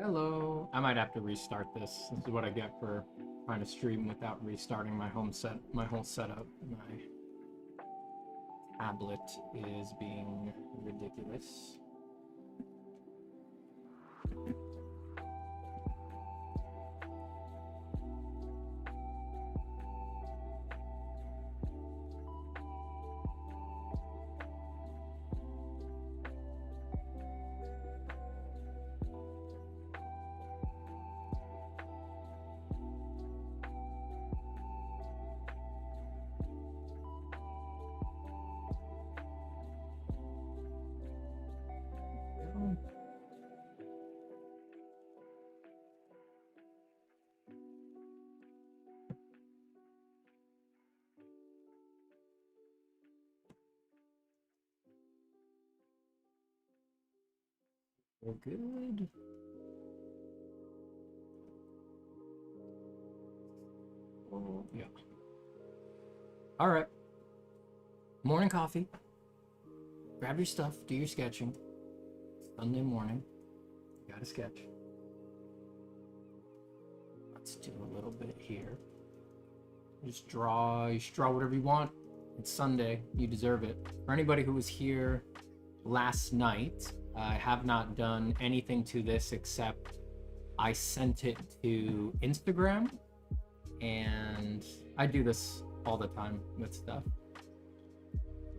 Hello. I might have to restart this. This is what I get for trying to stream without restarting my whole setup. My tablet is being ridiculous. We're good. Oh, yeah. All right. Morning coffee. Grab your stuff. Do your sketching. Sunday morning. Got a sketch. Let's do a little bit here. Just draw. You should draw whatever you want. It's Sunday. You deserve it. For anybody who was here last night, I have not done anything to this except I sent it to Instagram, and I do this all the time with stuff.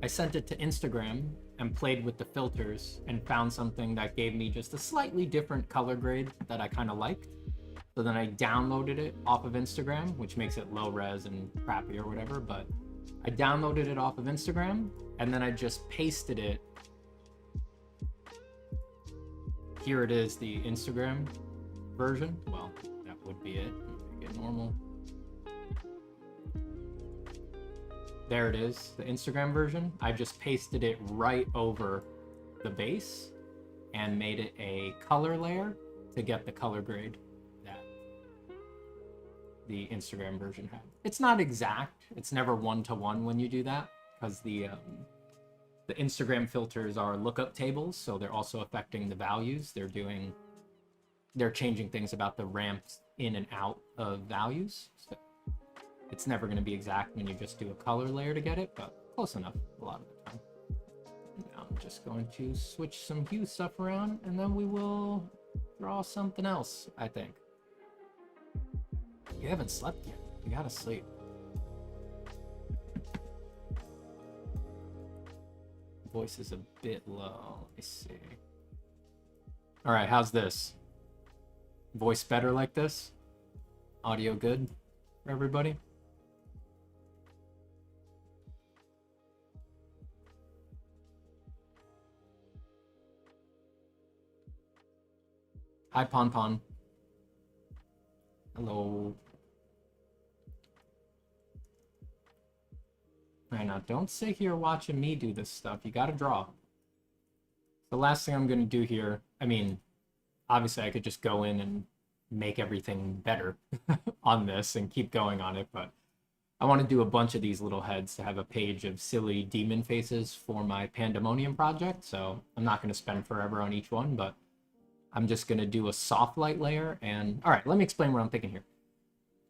I sent it to Instagram and played with the filters and found something that gave me just a slightly different color grade that I kind of liked. So then I downloaded it off of Instagram, which makes it low res and crappy or whatever, but I downloaded it off of Instagram and then I just pasted it. Here it is, the Instagram version. Well, that would be it. Make it normal. There it is, the Instagram version. I just pasted it right over the base and made it a color layer to get the color grade that the Instagram version had. It's not exact. It's never one-to-one when you do that, because the Instagram filters are lookup tables, so they're also affecting the values. They're changing things about the ramps in and out of values. So it's never going to be exact when you just do a color layer to get it, but close enough a lot of the time. Now I'm just going to switch some hue stuff around, and then we will draw something else, I think. You haven't slept yet. You gotta sleep. Voice is a bit low. Let me see. All right, how's this? Voice better like this? Audio good for everybody? Hi, Pon Pon. Hello. All right, now don't sit here watching me do this stuff. You gotta draw. The last thing I'm gonna do here, I mean, obviously I could just go in and make everything better on this and keep going on it, but I want to do a bunch of these little heads to have a page of silly demon faces for my Pandemonium project, so I'm not going to spend forever on each one, but I'm just going to do a soft light layer. And all right, let me explain what I'm thinking here.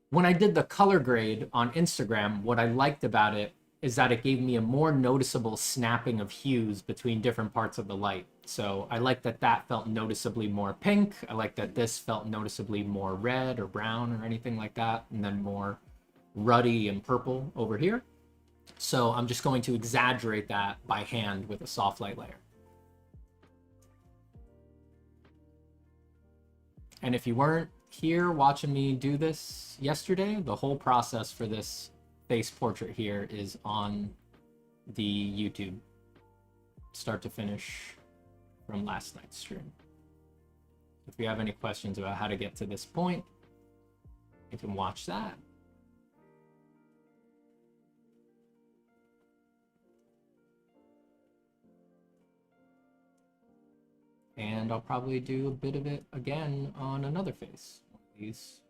When I did the color grade on Instagram, what I liked about it is that it gave me a more noticeable snapping of hues between different parts of the light. So I like that that felt noticeably more pink. I like that this felt noticeably more red or brown or anything like that, and then more ruddy and purple over here. So I'm just going to exaggerate that by hand with a soft light layer. And if you weren't here watching me do this yesterday, the whole process for this face portrait here is on the YouTube, start to finish, from last night's stream. If you have any questions about how to get to this point, you can watch that. And I'll probably do a bit of it again on another face. One of these.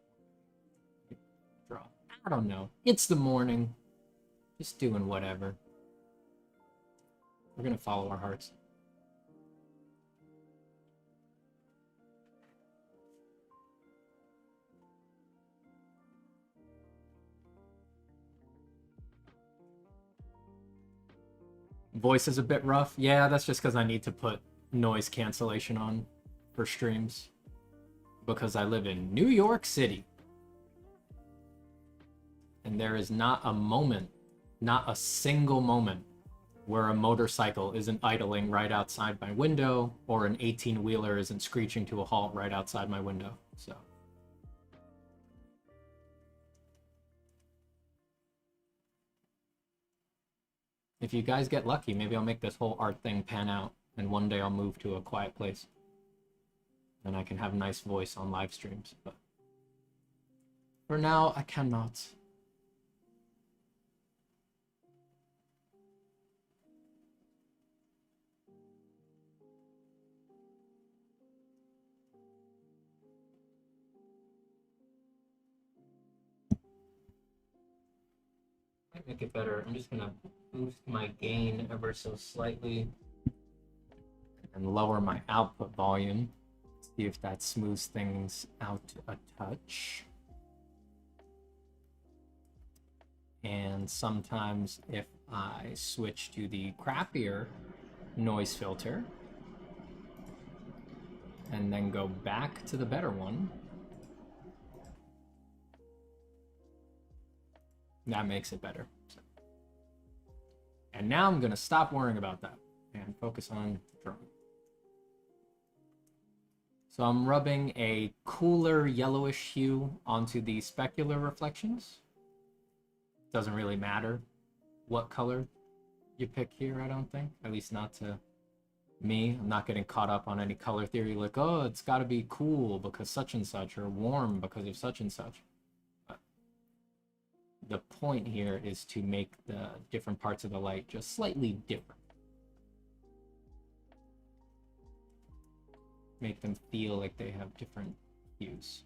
Draw. I don't know. It's the morning. Just doing whatever. We're gonna follow our hearts. Voice is a bit rough. Yeah, that's just because I need to put noise cancellation on for streams because I live in New York City. And there is not a moment, not a single moment, where a motorcycle isn't idling right outside my window or an 18-wheeler isn't screeching to a halt right outside my window. So if you guys get lucky, maybe I'll make this whole art thing pan out, and one day I'll move to a quiet place and I can have a nice voice on live streams. But for now, I cannot. Might make it better. I'm just gonna boost my gain ever so slightly and lower my output volume. See if that smooths things out a touch. And sometimes if I switch to the crappier noise filter and then go back to the better one, that makes it better. And now I'm gonna stop worrying about that and focus on drawing. So I'm rubbing a cooler yellowish hue onto the specular reflections. Doesn't really matter what color you pick here, I don't think. At least not to me. I'm not getting caught up on any color theory like, oh, it's gotta be cool because such and such, or warm because of such and such. But the point here is to make the different parts of the light just slightly different. Make them feel like they have different hues.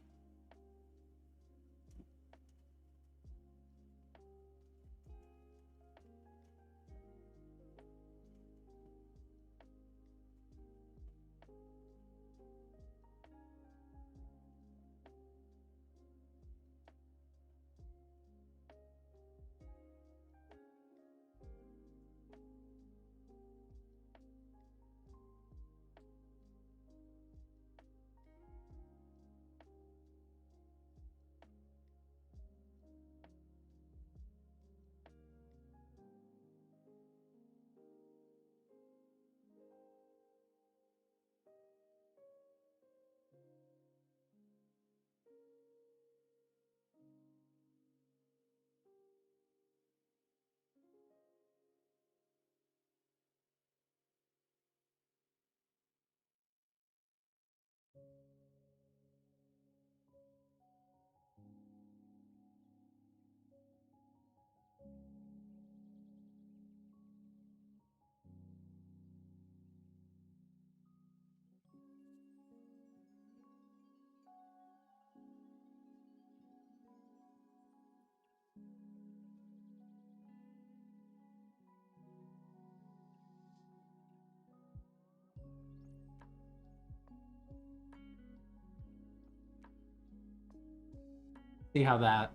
See how that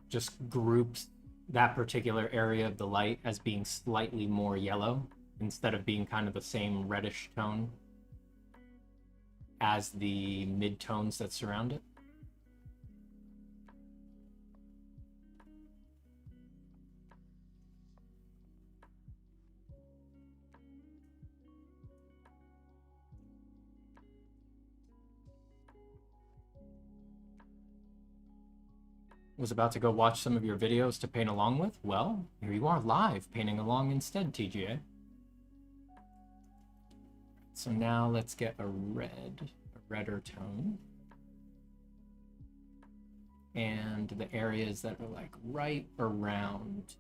just groups that particular area of the light as being slightly more yellow instead of being kind of the same reddish tone as the mid-tones that surround it. Was about to go watch some of your videos to paint along with? Well, here you are live painting along instead, TGA. So now let's get a redder tone. And the areas that are like right around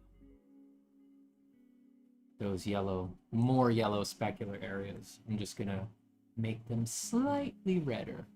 those yellow, more yellow specular areas, I'm just gonna make them slightly redder.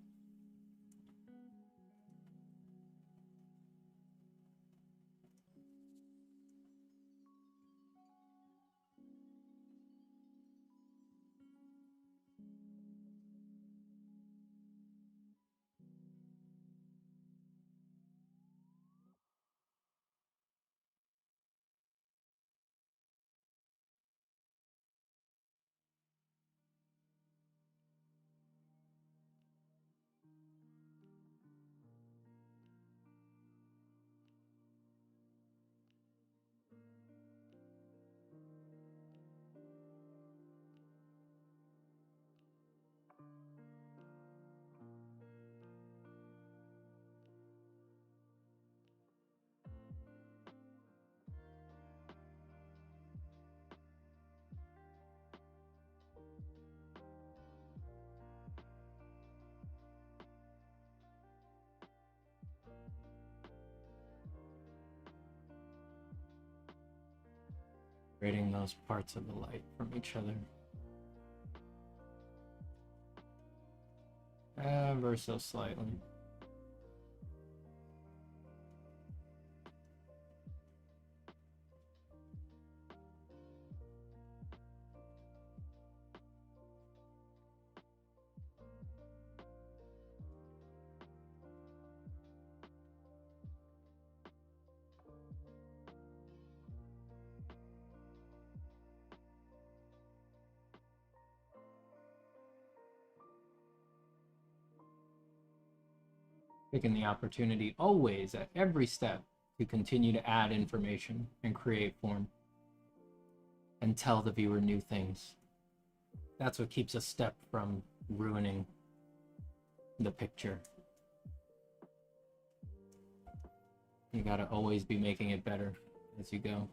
Separating those parts of the light from each other. Ever so slightly. Taking the opportunity always at every step to continue to add information and create form and tell the viewer new things. That's what keeps a step from ruining the picture. You gotta always be making it better as you go.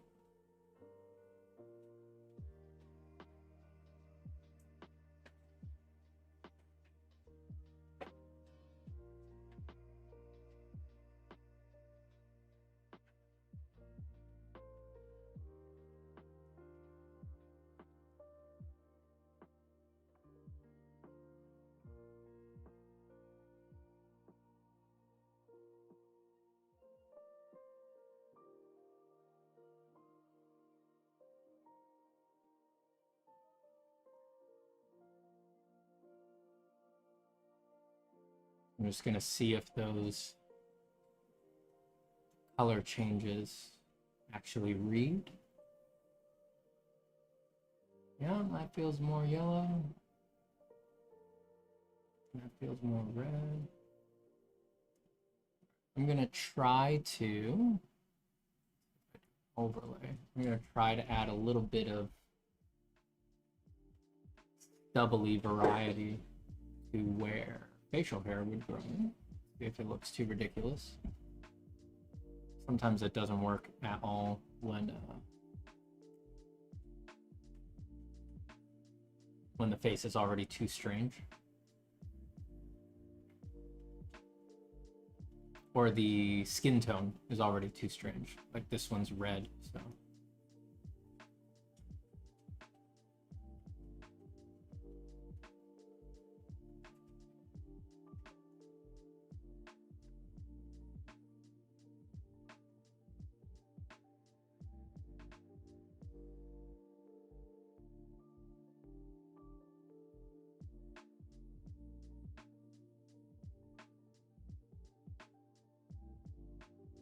I'm just going to see if those color changes actually read. Yeah, that feels more yellow. That feels more red. I'm going to try to overlay. I'm going to try to add a little bit of doubly variety to where facial hair would grow. See if it looks too ridiculous. Sometimes it doesn't work at all when the face is already too strange. Or the skin tone is already too strange. Like this one's red, so.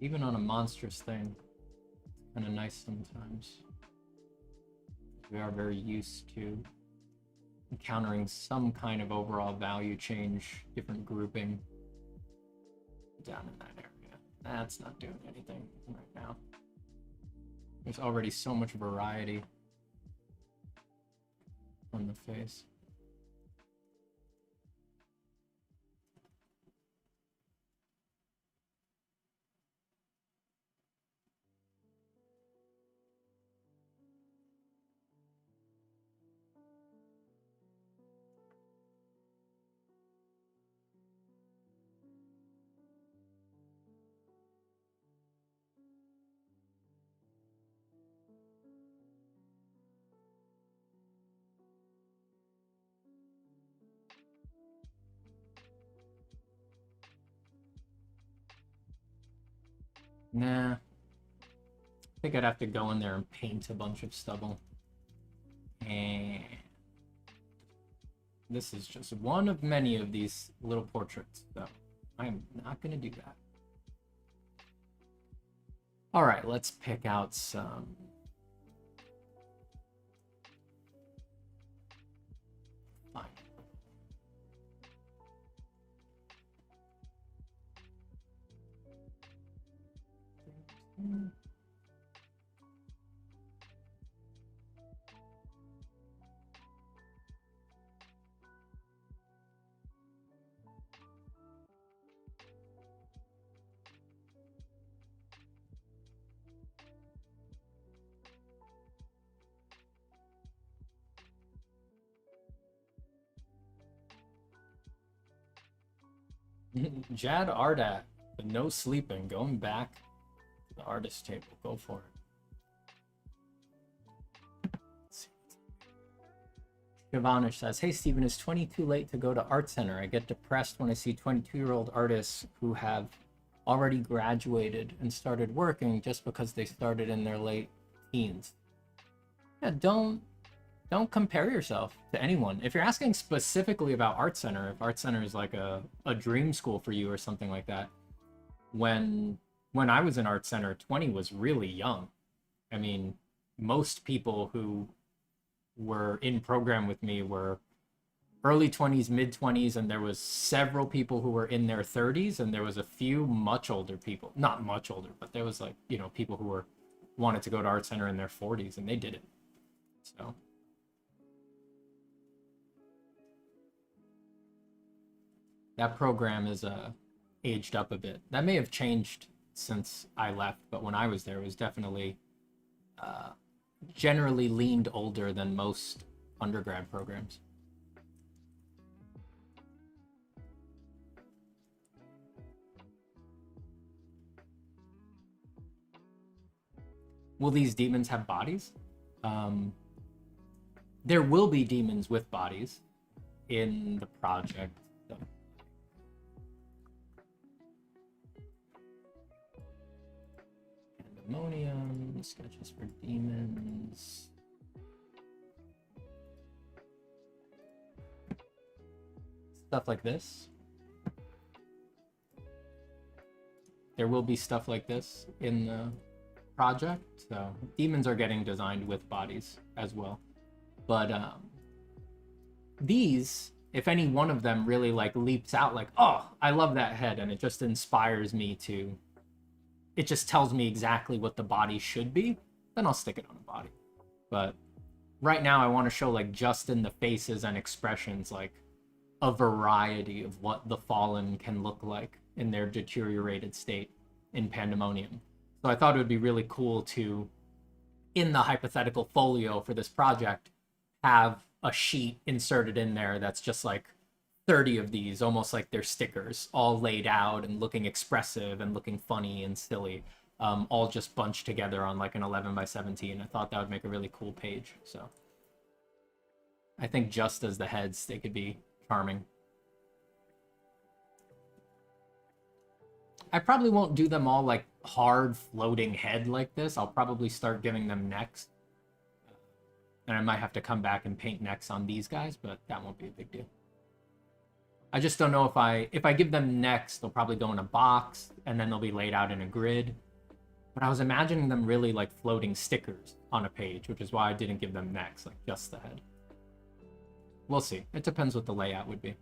Even on a monstrous thing, it's kind of nice sometimes. We are very used to encountering some kind of overall value change, different grouping down in that area. That's not doing anything right now. There's already so much variety on the face. Nah, I think I'd have to go in there and paint a bunch of stubble. And this is just one of many of these little portraits, so I'm not gonna do that. All right, let's pick out some. Fine. Jad Ardat, the no sleeping, going back to the artist table. Go for it. Giovanni says, hey, Steven, is 20 too late to go to art center? I get depressed when I see 22-year-old artists who have already graduated and started working just because they started in their late teens. Yeah, don't compare yourself to anyone. If you're asking specifically about art center, if art center is like a dream school for you or something like that, when I was in art center, 20 was really young. I mean, most people who were in program with me were early 20s, mid 20s, and there was several people who were in their 30s, and there was a few much older people, not much older, but there was like, you know, people who were wanted to go to art center in their 40s, and they did it. So that program is aged up a bit. That may have changed since I left, but when I was there, it was definitely generally leaned older than most undergrad programs. Will these demons have bodies? There will be demons with bodies in the project. So. Pandemonium, sketches for demons. Stuff like this. There will be stuff like this in the project. So demons are getting designed with bodies as well. But these, if any one of them really like leaps out like, oh, I love that head, and it just inspires me to, it just tells me exactly what the body should be, then I'll stick it on a body. But right now I want to show like just in the faces and expressions like a variety of what the fallen can look like in their deteriorated state in Pandemonium. So I thought it would be really cool to, in the hypothetical folio for this project, have a sheet inserted in there that's just like 30 of these, almost like they're stickers, all laid out and looking expressive and looking funny and silly, all just bunched together on like an 11 by 17. I thought that would make a really cool page. So I think just as the heads, they could be charming. I probably won't do them all like hard floating head like this. I'll probably start giving them necks. And I might have to come back and paint necks on these guys, but that won't be a big deal. I just don't know if I give them necks, they'll probably go in a box and then they'll be laid out in a grid. But I was imagining them really like floating stickers on a page, which is why I didn't give them necks, like just the head. We'll see. It depends what the layout would be.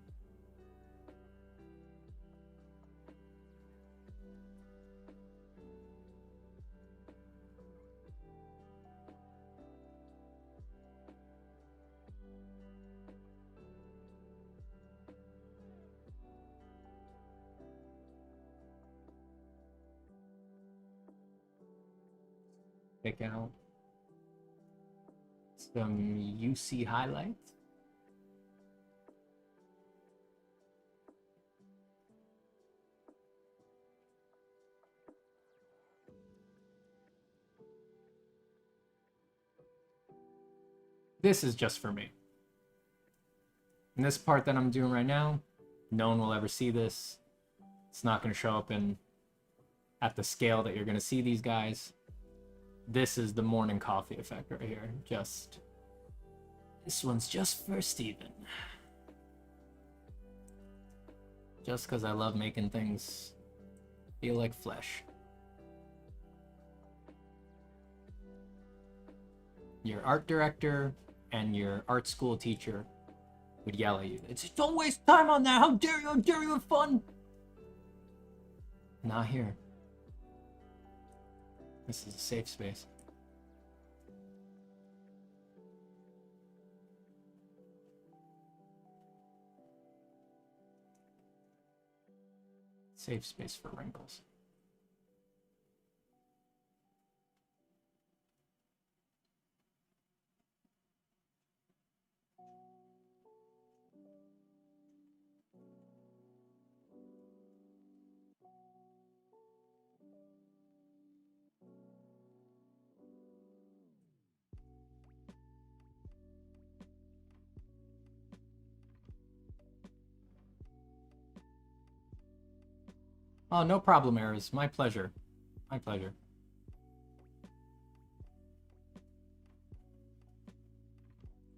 Pick out some UC highlights. This is just for me. And this part that I'm doing right now, no one will ever see this. It's not going to show up at the scale that you're going to see these guys. This is the morning coffee effect right here. This one's just for Steven. Just because I love making things feel like flesh. Your art director and your art school teacher would yell at you. It's don't waste time on that. How dare you? How dare you have fun? Not here. This is a safe space. Safe space for wrinkles. Oh, no problem, Eris. My pleasure. My pleasure.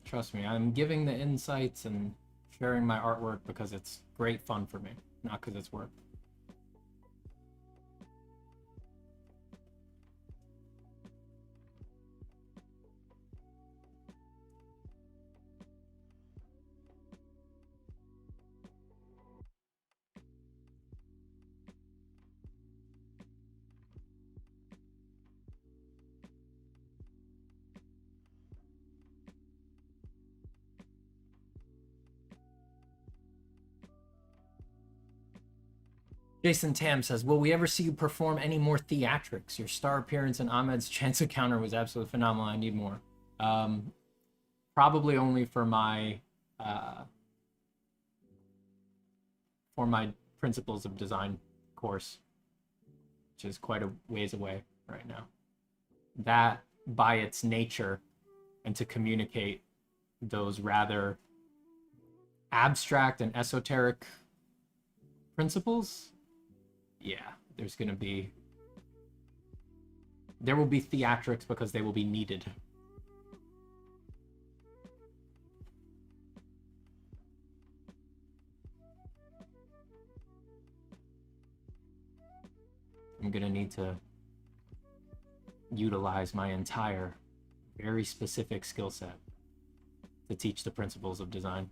Trust me, I'm giving the insights and sharing my artwork because it's great fun for me, not because it's work. Jason Tam says, will we ever see you perform any more theatrics? Your star appearance in Ahmed's Chance Encounter was absolutely phenomenal. I need more. Probably only for my Principles of Design course, which is quite a ways away right now. That, by its nature, and to communicate those rather abstract and esoteric principles, yeah, there will be theatrics because they will be needed. I'm gonna need to utilize my entire very specific skill set to teach the principles of design.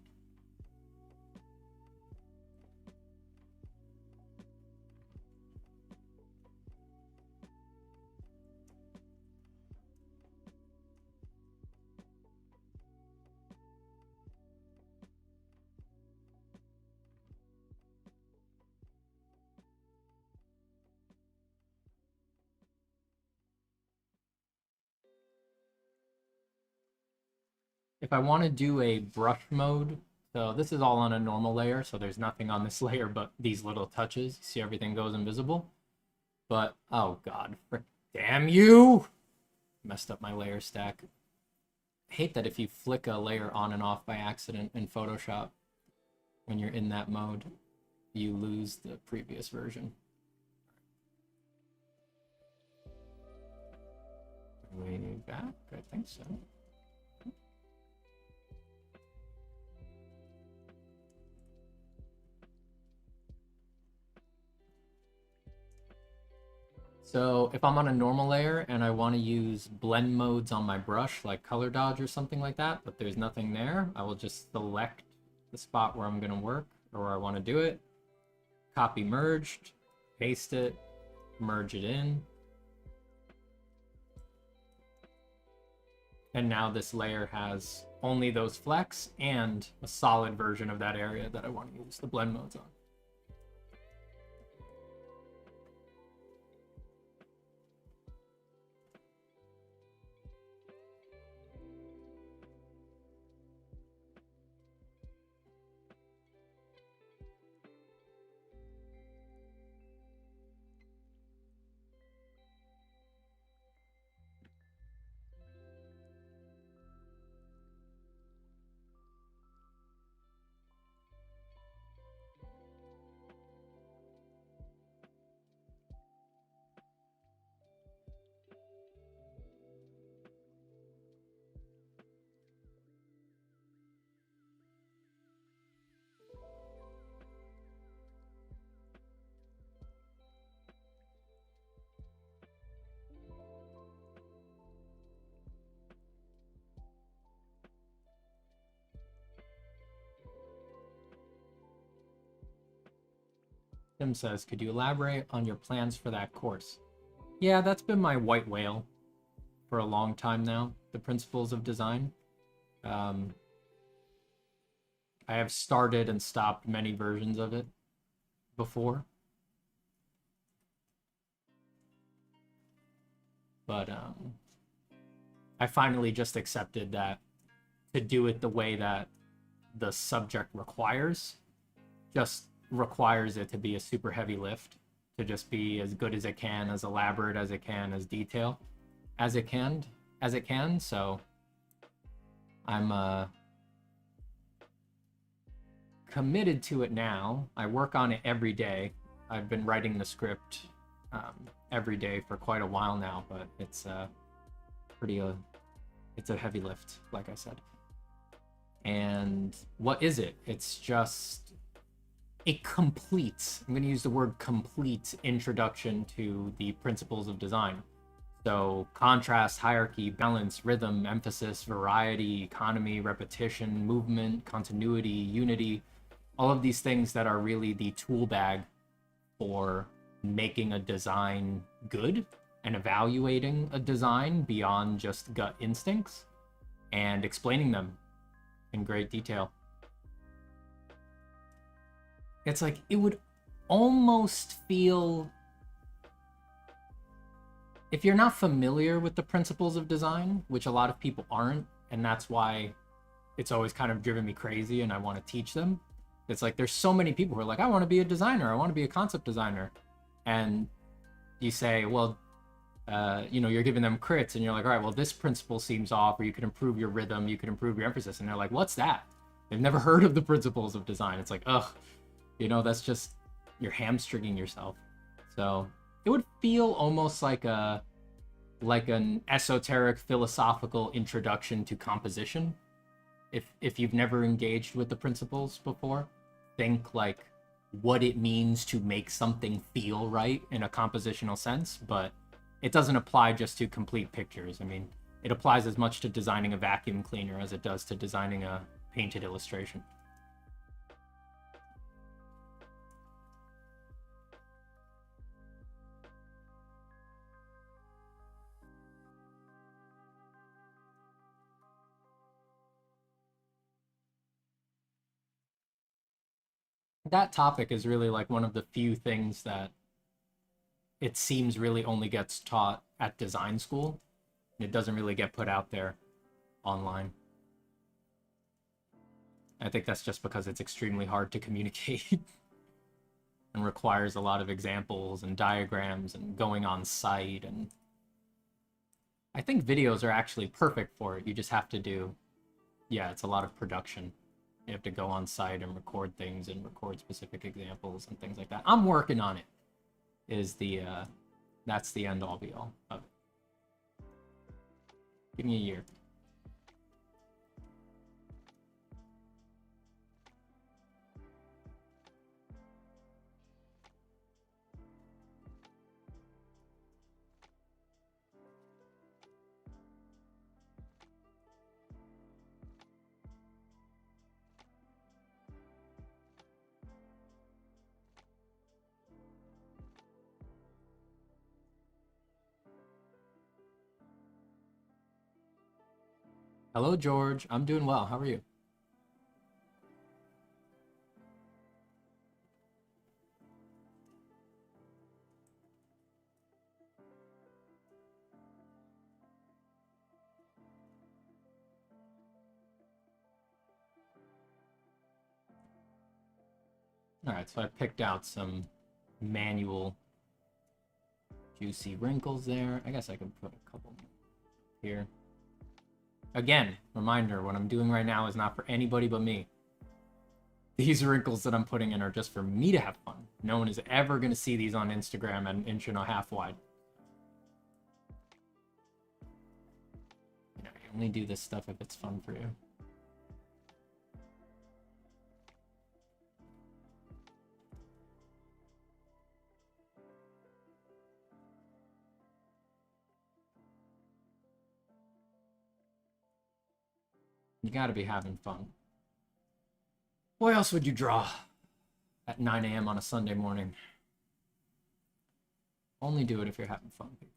If I want to do a brush mode, so this is all on a normal layer, so there's nothing on this layer but these little touches. See, everything goes invisible. But, oh god, damn you! Messed up my layer stack. I hate that if you flick a layer on and off by accident in Photoshop, when you're in that mode, you lose the previous version. Way back? I think so. So if I'm on a normal layer and I want to use blend modes on my brush, like color dodge or something like that, but there's nothing there, I will just select the spot where I'm going to work or where I want to do it, copy merged, paste it, merge it in. And now this layer has only those flecks and a solid version of that area that I want to use the blend modes on. Tim says, could you elaborate on your plans for that course? Yeah, that's been my white whale for a long time now, the Principles of Design. I have started and stopped many versions of it before. But I finally just accepted that to do it the way that the subject requires just requires it to be a super heavy lift, to just be as good as it can, as elaborate as it can, as detailed as it can. So I'm committed to it now. I work on it every day, I've been writing the script every day for quite a while now, but it's pretty it's a heavy lift, like I said. And what is it? It's just a complete, I'm going to use the word complete, introduction to the principles of design. So contrast, hierarchy, balance, rhythm, emphasis, variety, economy, repetition, movement, continuity, unity, all of these things that are really the tool bag for making a design good and evaluating a design beyond just gut instincts and explaining them in great detail. It's like, it would almost feel, if you're not familiar with the principles of design, which a lot of people aren't, and that's why it's always kind of driven me crazy and I want to teach them. It's like, there's so many people who are like, I want to be a designer, I want to be a concept designer. And you say, well, you're giving them crits and you're like, all right, well, this principle seems off, or you can improve your rhythm, you can improve your emphasis. And they're like, what's that? They've never heard of the principles of design. It's like, ugh, that's just, you're hamstringing yourself. So it would feel almost like an esoteric philosophical introduction to composition. If you've never engaged with the principles before, think like what it means to make something feel right in a compositional sense, but it doesn't apply just to complete pictures. I mean, it applies as much to designing a vacuum cleaner as it does to designing a painted illustration. That topic is really like one of the few things that it seems really only gets taught at design school. It doesn't really get put out there online. I think that's just because it's extremely hard to communicate and requires a lot of examples and diagrams and going on site. And I think videos are actually perfect for it. You just have to do, yeah, it's a lot of production. You have to go on site and record things and record specific examples and things like that. I'm working on it. That's the end all be all of it. Give me a year. Hello, George. I'm doing well. How are you? All right, so I picked out some manual juicy wrinkles there. I guess I could put a couple here. Again, reminder, what I'm doing right now is not for anybody but me. These wrinkles that I'm putting in are just for me to have fun. No one is ever going to see these on Instagram at an inch and a half wide. You only do this stuff if it's fun for you. You gotta be having fun. Why else would you draw at 9 a.m. on a Sunday morning? Only do it if you're having fun, people.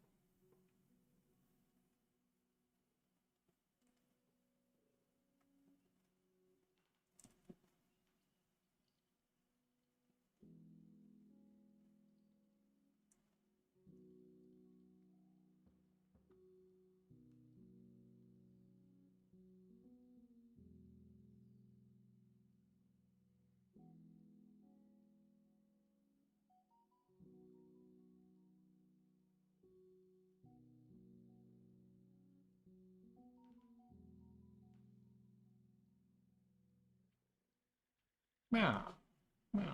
Meow. Meow.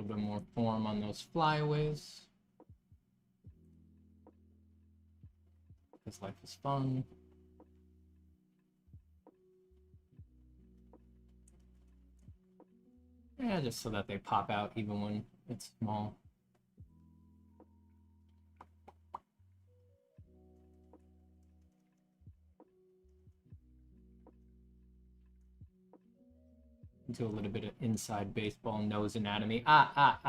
little bit more form on those flyaways. Because life is fun. Yeah, just so that they pop out even when it's small. Do a little bit of inside baseball nose anatomy. Ah.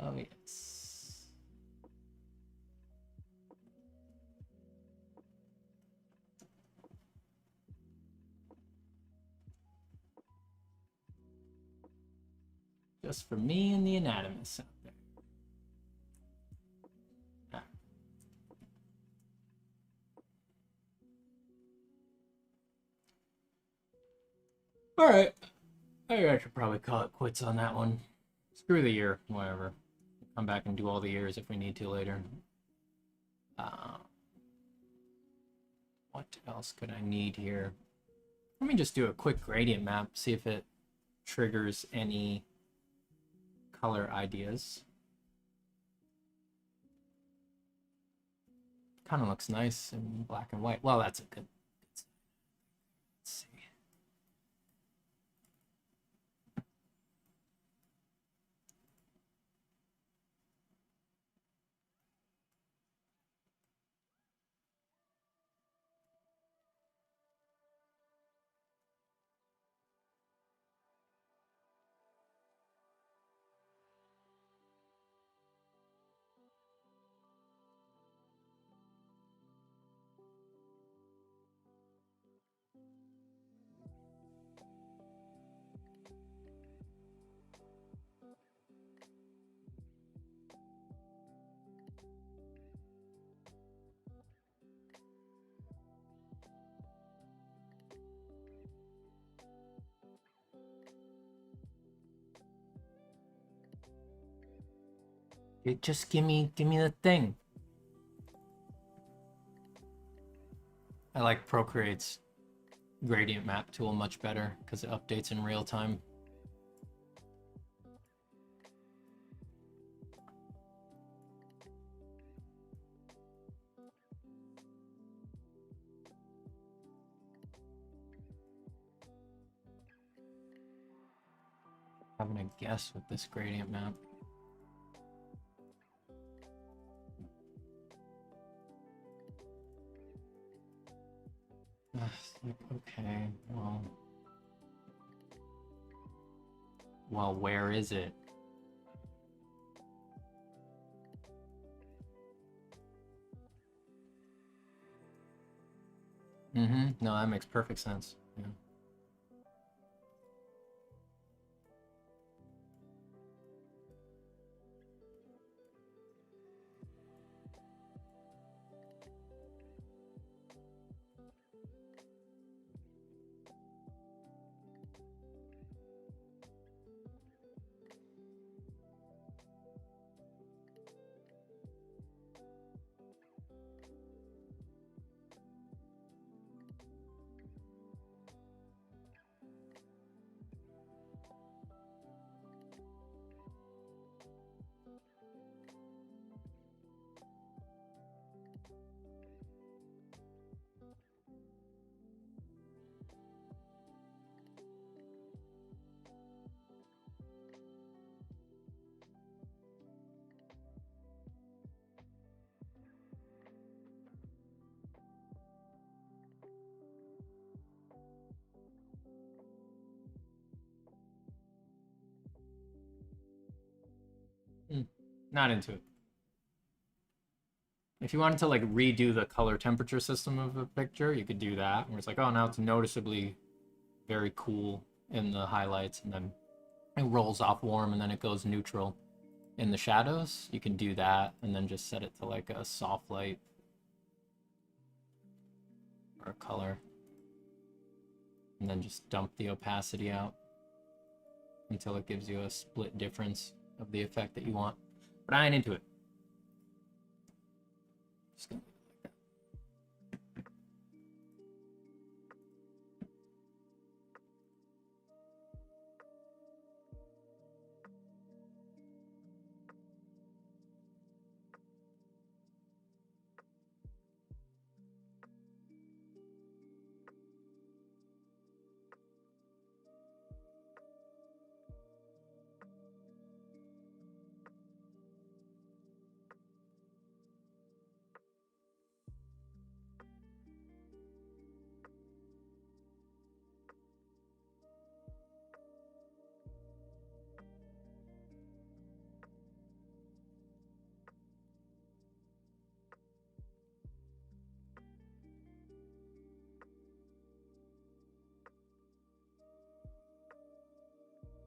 Oh, yes. Just for me and the anatomist out there. Ah. All right. I should probably call it quits on that one. Screw the year, whatever. Come back and do all the years if we need to later. What else could I need here? Let me just do a quick gradient map, see if it triggers any color ideas. Kind of looks nice in black and white. Well, that's a good sign. Let's see. Just give me the thing. I like Procreate's gradient map tool much better because it updates in real time. Having a guess with this gradient map. Okay, well, where is it? No, that makes perfect sense. Yeah. Not into it. If you wanted to like redo the color temperature system of a picture, you could do that. Where it's like, oh, now it's noticeably very cool in the highlights, and then it rolls off warm, and then it goes neutral in the shadows. You can do that, and then just set it to like a soft light or a color, and then just dump the opacity out until it gives you a split difference of the effect that you want. But I ain't into it. Just gonna leave it like that.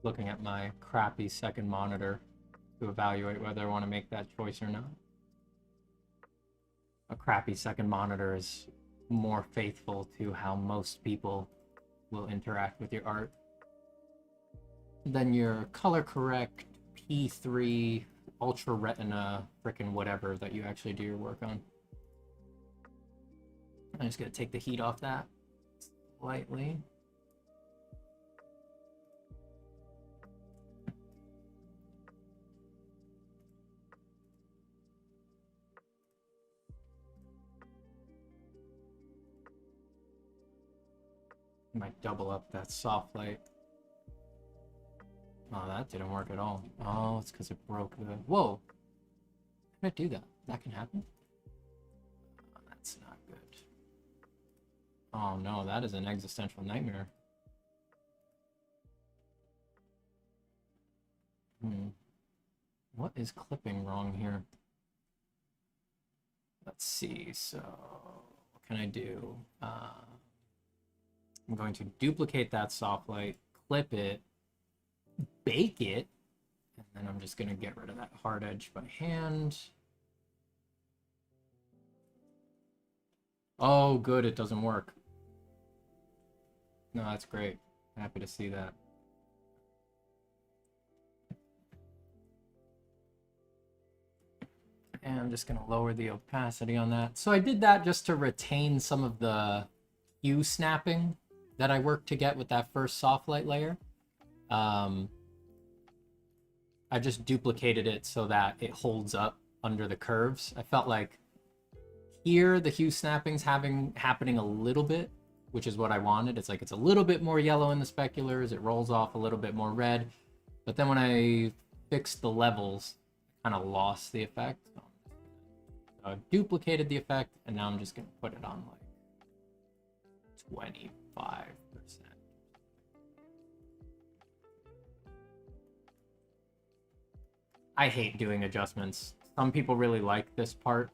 looking at my crappy second monitor to evaluate whether I want to make that choice or not. A crappy second monitor is more faithful to how most people will interact with your art than your color correct P3 ultra retina frickin' whatever that you actually do your work on. I'm just gonna take the heat off that slightly. Might double up that soft light. Oh, that didn't work at all. Oh, it's because it broke the... Whoa! How did I do that? That can happen? Oh, that's not good. Oh no, that is an existential nightmare. What is clipping wrong here? Let's see, so... What can I do? I'm going to duplicate that soft light, clip it, bake it, and then I'm just going to get rid of that hard edge by hand. Oh, good, it doesn't work. No, that's great. Happy to see that. And I'm just going to lower the opacity on that. So I did that just to retain some of the hue snapping that I worked to get with that first soft light layer. I just duplicated it so that it holds up under the curves. I felt like here the hue snapping's happening a little bit, which is what I wanted. It's like it's a little bit more yellow in the speculars, it rolls off a little bit more red. But then when I fixed the levels, I kind of lost the effect. So I duplicated the effect, and now I'm just gonna put it on like 25%. I hate doing adjustments. Some people really like this part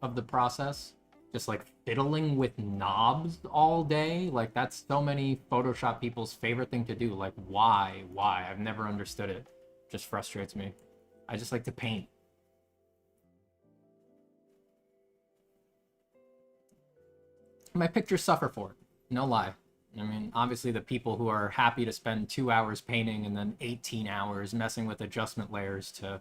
of the process. Just like fiddling with knobs all day. Like that's so many Photoshop people's favorite thing to do. Like why? I've never understood it. Just frustrates me. I just like to paint. My pictures suffer for it. No lie. I mean, obviously the people who are happy to spend 2 hours painting and then 18 hours messing with adjustment layers to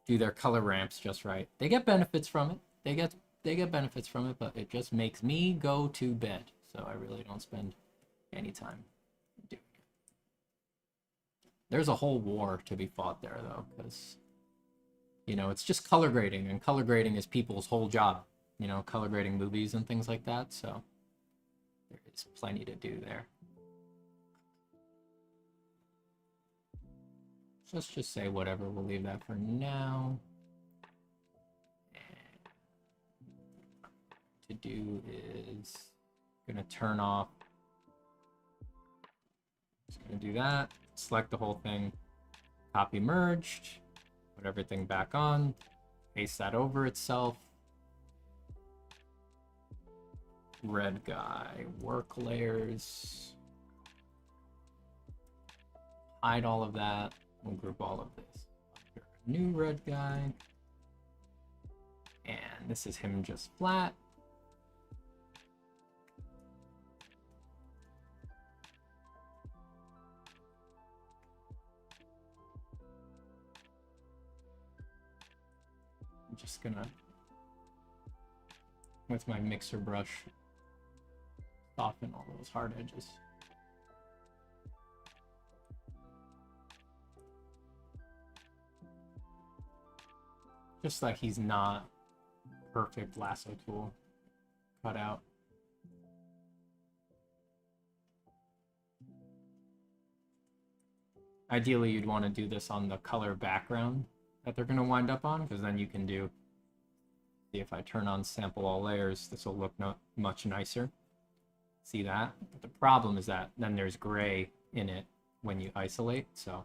do their color ramps just right, they get benefits from it. They get benefits from it, but it just makes me go to bed. So I really don't spend any time doing it. There's a whole war to be fought there, though, because, you know, it's just color grading, and color grading is people's whole job. You know, color grading movies and things like that, so there is plenty to do there. So let's just say whatever, we'll leave that for now. And to do is gonna turn off. Just gonna do that, select the whole thing, copy merged, put everything back on, paste that over itself. Red guy, work layers, hide all of that. We'll group all of this under a new red guy, and this is him just flat. I'm just gonna, with my mixer brush, soften all those hard edges. Just like he's not perfect lasso tool cut out. Ideally, you'd want to do this on the color background that they're going to wind up on, because then you can do, see if I turn on sample all layers, this will look much nicer. See that? But the problem is that then there's gray in it when you isolate, so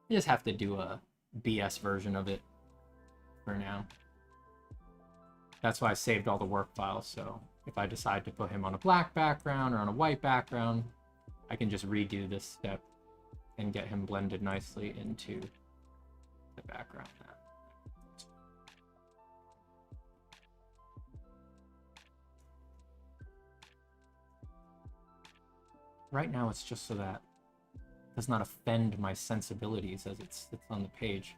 you just have to do a BS version of it for now. That's why I saved all the work files, so if I decide to put him on a black background or on a white background, I can just redo this step and get him blended nicely into the background. Right now it's just so that it does not offend my sensibilities as it's on the page.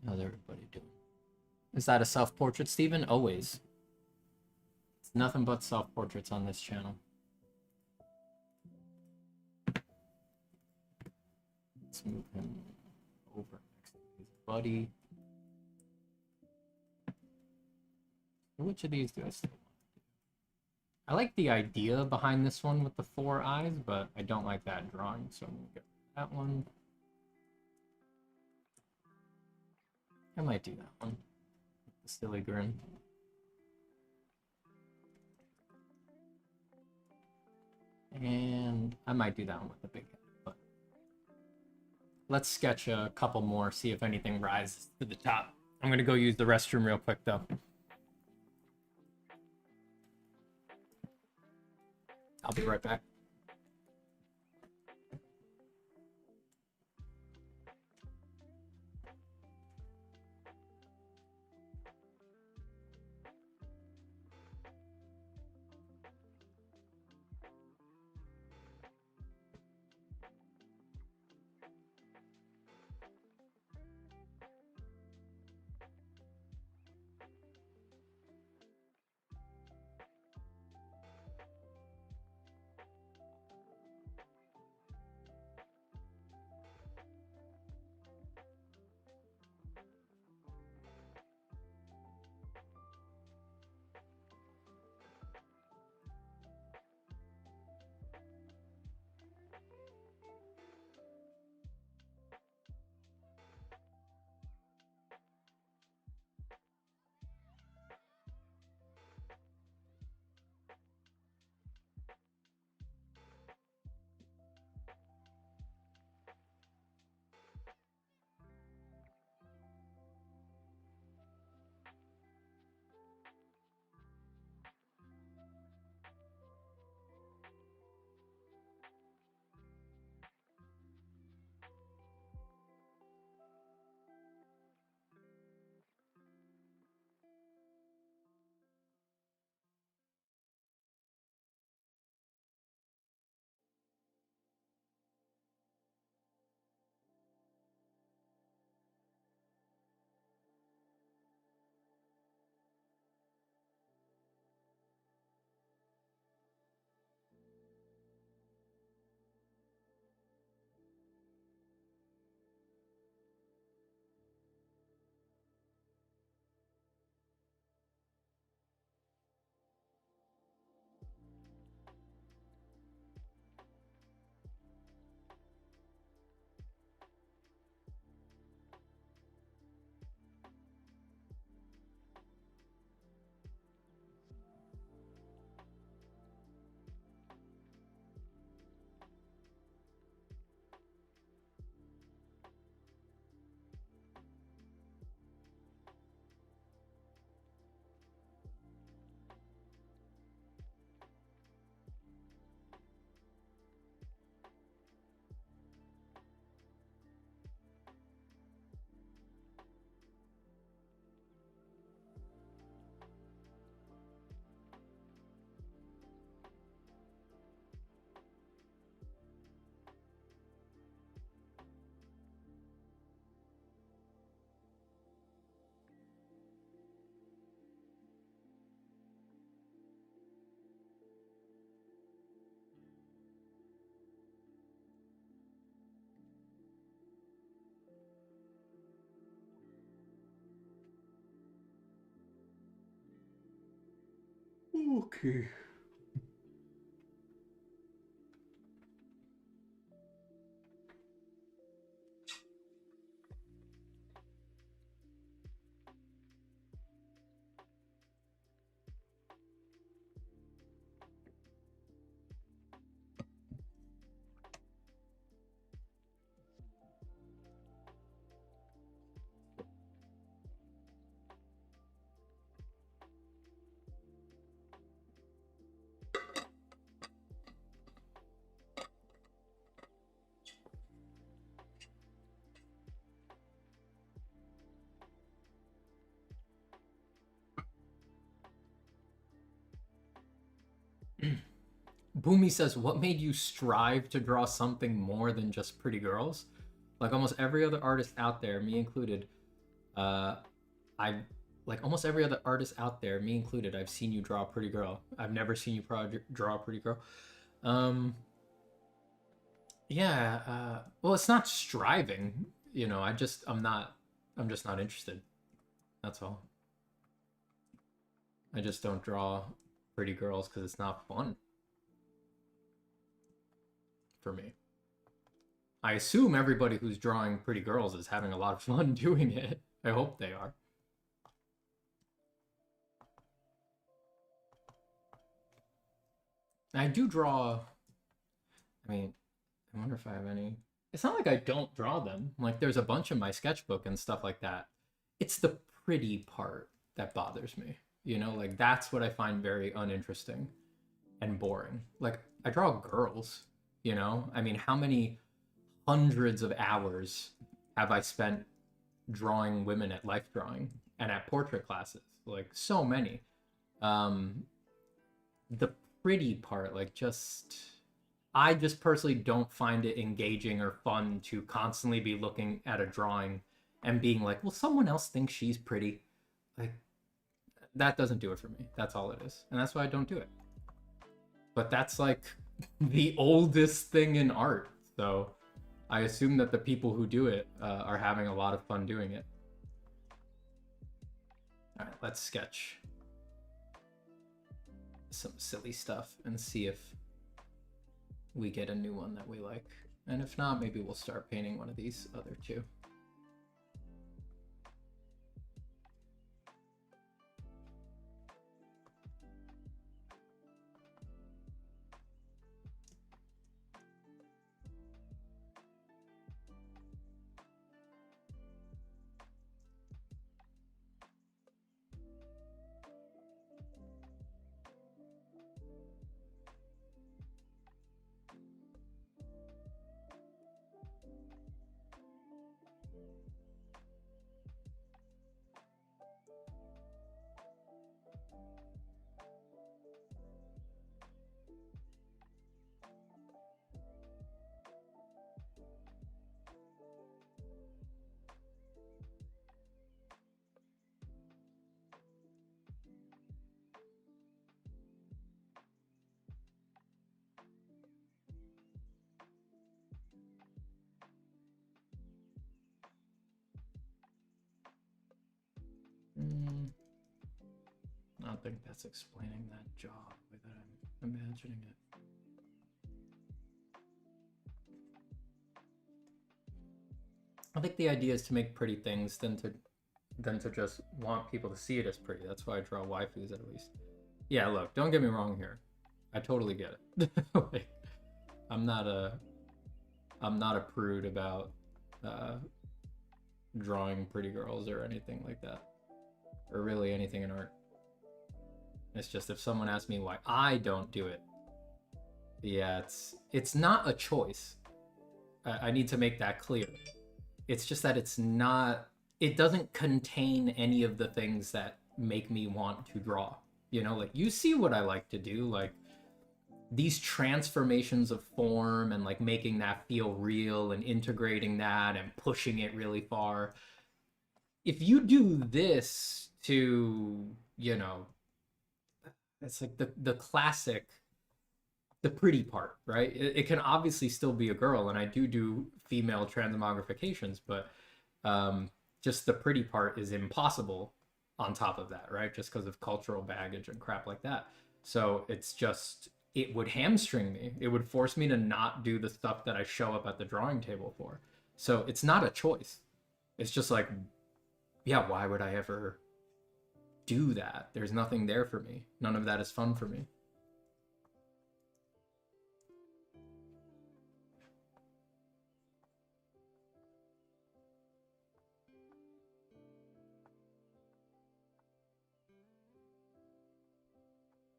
How's everybody doing? Is that a self-portrait, Steven? Always. It's nothing but self-portraits on this channel. Let's move him over next to his buddy. Which of these do I still want to do? I like the idea behind this one with the 4 eyes, but I don't like that drawing, so I'm going to get that one. I might do that one. The silly grin. And I might do that one with the big head, but let's sketch a couple more, see if anything rises to the top. I'm gonna go use the restroom real quick though. I'll be right back. Okay. Boomy says, what made you strive to draw something more than just pretty girls? Like almost every other artist out there, me included, I've like almost every other artist out there, me included, I've seen you draw a pretty girl. I've never seen you draw a pretty girl. Yeah, well, it's not striving, you know. I'm just not interested. That's all. I just don't draw pretty girls because it's not fun for me. I assume everybody who's drawing pretty girls is having a lot of fun doing it. I hope they are. I do draw. I mean, I wonder if I have any. It's not like I don't draw them. Like, there's a bunch in my sketchbook and stuff like that. It's the pretty part that bothers me. You know, like, that's what I find very uninteresting and boring. Like, I draw girls, you know? I mean, how many hundreds of hours have I spent drawing women at life drawing and at portrait classes? Like, so many. The pretty part, like, I just personally don't find it engaging or fun to constantly be looking at a drawing and being like, well, someone else thinks she's pretty. Like, that doesn't do it for me. That's all it is. And that's why I don't do it. But that's like the oldest thing in art. So I assume that the people who do it are having a lot of fun doing it. All right, let's sketch some silly stuff and see if we get a new one that we like. And if not, maybe we'll start painting one of these other two. I don't think that's explaining that job the way that I'm imagining it. I think the idea is to make pretty things than to just want people to see it as pretty. That's why I draw waifus at least. Yeah, look, don't get me wrong here. I totally get it. Like, I'm not a prude about drawing pretty girls or anything like that, or really anything in art. It's just if someone asks me why I don't do it, yeah, it's not a choice. I need to make that clear. It's just that it doesn't contain any of the things that make me want to draw. You know, like, you see what I like to do, like these transformations of form and like making that feel real and integrating that and pushing it really far. If you do this to, you know, it's like the classic, the pretty part, right? It can obviously still be a girl, and I do female transmogrifications, but just the pretty part is impossible on top of that, right? Just because of cultural baggage and crap like that. So it's just, it would hamstring me. It would force me to not do the stuff that I show up at the drawing table for. So it's not a choice. It's just like, yeah, why would I ever do that? There's nothing there for me. None of that is fun for me.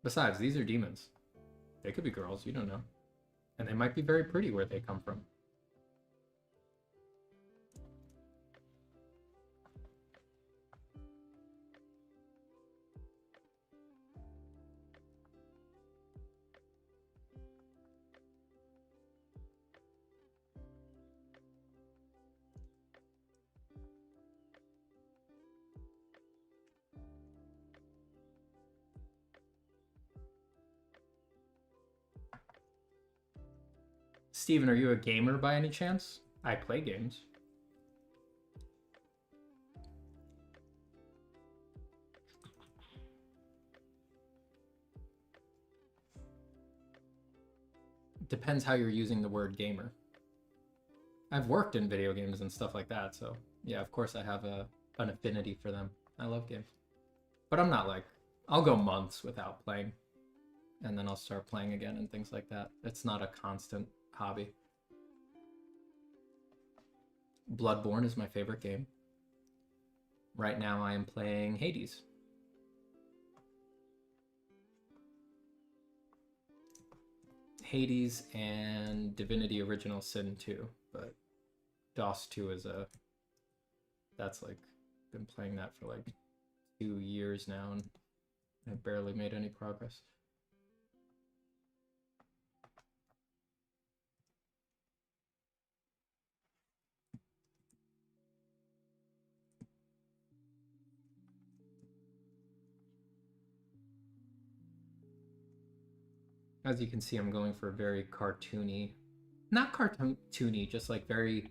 Besides, these are demons. They could be girls, you don't know. And they might be very pretty where they come from. Steven, are you a gamer by any chance? I play games. Depends how you're using the word gamer. I've worked in video games and stuff like that, so yeah, of course I have an affinity for them. I love games. But I'm not like, I'll go months without playing, and then I'll start playing again and things like that. It's not a constant hobby. Bloodborne is my favorite game. Right now I am playing Hades. Hades and Divinity Original Sin 2, but DOS 2 is that's like, been playing that for like 2 years now and I've barely made any progress. As you can see, I'm going for a very cartoony, not cartoony, just like very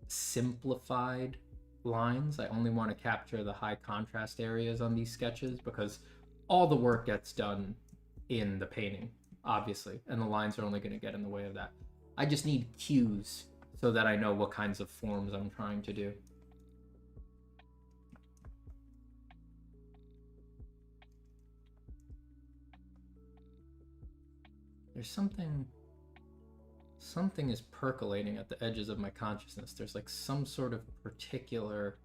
simplified lines. I only want to capture the high contrast areas on these sketches because all the work gets done in the painting, obviously, and the lines are only going to get in the way of that. I just need cues so that I know what kinds of forms I'm trying to do. There's something is percolating at the edges of my consciousness. There's like some sort of particular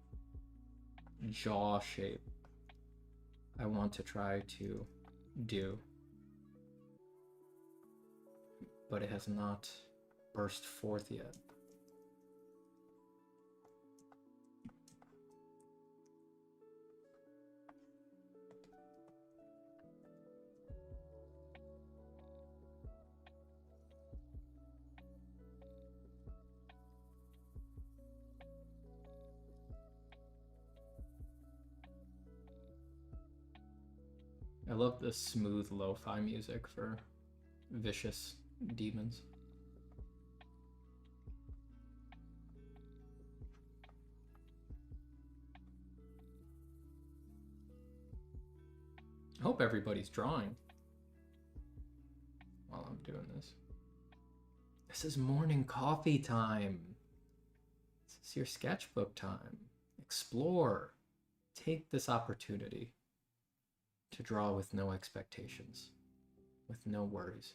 jaw shape I want to try to do, but it has not burst forth yet. I love the smooth lo-fi music for vicious demons. I hope everybody's drawing while I'm doing this. This is morning coffee time. This is your sketchbook time. Explore. Take this opportunity to draw with no expectations, with no worries.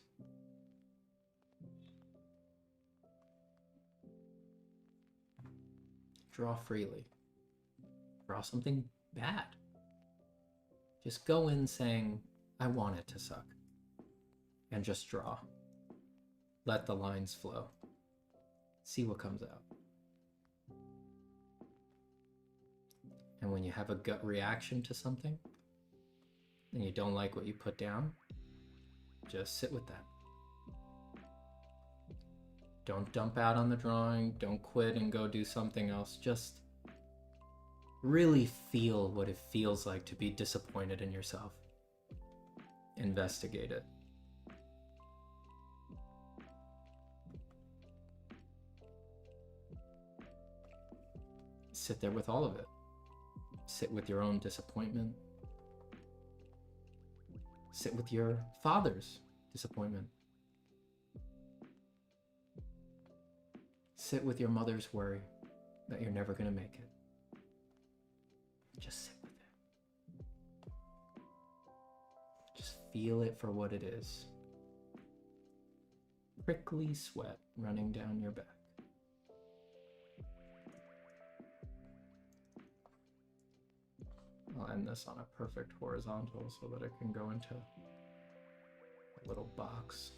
Draw freely. Draw something bad. Just go in saying, I want it to suck. And just draw. Let the lines flow. See what comes out. And when you have a gut reaction to something, and you don't like what you put down, just sit with that. Don't dump out on the drawing, don't quit and go do something else. Just really feel what it feels like to be disappointed in yourself. Investigate it. Sit there with all of it. Sit with your own disappointment. Sit with your father's disappointment. Sit with your mother's worry that you're never going to make it. Just sit with it. Just feel it for what it is. Prickly sweat running down your back. I'll end this on a perfect horizontal so that it can go into a little box.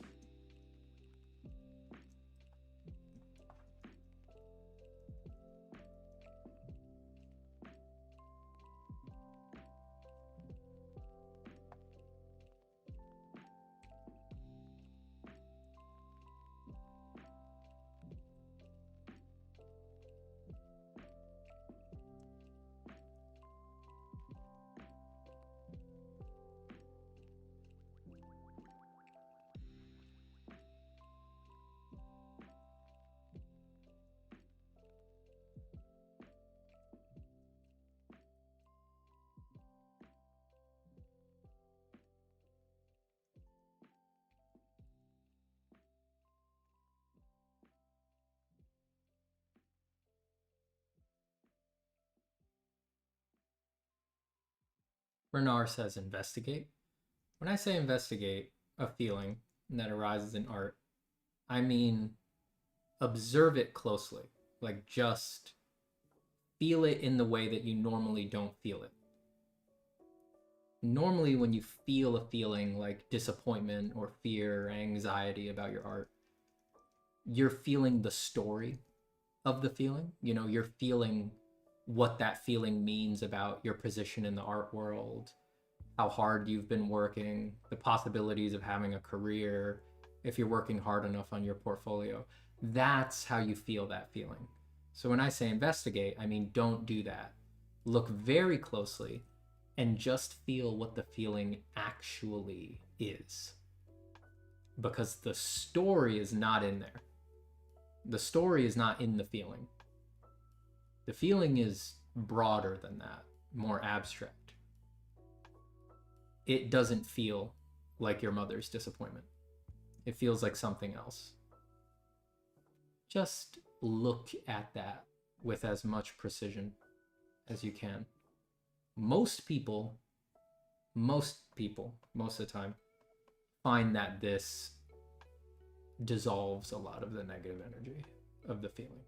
Bernard says investigate. When I say investigate a feeling that arises in art, I mean observe it closely. Like just feel it in the way that you normally don't feel it. Normally, when you feel a feeling like disappointment or fear or anxiety about your art, you're feeling the story of the feeling. You know, you're feeling what that feeling means about your position in the art world, how hard you've been working, the possibilities of having a career, if you're working hard enough on your portfolio. That's how you feel that feeling. So when I say investigate, I mean don't do that. Look very closely and just feel what the feeling actually is. Because the story is not in there. The story is not in the feeling. The feeling is broader than that, more abstract. It doesn't feel like your mother's disappointment. It feels like something else. Just look at that with as much precision as you can. Most people, most of the time, find that this dissolves a lot of the negative energy of the feeling.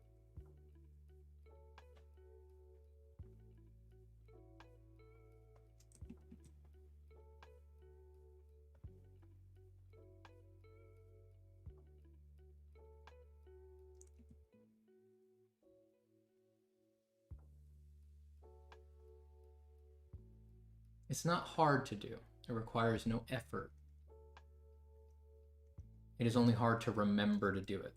It's not hard to do. It requires no effort. It is only hard to remember to do it.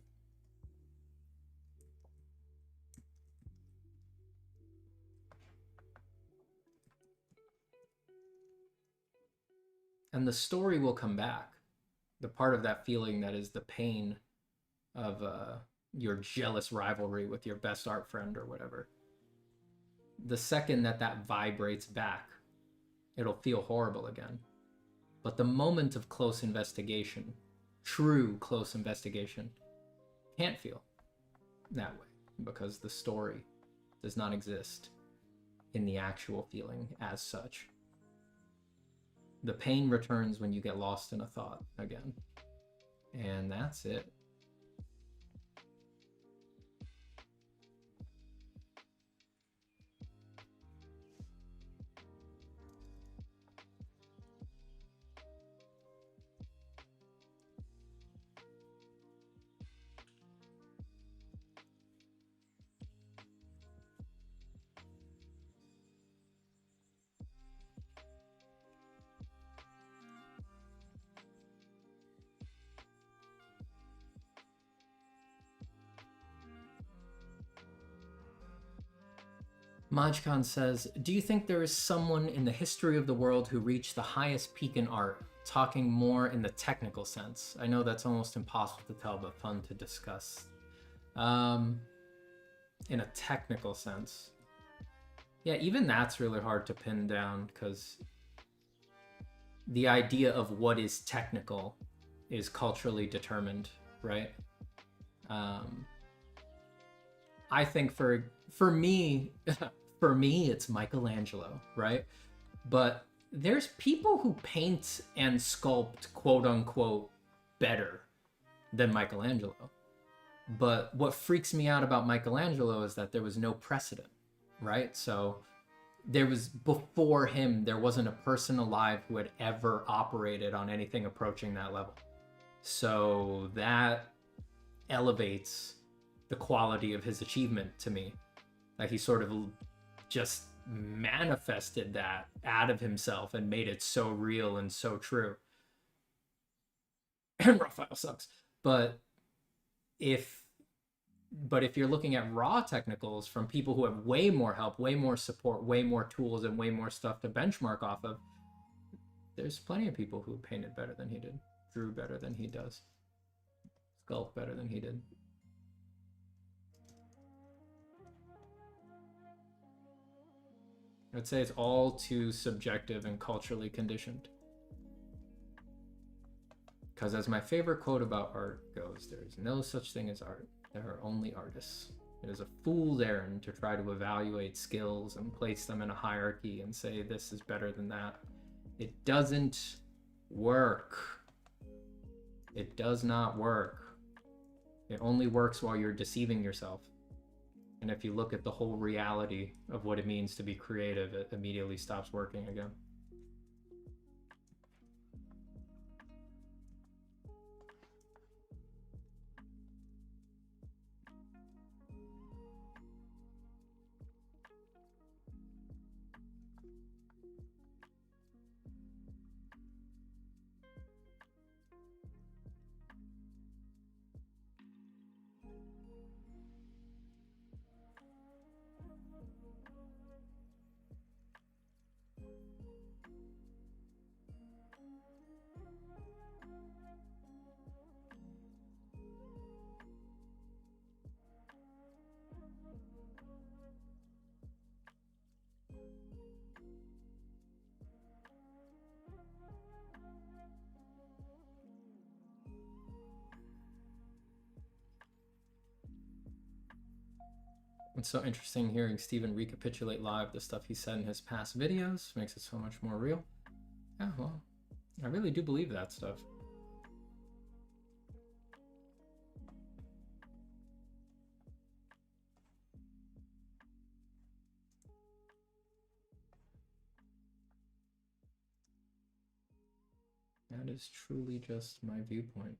And the story will come back. The part of that feeling that is the pain of your jealous rivalry with your best art friend or whatever. The second that that vibrates back, it'll feel horrible again. But the moment of close investigation, true close investigation, can't feel that way because the story does not exist in the actual feeling as such. The pain returns when you get lost in a thought again. And that's it. Majkan says, do you think there is someone in the history of the world who reached the highest peak in art, talking more in the technical sense? I know that's almost impossible to tell, but fun to discuss. In a technical sense. Yeah, even that's really hard to pin down because the idea of what is technical is culturally determined, right? I think for me, for me, it's Michelangelo, right? But there's people who paint and sculpt, quote unquote, better than Michelangelo. But what freaks me out about Michelangelo is that there was no precedent, right? So there was, before him, there wasn't a person alive who had ever operated on anything approaching that level. So that elevates the quality of his achievement to me. Like he sort of just manifested that out of himself and made it so real and so true. And Raphael sucks. But if you're looking at raw technicals from people who have way more help, way more support, way more tools, and way more stuff to benchmark off of, there's plenty of people who painted better than he did, drew better than he does, sculpt better than he did. I would say it's all too subjective and culturally conditioned. Because as my favorite quote about art goes, there is no such thing as art. There are only artists. It is a fool's errand to try to evaluate skills and place them in a hierarchy and say this is better than that. It doesn't work. It does not work. It only works while you're deceiving yourself. And if you look at the whole reality of what it means to be creative, it immediately stops working again. It's so interesting hearing Steven recapitulate live the stuff he said in his past videos. Makes it so much more real. Yeah, well, I really do believe that stuff. That is truly just my viewpoint.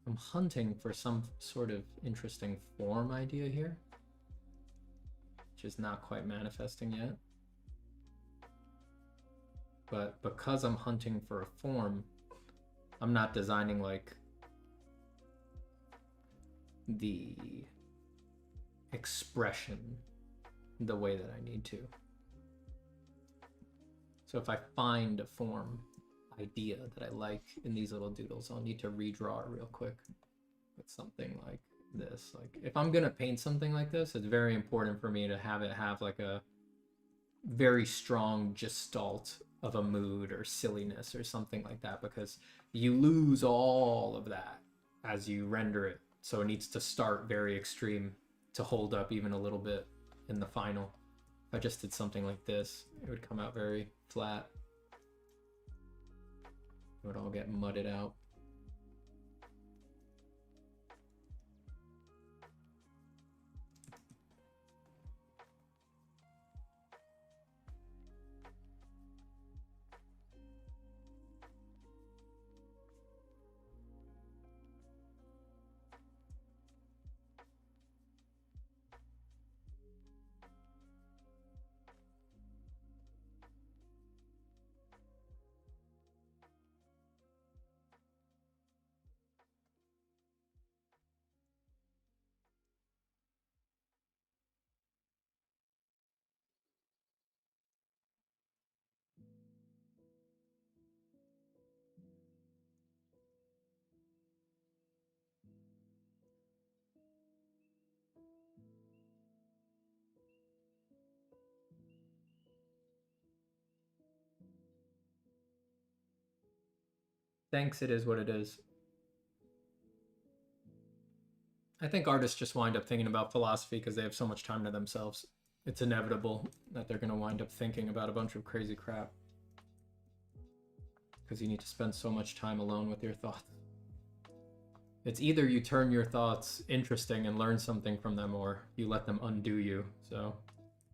I'm hunting for some sort of interesting form idea here, which is not quite manifesting yet. But because I'm hunting for a form, I'm not designing like the expression the way that I need to. So if I find a form idea that I like in these little doodles, I'll need to redraw it real quick with something like this. Like if I'm gonna paint something like this, it's very important for me to have it have like a very strong gestalt of a mood or silliness or something like that, because you lose all of that as you render it. So it needs to start very extreme to hold up even a little bit in the final. If I just did something like this, it would come out very flat. It would all get mudded out. Thanks, it is what it is. I think artists just wind up thinking about philosophy because they have so much time to themselves. It's inevitable that they're going to wind up thinking about a bunch of crazy crap. Because you need to spend so much time alone with your thoughts. It's either you turn your thoughts interesting and learn something from them, or you let them undo you. So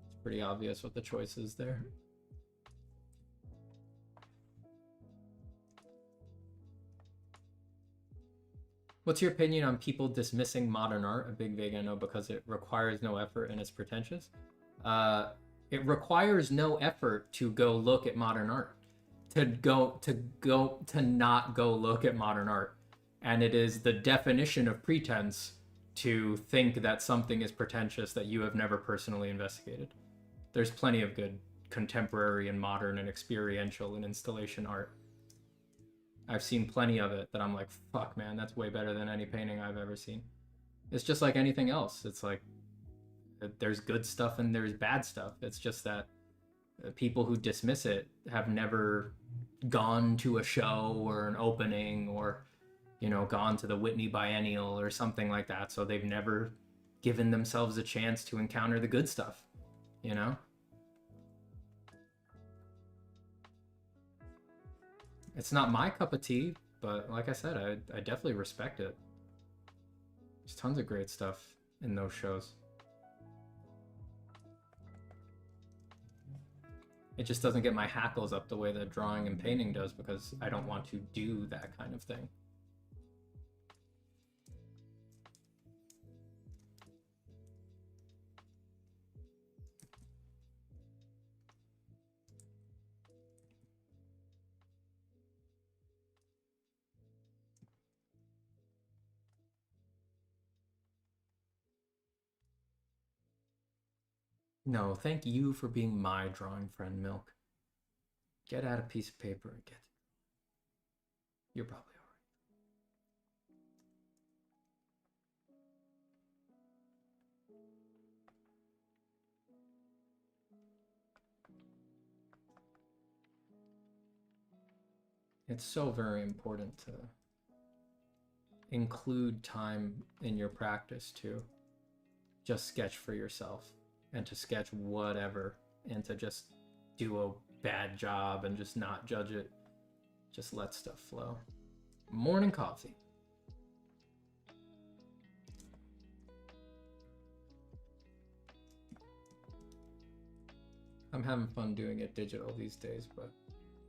it's pretty obvious what the choice is there. What's your opinion on people dismissing modern art? A big vague, I know, because it requires no effort and it's pretentious. Uh, it requires no effort to go look at modern art, to not go look at modern art, and it is the definition of pretense to think that something is pretentious that you have never personally investigated. There's plenty of good contemporary and modern and experiential and installation art. I've seen plenty of it that I'm like, fuck, man, that's way better than any painting I've ever seen. It's just like anything else. It's like there's good stuff and there's bad stuff. It's just that people who dismiss it have never gone to a show or an opening or, you know, gone to the Whitney Biennial or something like that. So they've never given themselves a chance to encounter the good stuff, you know? It's not my cup of tea, but like I said, I definitely respect it. There's tons of great stuff in those shows. It just doesn't get my hackles up the way that drawing and painting does because I don't want to do that kind of thing. No, thank you for being my drawing friend, Milk. Get out a piece of paper and get it. You're probably all right. It's so very important to include time in your practice to just sketch for yourself and to sketch whatever and to just do a bad job and just not judge it. Just let stuff flow. Morning coffee. I'm having fun doing it digital these days, but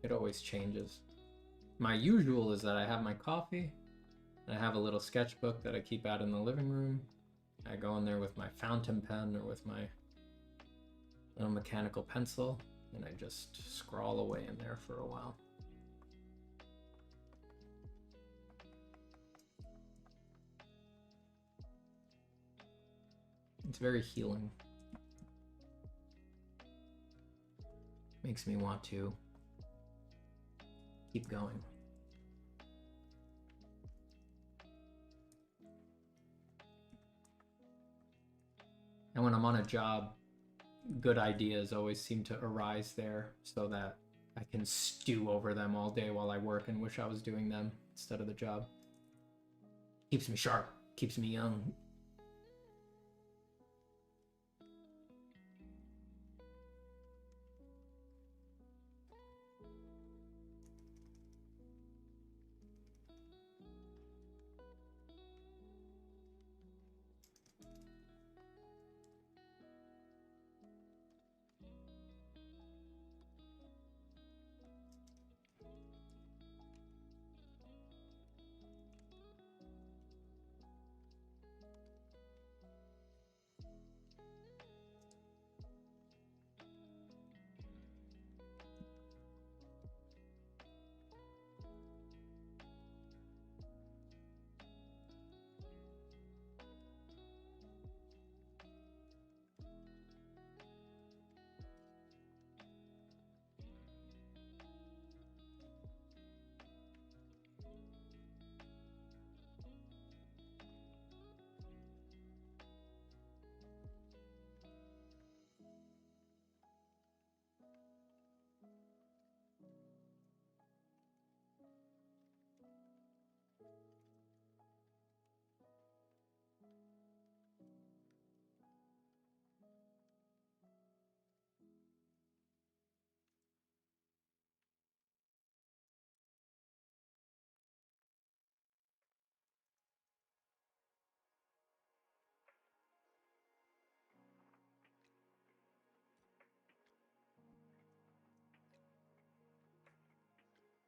it always changes. My usual is that I have my coffee, and I have a little sketchbook that I keep out in the living room. I go in there with my fountain pen or with my little mechanical pencil, and I just scrawl away in there for a while. It's very healing. Makes me want to keep going. And when I'm on a job, good ideas always seem to arise there so that I can stew over them all day while I work and wish I was doing them instead of the job. Keeps me sharp, keeps me young.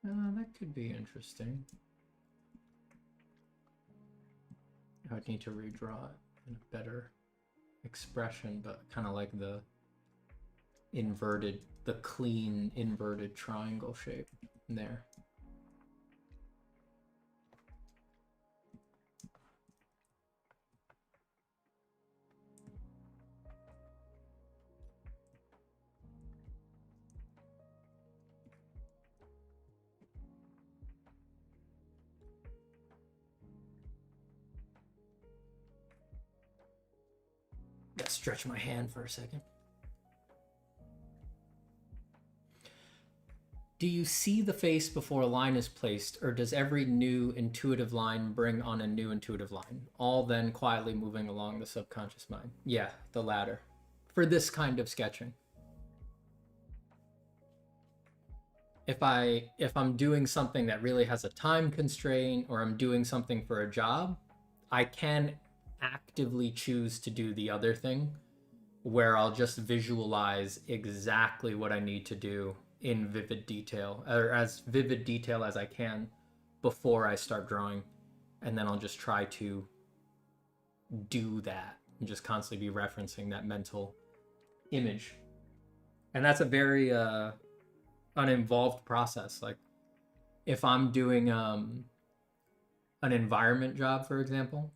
That could be interesting. I'd need to redraw it in a better expression, but kind of like the clean inverted triangle shape there. Gotta stretch my hand for a second. Do you see the face before a line is placed, or does every new intuitive line bring on a new intuitive line, all then quietly moving along the subconscious mind? Yeah, the latter. For this kind of sketching. If I'm doing something that really has a time constraint, or I'm doing something for a job, I can actively choose to do the other thing, where I'll just visualize exactly what I need to do in vivid detail, or as vivid detail as I can before I start drawing. And then I'll just try to do that and just constantly be referencing that mental image. And that's a very uninvolved process. Like if I'm doing an environment job, for example,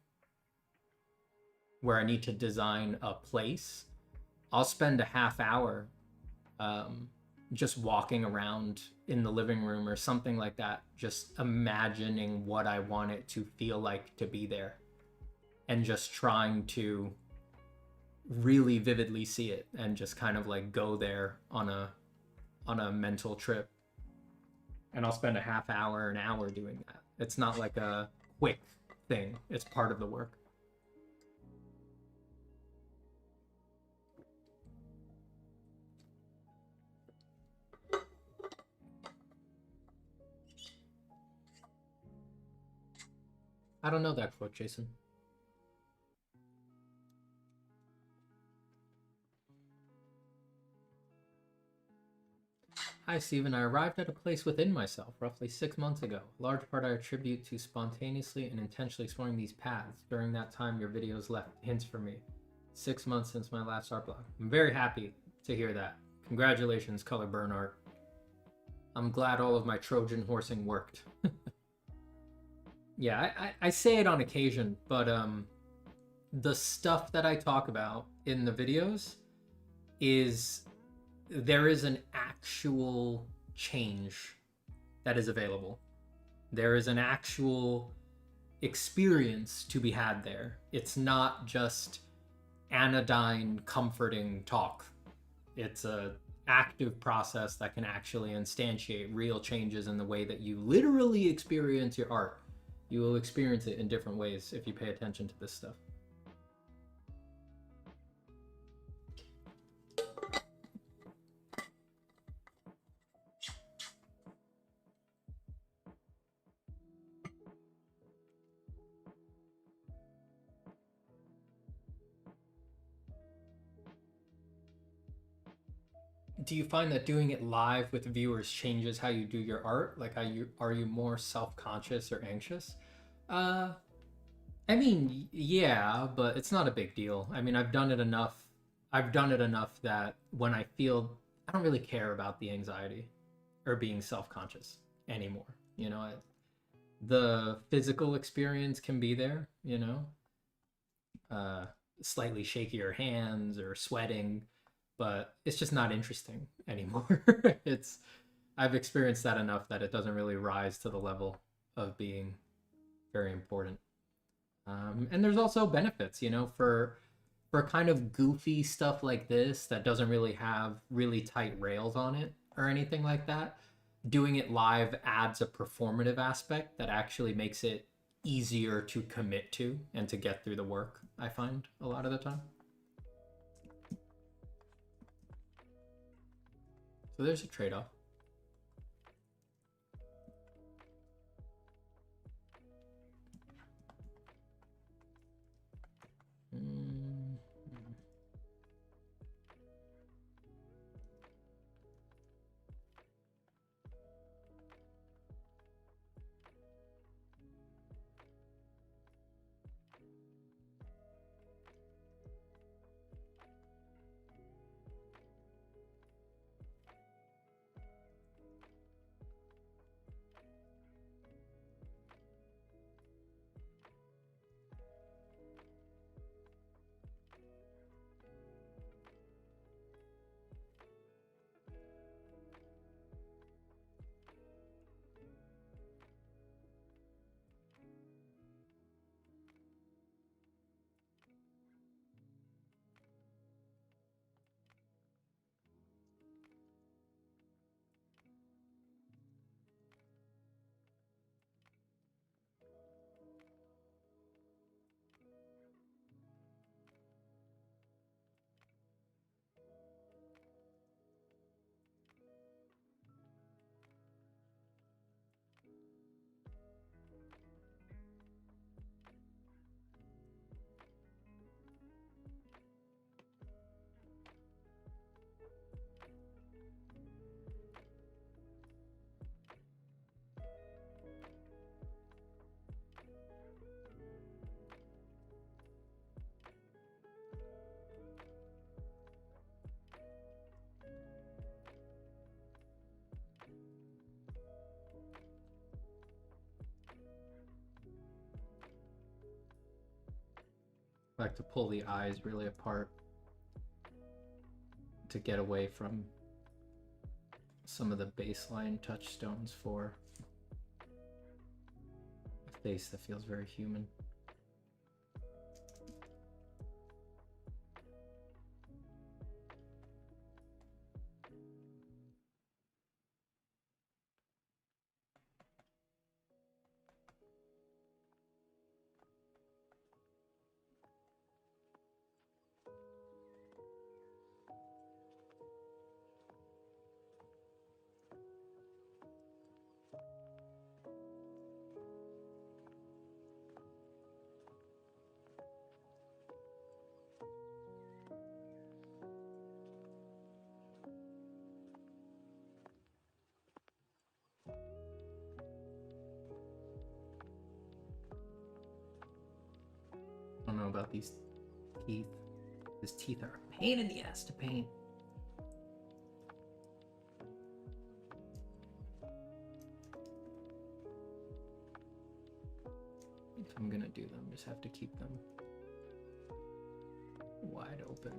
where I need to design a place, I'll spend a half hour just walking around in the living room or something like that, just imagining what I want it to feel like to be there, and just trying to really vividly see it and just kind of like go there on a mental trip. And I'll spend a half hour, an hour doing that. It's not like a quick thing. It's part of the work. I don't know that quote, Jason. Hi, Steven. I arrived at a place within myself roughly 6 months ago. A large part I attribute to spontaneously and intentionally exploring these paths. During that time, your videos left hints for me. 6 months since my last art blog. I'm very happy to hear that. Congratulations, Color Burn Art. I'm glad all of my Trojan horsing worked. Yeah, I say it on occasion, but the stuff that I talk about in the videos is, there is an actual change that is available. There is an actual experience to be had there. It's not just anodyne, comforting talk. It's a active process that can actually instantiate real changes in the way that you literally experience your art. You will experience it in different ways if you pay attention to this stuff. Do you find that doing it live with viewers changes how you do your art? Like, are you more self-conscious or anxious? I mean, yeah, but it's not a big deal. I mean, I've done it enough. I've done it enough that when I feel, I don't really care about the anxiety or being self-conscious anymore. You know, the physical experience can be there, you know, slightly shakier hands or sweating, but it's just not interesting anymore. I've experienced that enough that it doesn't really rise to the level of being very important. And there's also benefits, you know, for kind of goofy stuff like this that doesn't really have really tight rails on it or anything like that. Doing it live adds a performative aspect that actually makes it easier to commit to and to get through the work, I find, a lot of the time. So there's a trade-off. like to pull the eyes really apart to get away from some of the baseline touchstones for a face that feels very human. I don't know about these teeth. His teeth are a pain in the ass to paint. If I'm gonna do them, just have to keep them wide open.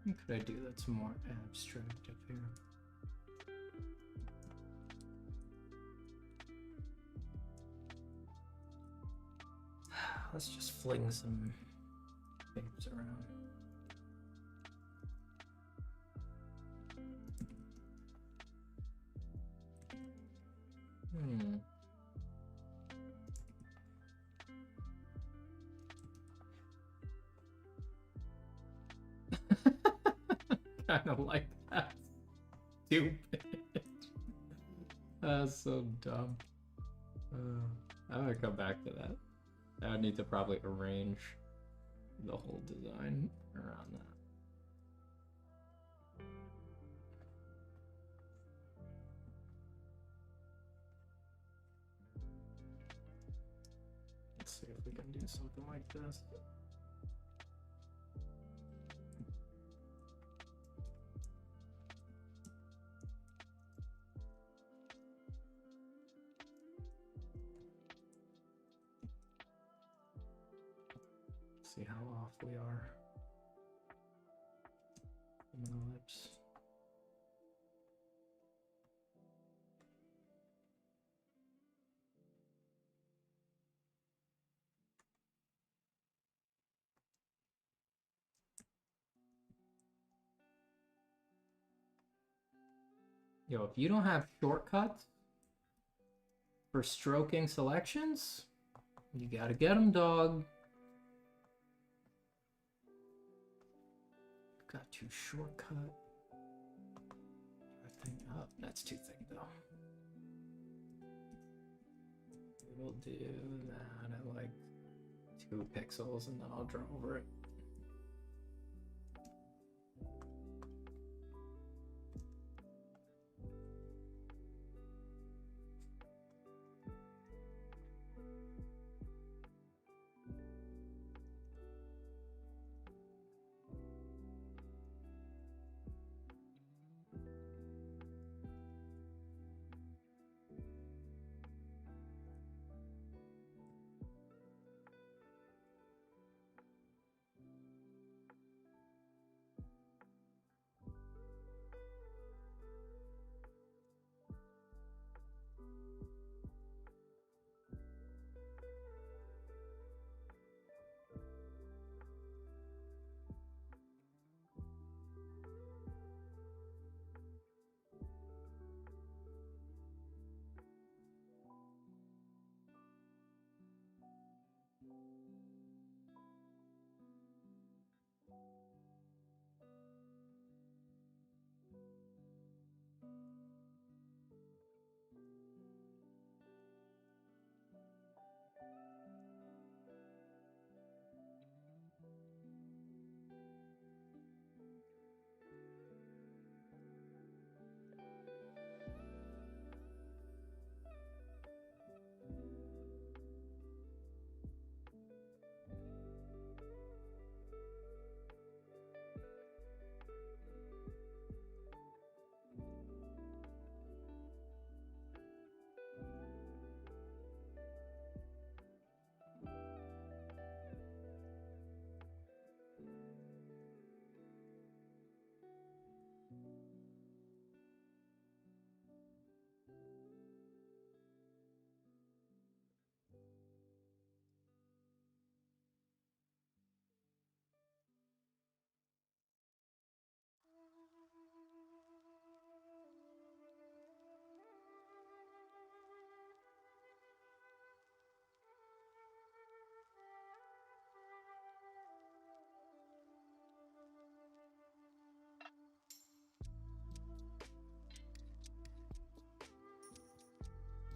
What could I do that's more abstract up here? Let's just fling some shapes around. Kind of like that. Stupid. That's so dumb. I'm gonna come back to that. I would need to probably arrange the whole design around that. Let's see if we can do something like this. see how off we are. In the lips. Yo, if you don't have shortcuts for stroking selections, you gotta get them, dog. Got too shortcut. Oh, that's too thick though. We'll do that at like 2 pixels and then I'll draw over it.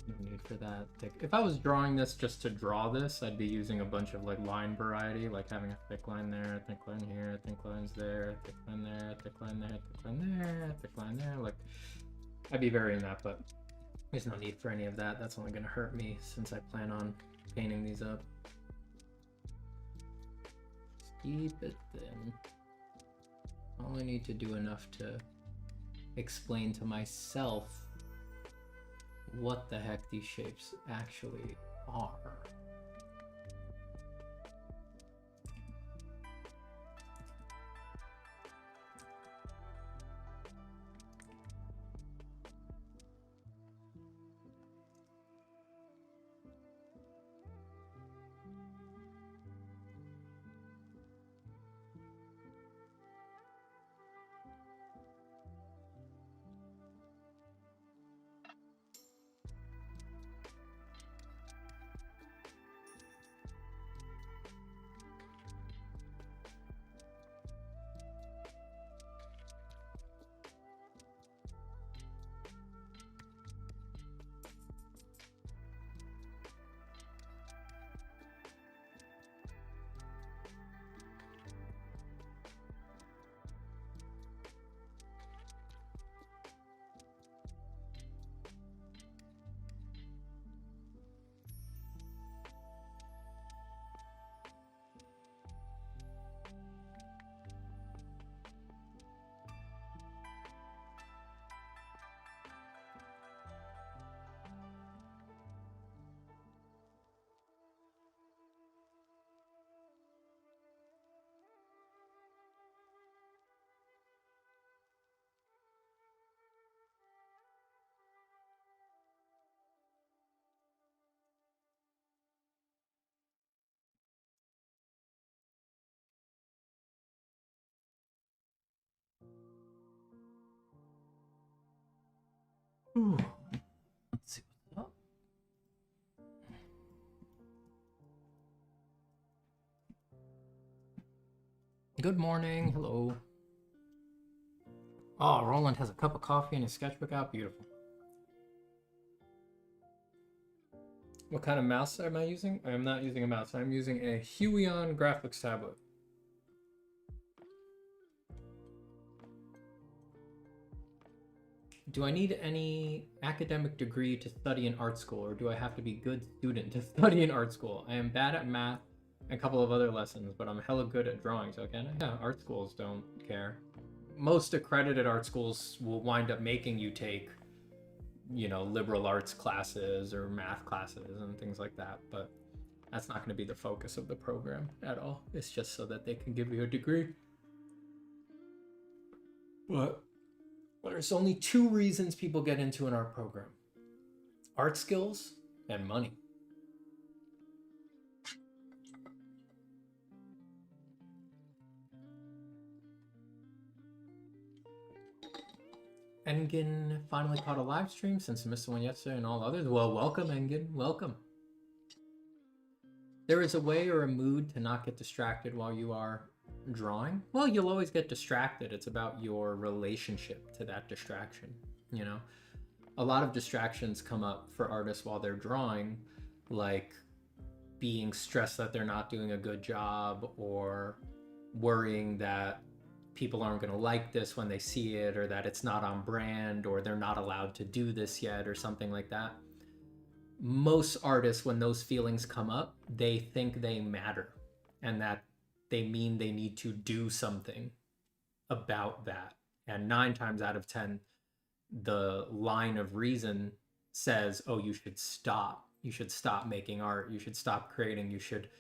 No need for that thick. If I was drawing this just to draw this, I'd be using a bunch of like line variety, like having a thick line there, a thick line here, thick lines there, a thick line there, a thick line there, a thick line there, a thick line there. Like, I'd be varying that, but there's no need for any of that. That's only gonna hurt me since I plan on painting these up. Just keep it thin. I only need to do enough to explain to myself what the heck these shapes actually are. Ooh. Let's see what's up. Good morning. Hello. Oh, Roland has a cup of coffee and his sketchbook out. Beautiful. What kind of mouse am I using? I am not using a mouse. I'm using a Huion graphics tablet. Do I need any academic degree to study in art school, or do I have to be a good student to study in art school? I am bad at math and a couple of other lessons, but I'm hella good at drawing, so can I? Yeah, art schools don't care. Most accredited art schools will wind up making you take, you know, liberal arts classes or math classes and things like that, but that's not going to be the focus of the program at all. It's just so that they can give you a degree. But there's only two reasons people get into an art program: art skills and money. Engin finally caught a live stream since I missed one yesterday and all others. Well, welcome, Engin. Welcome. There is a way or a mood to not get distracted while you are drawing. Well, you'll always get distracted. It's about your relationship to that distraction, you know? A lot of distractions come up for artists while they're drawing, like being stressed that they're not doing a good job, or worrying that people aren't going to like this when they see it, or that it's not on brand, or they're not allowed to do this yet, or something like that. Most artists, when those feelings come up, they think they matter and that they mean they need to do something about that. And 9 times out of 10, the line of reason says, oh, you should stop. You should stop making art. You should stop creating. You should,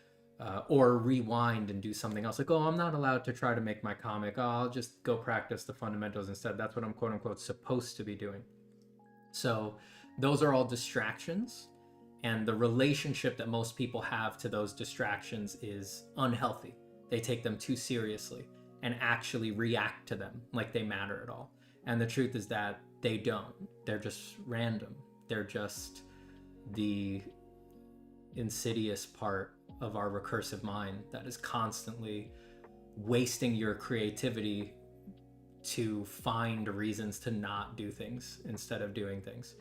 or rewind and do something else. Like, oh, I'm not allowed to try to make my comic. Oh, I'll just go practice the fundamentals instead. That's what I'm quote unquote supposed to be doing. So those are all distractions. And the relationship that most people have to those distractions is unhealthy. They take them too seriously and actually react to them like they matter at all. And the truth is that they don't. They're just random. They're just the insidious part of our recursive mind that is constantly wasting your creativity to find reasons to not do things instead of doing things.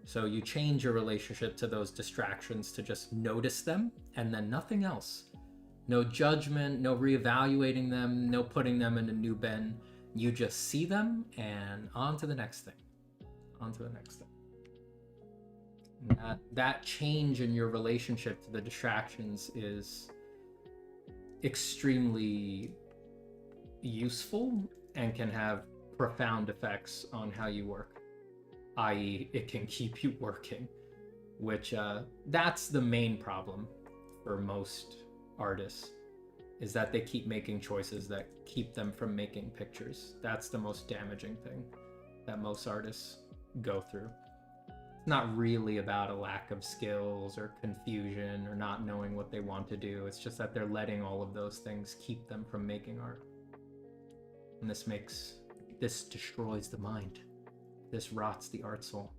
So you change your relationship to those distractions to just notice them and then nothing else. No judgment, no reevaluating them, no putting them in a new bin. You just see them and on to the next thing. On to the next thing. That change in your relationship to the distractions is extremely useful and can have profound effects on how you work. I.e., it can keep you working, which that's the main problem for most artists, is that they keep making choices that keep them from making pictures. That's the most damaging thing that most artists go through. It's not really about a lack of skills or confusion or not knowing what they want to do. It's just that they're letting all of those things keep them from making art. And this destroys the mind. This rots the art soul.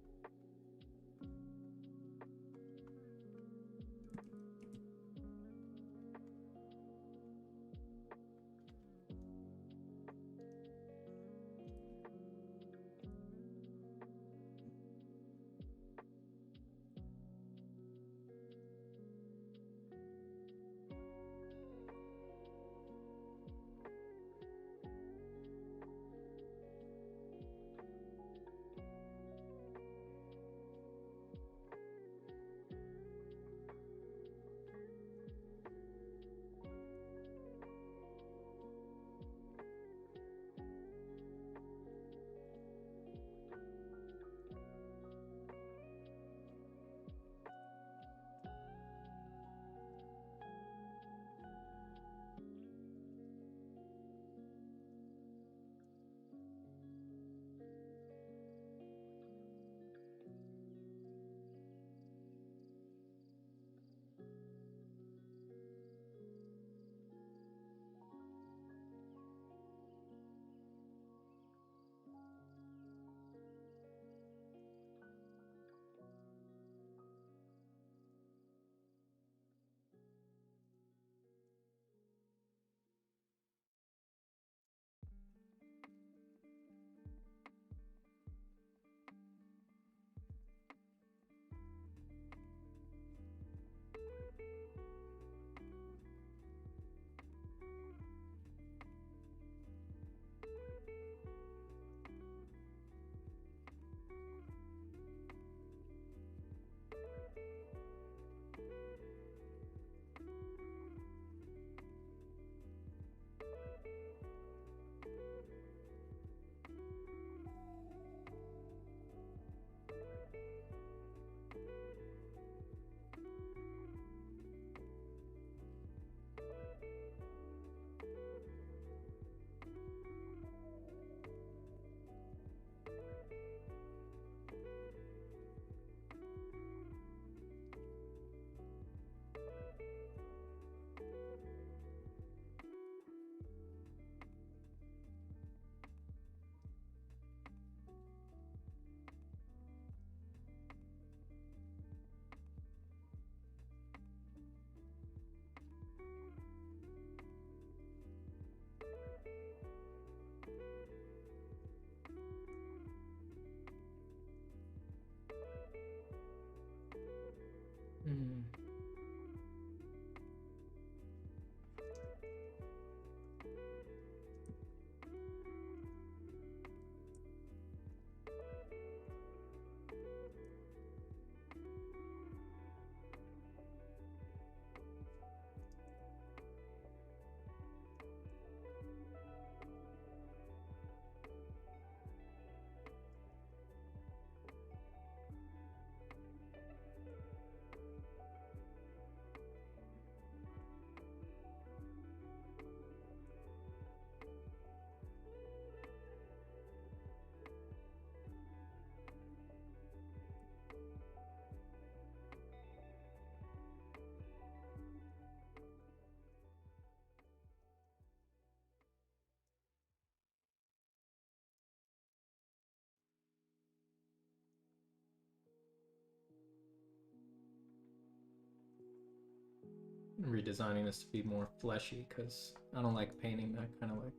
redesigning this to be more fleshy because I don't like painting that kind of like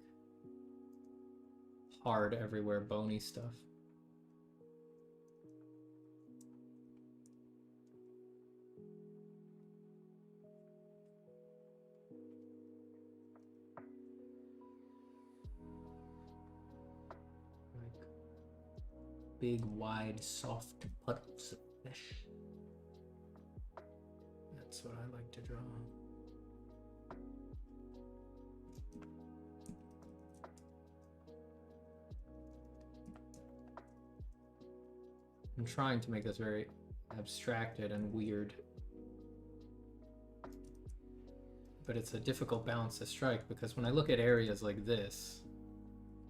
hard everywhere bony stuff. Like big, wide, soft puddles of fish. That's what I like to draw. I'm trying to make this very abstracted and weird. But it's a difficult balance to strike because when I look at areas like this,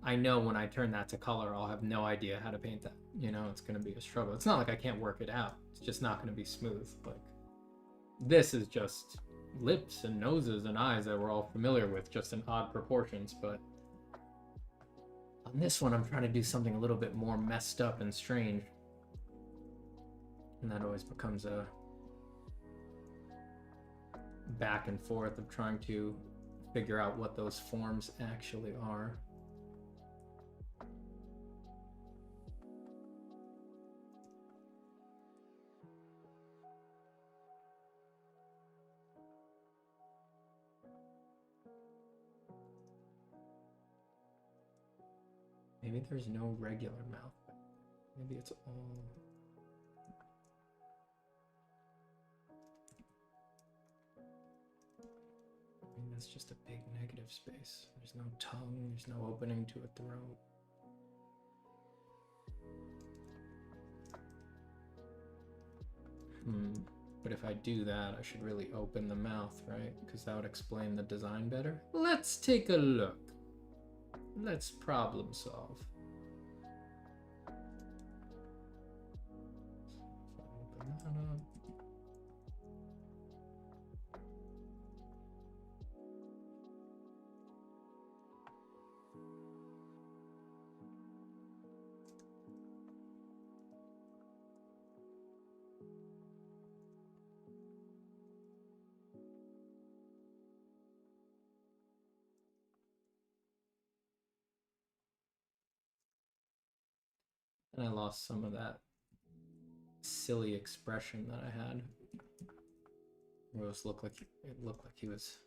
I know when I turn that to color, I'll have no idea how to paint that. You know, it's going to be a struggle. It's not like I can't work it out. It's just not going to be smooth. Like, this is just lips and noses and eyes that we're all familiar with, just in odd proportions. But on this one, I'm trying to do something a little bit more messed up and strange. And that always becomes a back and forth of trying to figure out what those forms actually are. Maybe there's no regular mouth. Maybe it's all... I mean, that's just a big negative space. There's no tongue, there's no opening to a throat. But if I do that, I should really open the mouth, right? Because that would explain the design better. Let's take a look. Let's problem solve. Open that up. And I lost some of that silly expression that I had. It looked like he was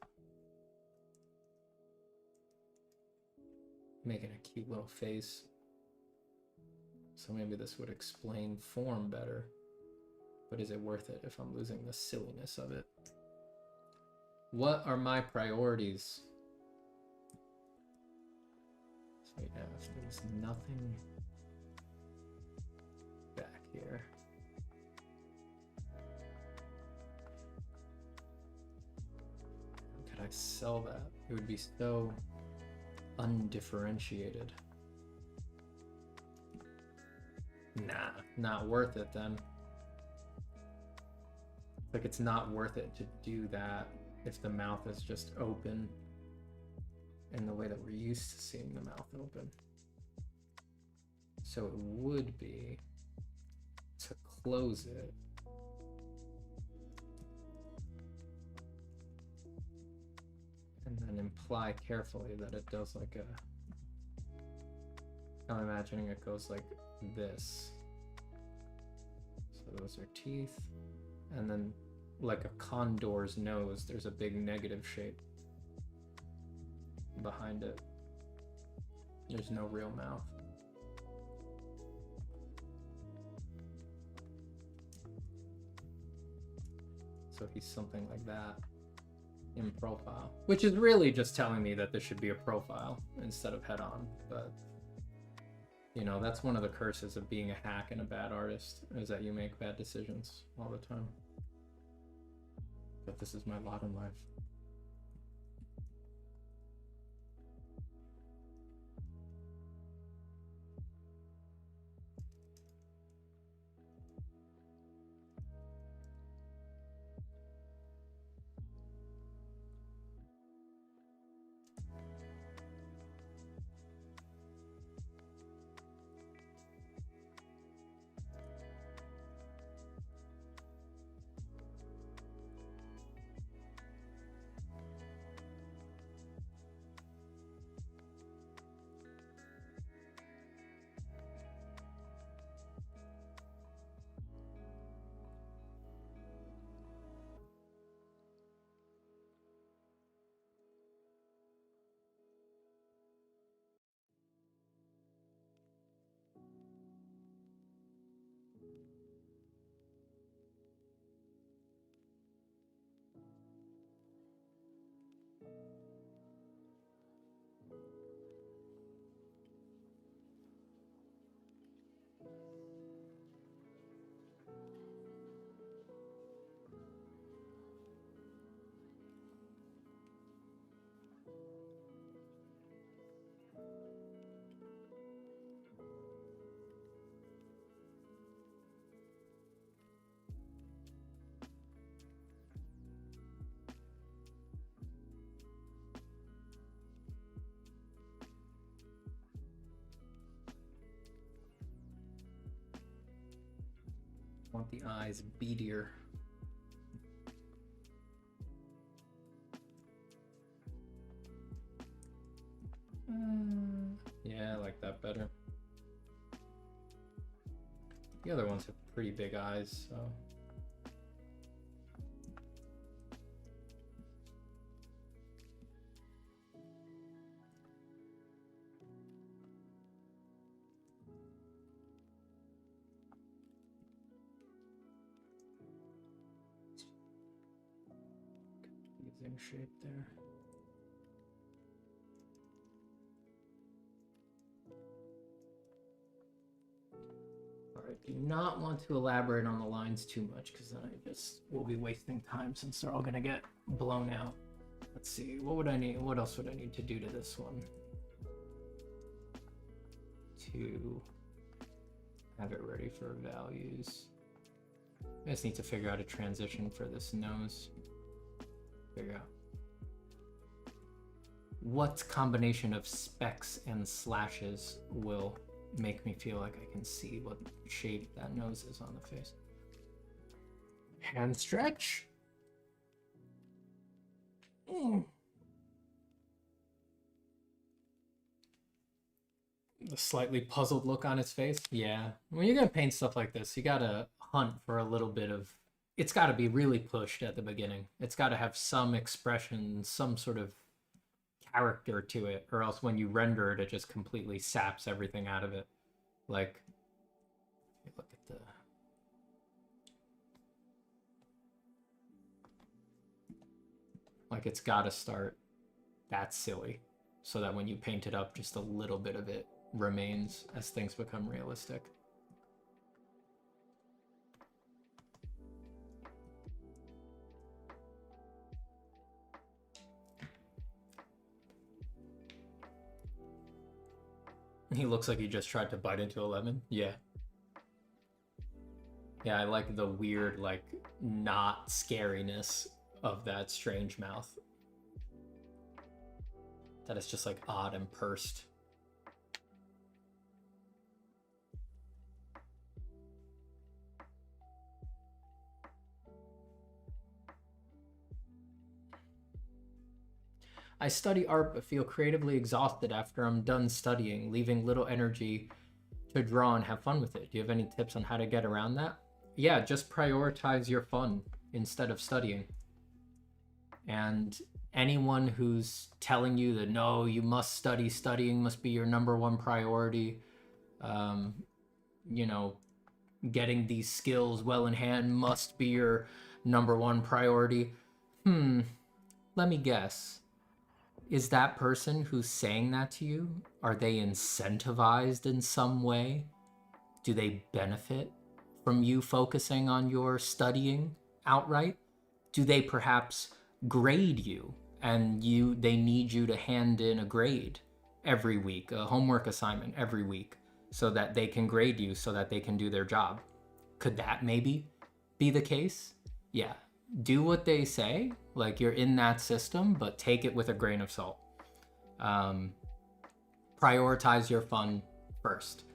making a cute little face. So maybe this would explain form better. But is it worth it if I'm losing the silliness of it? What are my priorities? So yeah, if there's nothing back here. How could I sell that? It would be so undifferentiated. Nah, not worth it then. Like, it's not worth it to do that if the mouth is just open in the way that we're used to seeing the mouth open. So it would be to close it and then imply carefully that it does like a... I'm imagining it goes like this. So those are teeth. And then like a condor's nose, there's a big negative shape behind it. There's no real mouth. So he's something like that in profile, which is really just telling me that this should be a profile instead of head on. But you know, that's one of the curses of being a hack and a bad artist, is that you make bad decisions all the time. But this is my lot in life. want the eyes beadier. Yeah, I like that better. The other ones have pretty big eyes, so. Confusing shape there. I do not want to elaborate on the lines too much because then I just will be wasting time since they're all going to get blown out. Let's see, what would I need? What else would I need to do to this one to have it ready for values? I just need to figure out a transition for this nose. Figure out what combination of specks and slashes will make me feel like I can see what shape that nose is on the face. Hand stretch. The slightly puzzled look on his face. Yeah, when you're gonna paint stuff like this, you gotta hunt for a little bit of, it's gotta be really pushed at the beginning. It's gotta have some expression, some sort of character to it, or else when you render it, it just completely saps everything out of it. Like, look at the, like it's gotta start that silly so that when you paint it up, just a little bit of it remains as things become realistic. He looks like he just tried to bite into a lemon. Yeah. Yeah, I like the weird, like, not scariness of that strange mouth. That is just, like, odd and pursed. I study art but feel creatively exhausted after I'm done studying, leaving little energy to draw and have fun with it. Do you have any tips on how to get around that? Yeah, just prioritize your fun instead of studying. And anyone who's telling you that no, you must study, studying must be your #1 priority, you know, getting these skills well in hand must be your #1 priority. Let me guess. Is that person who's saying that to you, are they incentivized in some way? Do they benefit from you focusing on your studying outright? Do they perhaps grade you and they need you to hand in a grade every week, a homework assignment every week, so that they can grade you so that they can do their job? Could that maybe be the case? Yeah. Do what they say, like you're in that system, but take it with a grain of salt. Prioritize your fun first.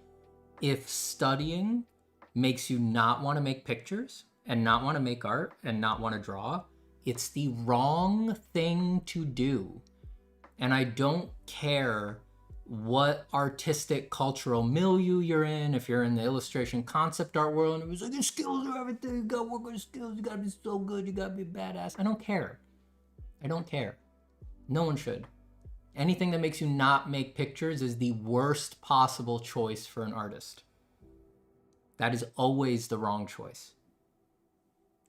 If studying makes you not want to make pictures and not want to make art and not want to draw, it's the wrong thing to do. And I don't care what artistic cultural milieu you're in, if you're in the illustration concept art world and it was like your skills are everything, you gotta work on your skills, you gotta be so good, you gotta be a badass. I don't care. I don't care. No one should. Anything that makes you not make pictures is the worst possible choice for an artist. That is always the wrong choice.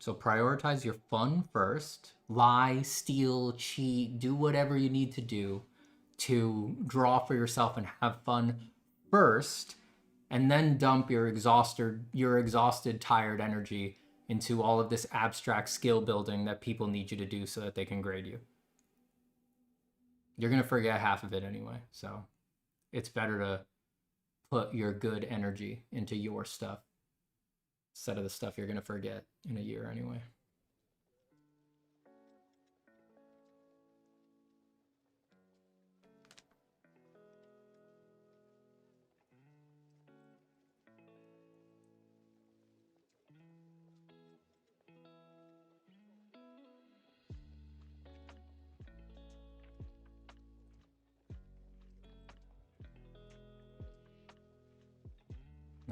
So prioritize your fun first. Lie, steal, cheat, do whatever you need to do to draw for yourself and have fun first, and then dump your exhausted, tired energy into all of this abstract skill building that people need you to do so that they can grade you. You're going to forget half of it anyway, so it's better to put your good energy into your stuff instead of the stuff you're going to forget in a year anyway.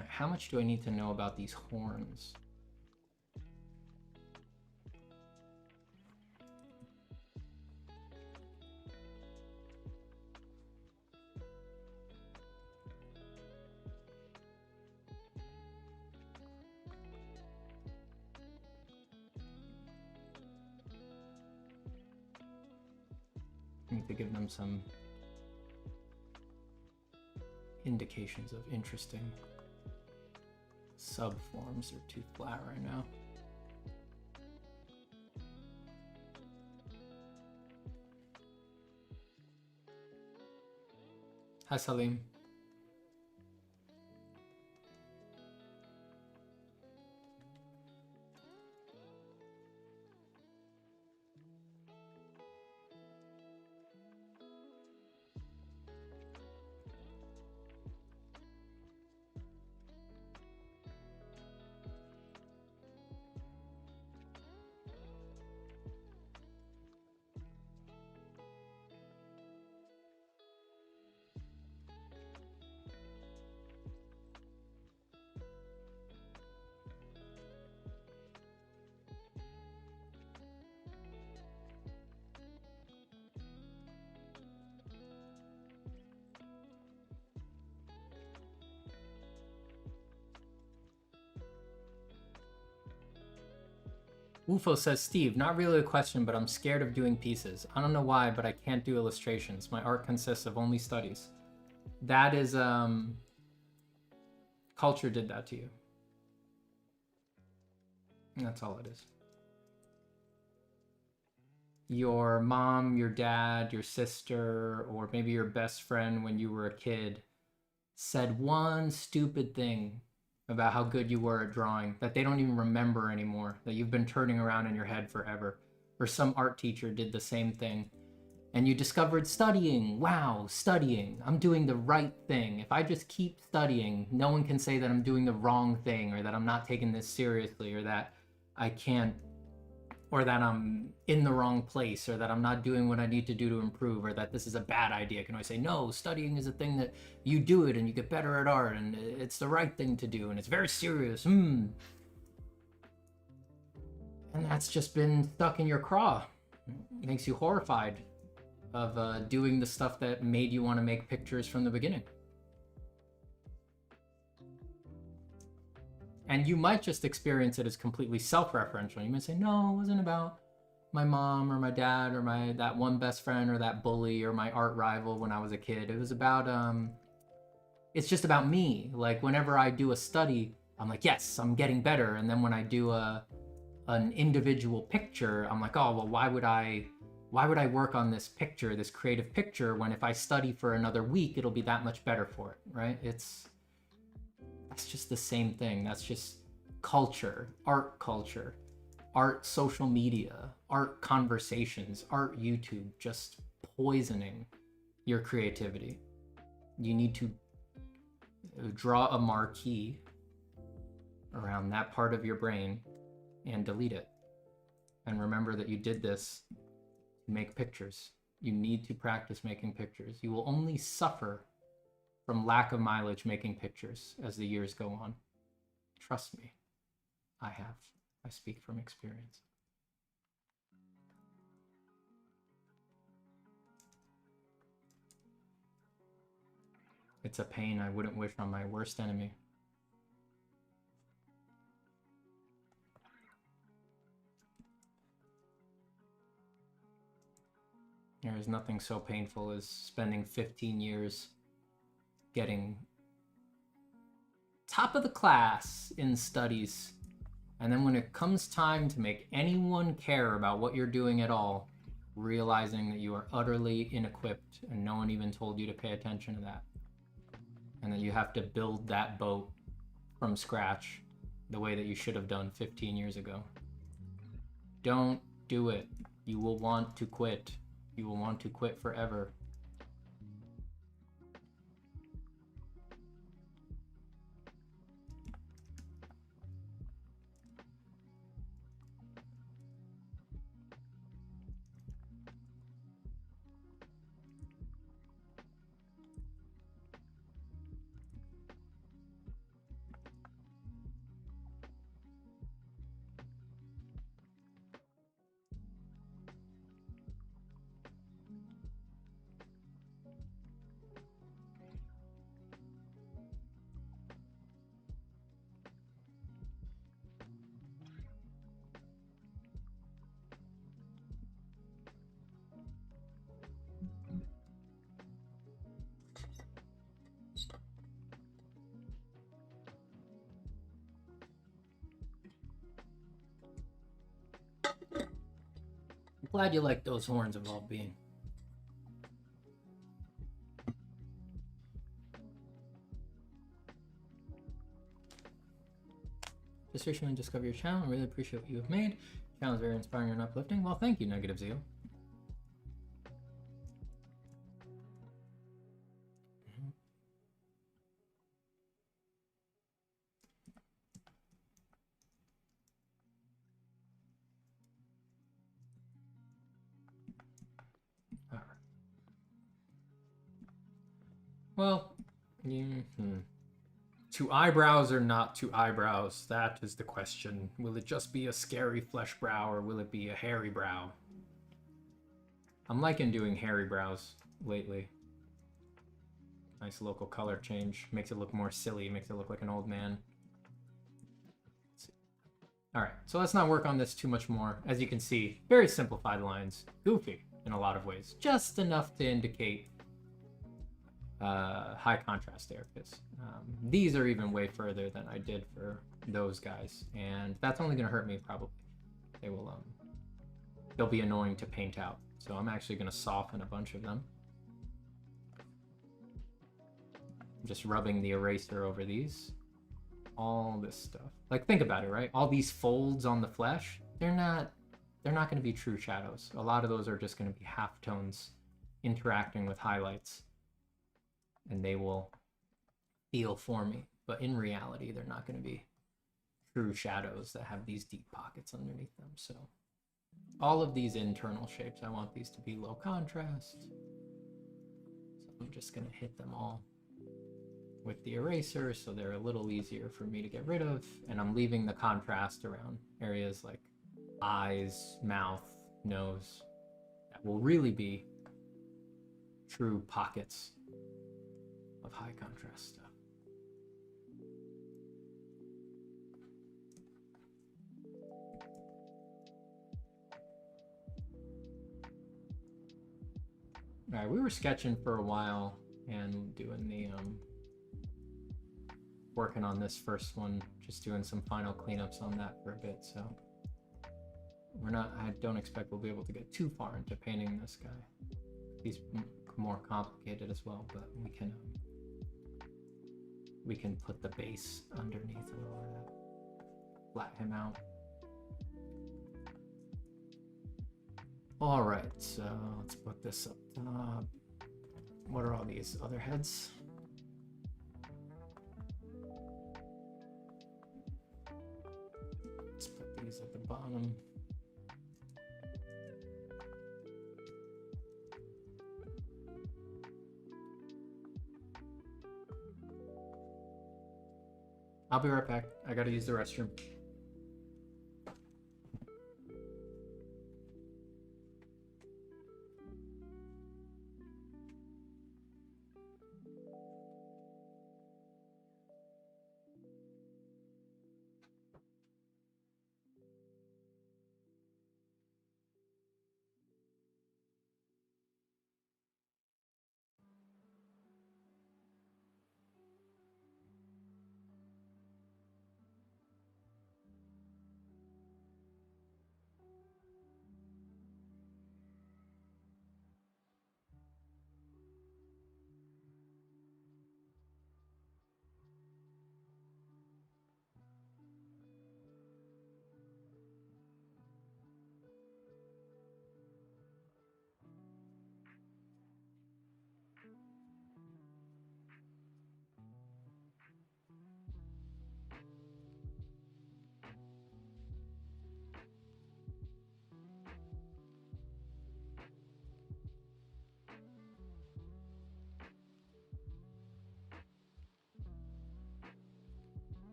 Right, how much do I need to know about these horns? I need to give them some indications of interesting subforms. Are too flat right now. Hi, Salim. UFO says, Steve, not really a question, but I'm scared of doing pieces. I don't know why, but I can't do illustrations. My art consists of only studies. That is, culture did that to you. And that's all it is. Your mom, your dad, your sister, or maybe your best friend when you were a kid said one stupid thing about how good you were at drawing that they don't even remember anymore, that you've been turning around in your head forever. Or some art teacher did the same thing. And you discovered studying. Wow, studying. I'm doing the right thing. If I just keep studying, no one can say that I'm doing the wrong thing, or that I'm not taking this seriously, or that I can't, or that I'm in the wrong place, or that I'm not doing what I need to do to improve, or that this is a bad idea. I can always say, no, studying is a thing that you do it and you get better at art, and it's the right thing to do, and it's very serious. And that's just been stuck in your craw. It makes you horrified of doing the stuff that made you want to make pictures from the beginning. And you might just experience it as completely self-referential. You might say, no, it wasn't about my mom or my dad or that one best friend or that bully or my art rival when I was a kid. It was about, it's just about me. Like whenever I do a study, I'm like, yes, I'm getting better. And then when I do an individual picture, I'm like, oh, well, why would I work on this picture, this creative picture, when if I study for another week, it'll be that much better for it, right? That's just the same thing. That's just culture, art social media, art conversations, art YouTube, just poisoning your creativity. You need to draw a marquee around that part of your brain and delete it. And remember that you did this to make pictures. You need to practice making pictures. You will only suffer from lack of mileage making pictures as the years go on. Trust me, I have. I speak from experience. It's a pain I wouldn't wish on my worst enemy. There is nothing so painful as spending 15 years getting top of the class in studies, and then when it comes time to make anyone care about what you're doing at all, realizing that you are utterly inequipped and no one even told you to pay attention to that, and that you have to build that boat from scratch the way that you should have done 15 years ago. Don't do it. You will want to quit. You will want to quit forever. Glad you like those horns of all being. Just recently discovered your channel. I really appreciate what you have made. Your channel is very inspiring and uplifting. Well, thank you, Negative Zeal. All right. Well, to eyebrows or not to eyebrows? That is the question. Will it just be a scary flesh brow or will it be a hairy brow? I'm liking doing hairy brows lately. Nice local color change. Makes it look more silly. Makes it look like an old man. Alright, so let's not work on this too much more. As you can see, very simplified lines. Goofy in a lot of ways. Just enough to indicate high contrast there, because these are even way further than I did for those guys, and that's only going to hurt me probably. They will they'll be annoying to paint out, so I'm actually going to soften a bunch of them. I'm just rubbing the eraser over these. All this stuff, like, think about it, right? All these folds on the flesh, they're not going to be true shadows. A lot of those are just going to be halftones interacting with highlights, and they will feel for me, but in reality they're not going to be true shadows that have these deep pockets underneath them. So all of these internal shapes, I want these to be low contrast, so I'm just going to hit them all with the eraser so they're a little easier for me to get rid of, and I'm leaving the contrast around areas like eyes, mouth, nose, that will really be true pockets of high contrast stuff. All right, we were sketching for a while and doing the working on this first one, just doing some final cleanups on that for a bit. So I don't expect we'll be able to get too far into painting this guy. He's more complicated as well, but we can put the base underneath in order to flat him out. All right, so let's put this up top. What are all these other heads? Let's put these at the bottom. I'll be right back. I gotta use the restroom.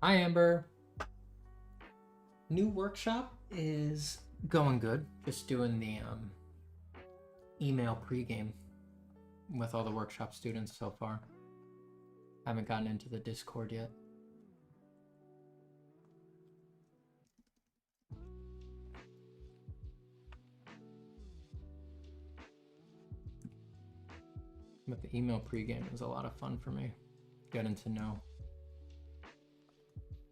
Hi, Amber. New workshop is going good. Just doing the email pregame with all the workshop students so far. Haven't gotten into the Discord yet. But the email pregame is a lot of fun for me. Getting to know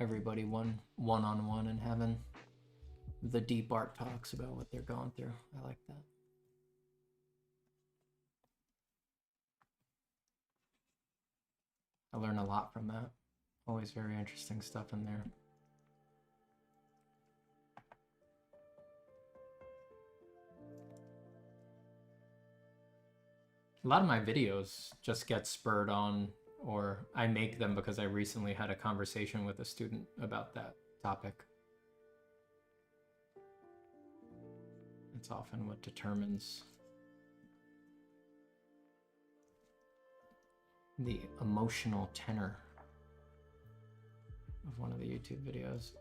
everybody one-on-one and having the deep art talks about what they're going through. I like that. I learn a lot from that. Always very interesting stuff in there. A lot of my videos just get spurred on, or I make them because I recently had a conversation with a student about that topic. It's often what determines the emotional tenor of one of the YouTube videos.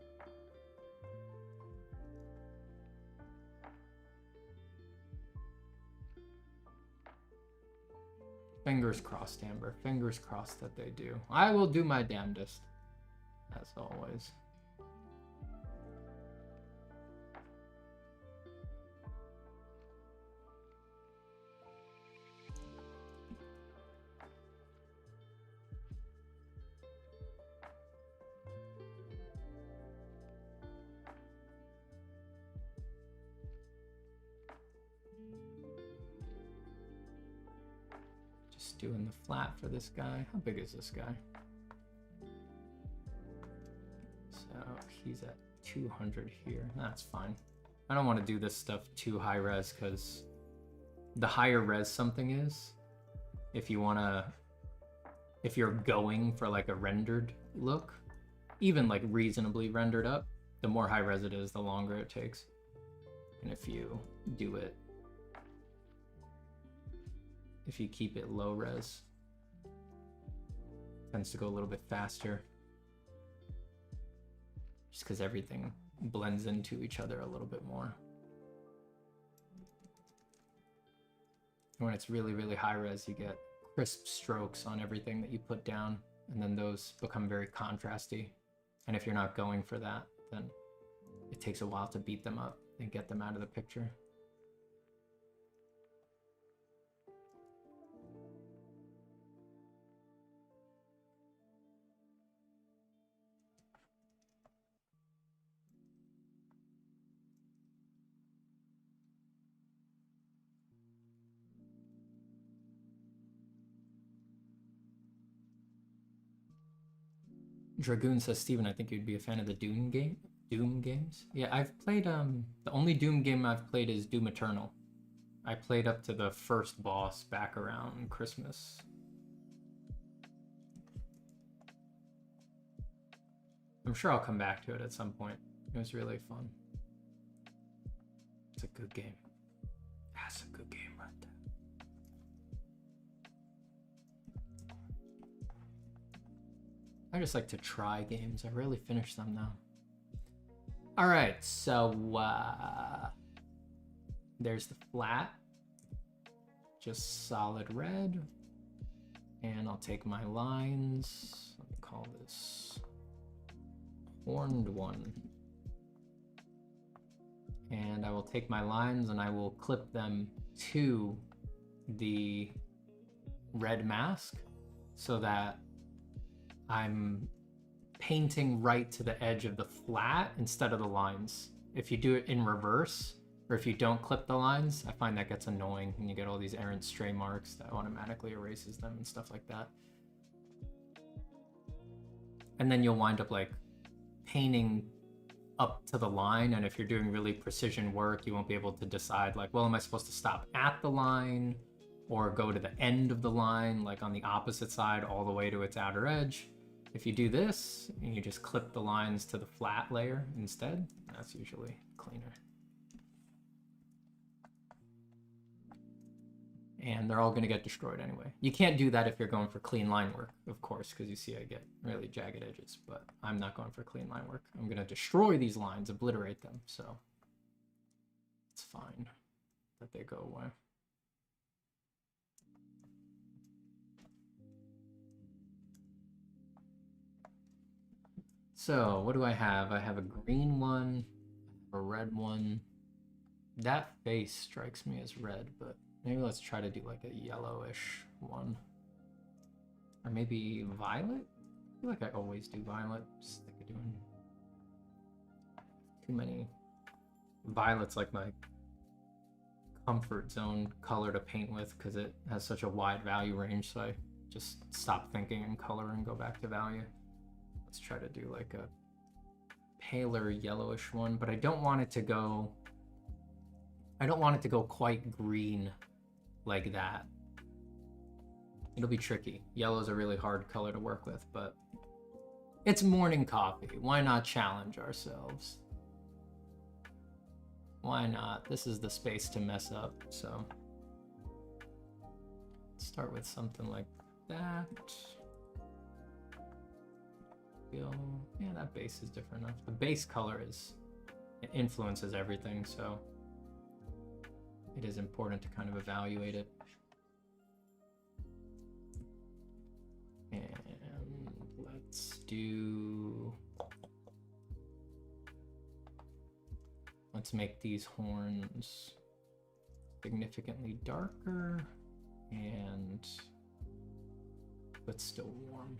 Fingers crossed, Amber. Fingers crossed that they do. I will do my damnedest, as always. Doing the flat for this guy. How big is this guy? So he's at 200 here. That's fine. I don't want to do this stuff too high res because the higher res something is, if you're going for like a rendered look, even like reasonably rendered up, the more high res it is, the longer it takes. And if you do it, if you keep it low res, it tends to go a little bit faster, just because everything blends into each other a little bit more. And when it's really, really high res, you get crisp strokes on everything that you put down, and then those become very contrasty. And if you're not going for that, then it takes a while to beat them up and get them out of the picture. Dragoon says, Steven, I think you'd be a fan of the Doom games. Yeah, I've played, the only Doom game I've played is Doom Eternal. I played up to the first boss back around Christmas. I'm sure I'll come back to it at some point. It was really fun. It's a good game. That's a good game right there. I just like to try games. I rarely finish them though. All right, so there's the flat, just solid red. And I'll take my lines. Let me call this horned one. And I will take my lines and I will clip them to the red mask so that I'm painting right to the edge of the flat instead of the lines. If you do it in reverse, or if you don't clip the lines, I find that gets annoying and you get all these errant stray marks that automatically erases them and stuff like that. And then you'll wind up like painting up to the line, and if you're doing really precision work, you won't be able to decide like, well, am I supposed to stop at the line or go to the end of the line, like on the opposite side all the way to its outer edge? If you do this and you just clip the lines to the flat layer instead, that's usually cleaner. and they're all going to get destroyed anyway. You can't do that if you're going for clean line work, of course, because you see I get really jagged edges, but I'm not going for clean line work. I'm going to destroy these lines, obliterate them, so it's fine that they go away. So what do I have? I have a green one, a red one. That face strikes me as red, but maybe let's try to do like a yellowish one. Or maybe violet? I feel like I always do violet. Just think of doing too many. Violet's like my comfort zone color to paint with because it has such a wide value range, so I just stop thinking in color and go back to value. Let's try to do like a paler yellowish one, but I don't want it to go quite green like that. It'll be tricky. Yellow's a really hard color to work with, but it's morning coffee. Why not challenge ourselves? Why not? This is the space to mess up, so let's start with something like that. Yeah, that base is different enough. The base color it influences everything, so it is important to kind of evaluate it. And let's make these horns significantly darker but still warm.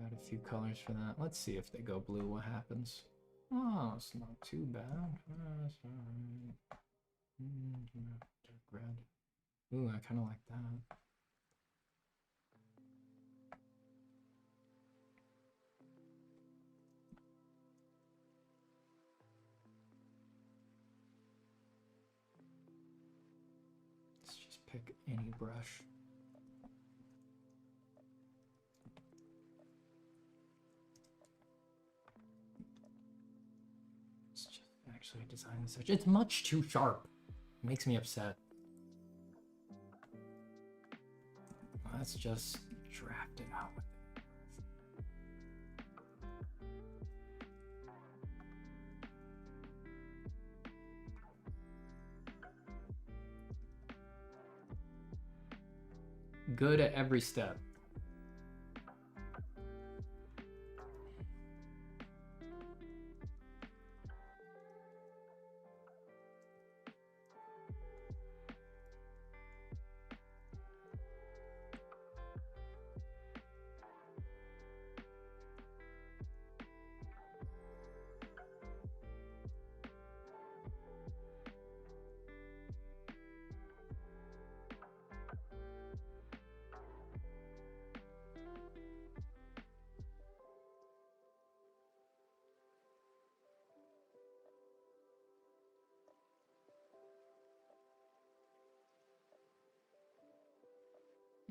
Add a few colors for that. Let's see if they go blue, what happens. Oh, it's not too bad. Dark red. Ooh, I kind of like that. Let's just pick any brush. Actually design this edge. It's much too sharp. It makes me upset. Let's just draft it out with it. Good at every step.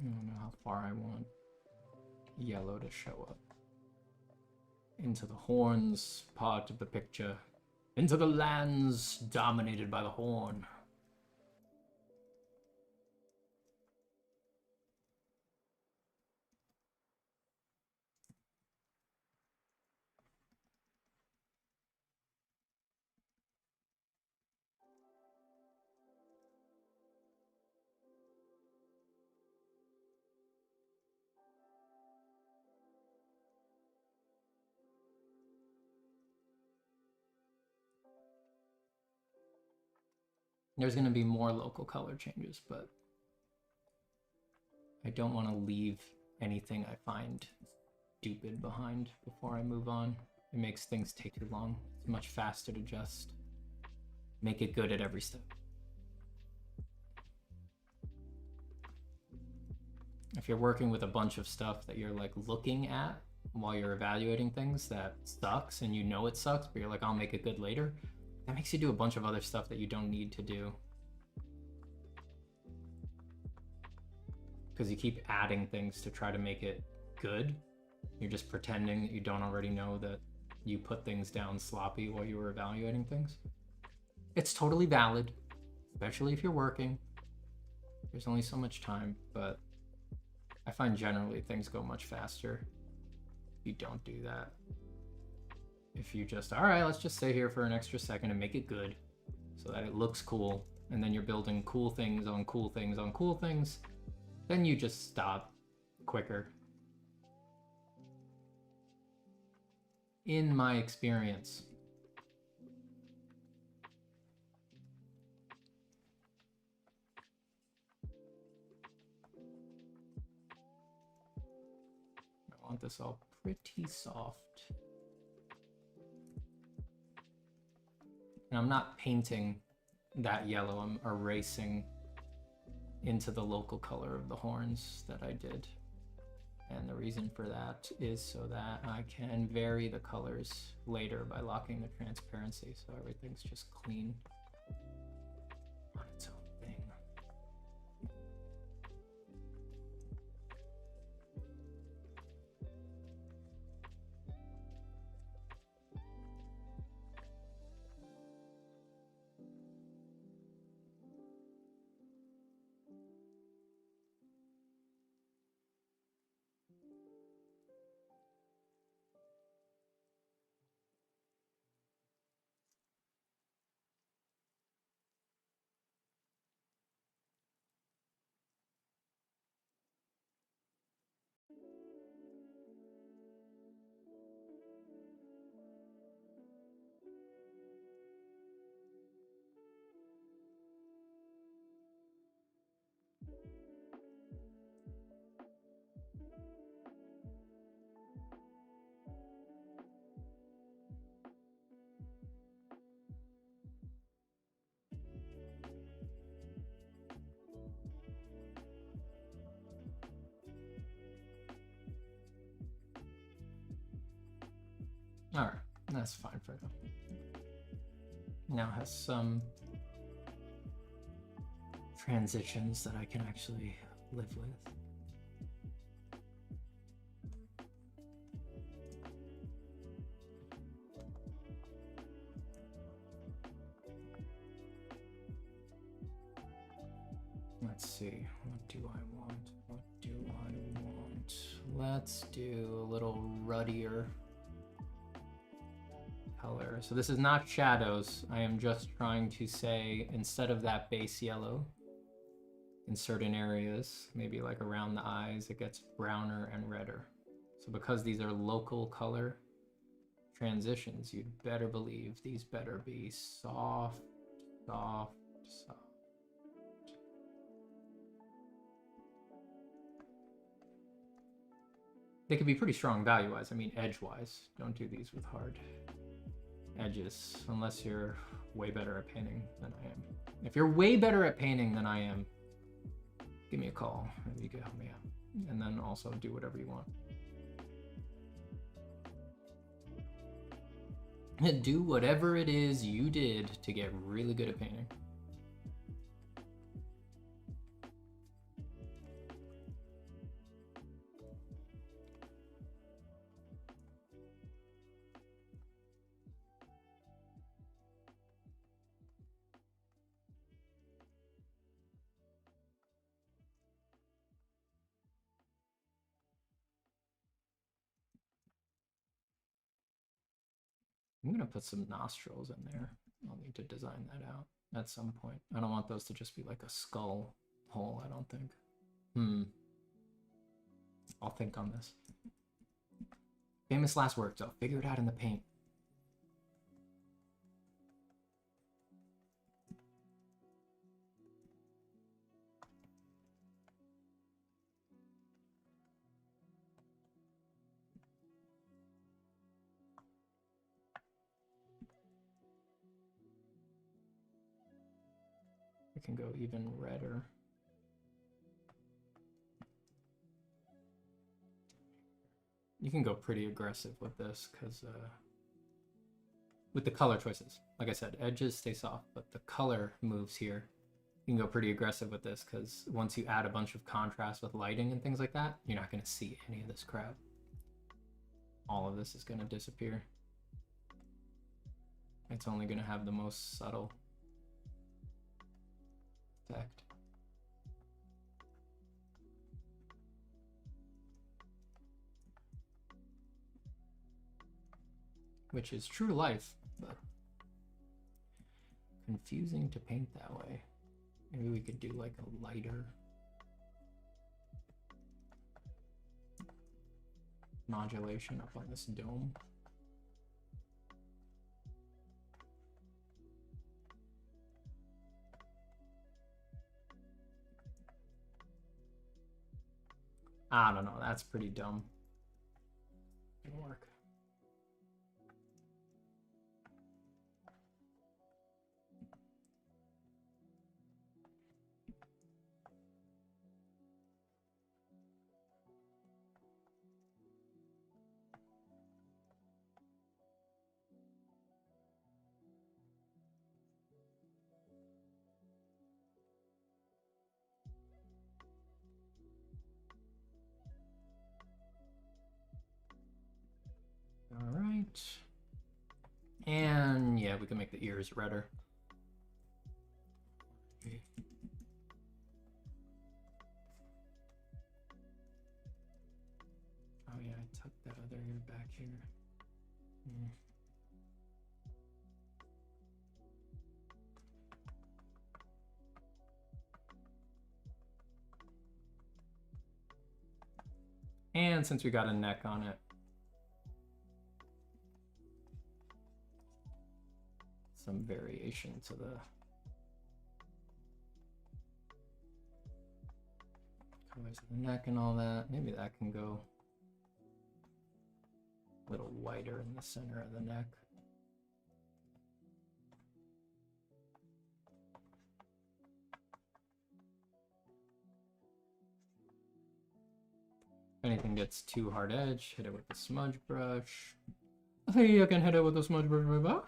I don't know how far I want yellow to show up. Into the horns part of the picture. Into the lands dominated by the horn. There's going to be more local color changes, but I don't want to leave anything I find stupid behind before I move on. It makes things take too long. It's much faster to just make it good at every step. If you're working with a bunch of stuff that you're like looking at while you're evaluating things that sucks and you know it sucks, but you're like, I'll make it good later, that makes you do a bunch of other stuff that you don't need to do. Because you keep adding things to try to make it good. You're just pretending that you don't already know that you put things down sloppy while you were evaluating things. It's totally valid, especially if you're working. There's only so much time, but I find generally things go much faster if you don't do that. If you just, all right, let's just stay here for an extra second and make it good so that it looks cool, and then you're building cool things on cool things on cool things, then you just stop quicker. In my experience. I want this all pretty soft. And I'm not painting that yellow, I'm erasing into the local color of the horns that I did. And the reason for that is so that I can vary the colors later by locking the transparency, so everything's just clean on its own thing. All right, that's fine for now. Now has some transitions that I can actually live with. Let's see, what do I want? What do I want? Let's do a little ruddier color. So this is not shadows. I am just trying to say, instead of that base yellow, in certain areas, maybe like around the eyes, it gets browner and redder. So because these are local color transitions, you'd better believe these better be soft, soft, soft. They could be pretty strong value-wise. I mean, edge-wise. Don't do these with hard edges unless you're way better at painting than I am. If you're way better at painting than I am, give me a call. Maybe you can help me out. And then also do whatever you want. Do whatever it is you did to get really good at painting. I'm gonna put some nostrils in there. I'll need to design that out at some point. I don't want those to just be like a skull hole, I don't think. I'll think on this. Famous last words, I'll figure it out in the paint. It can go even redder. You can go pretty aggressive with this because with the color choices, like I said, edges stay soft, but the color moves here. You can go pretty aggressive with this because once you add a bunch of contrast with lighting and things like that, you're not going to see any of this crap. All of this is going to disappear. It's only going to have the most subtle effect. Which is true to life, but confusing to paint that way. Maybe we could do like a lighter modulation up on this dome. I don't know, that's pretty dumb. Didn't work. All right. And yeah, we can make the ears redder. Okay. Oh yeah, I tucked that other ear back here. And since we got a neck on it, some variation to the colors of the neck and all that. Maybe that can go a little whiter in the center of the neck. If anything gets too hard edge, hit it with the smudge brush. Hey, you can hit it with the smudge brush.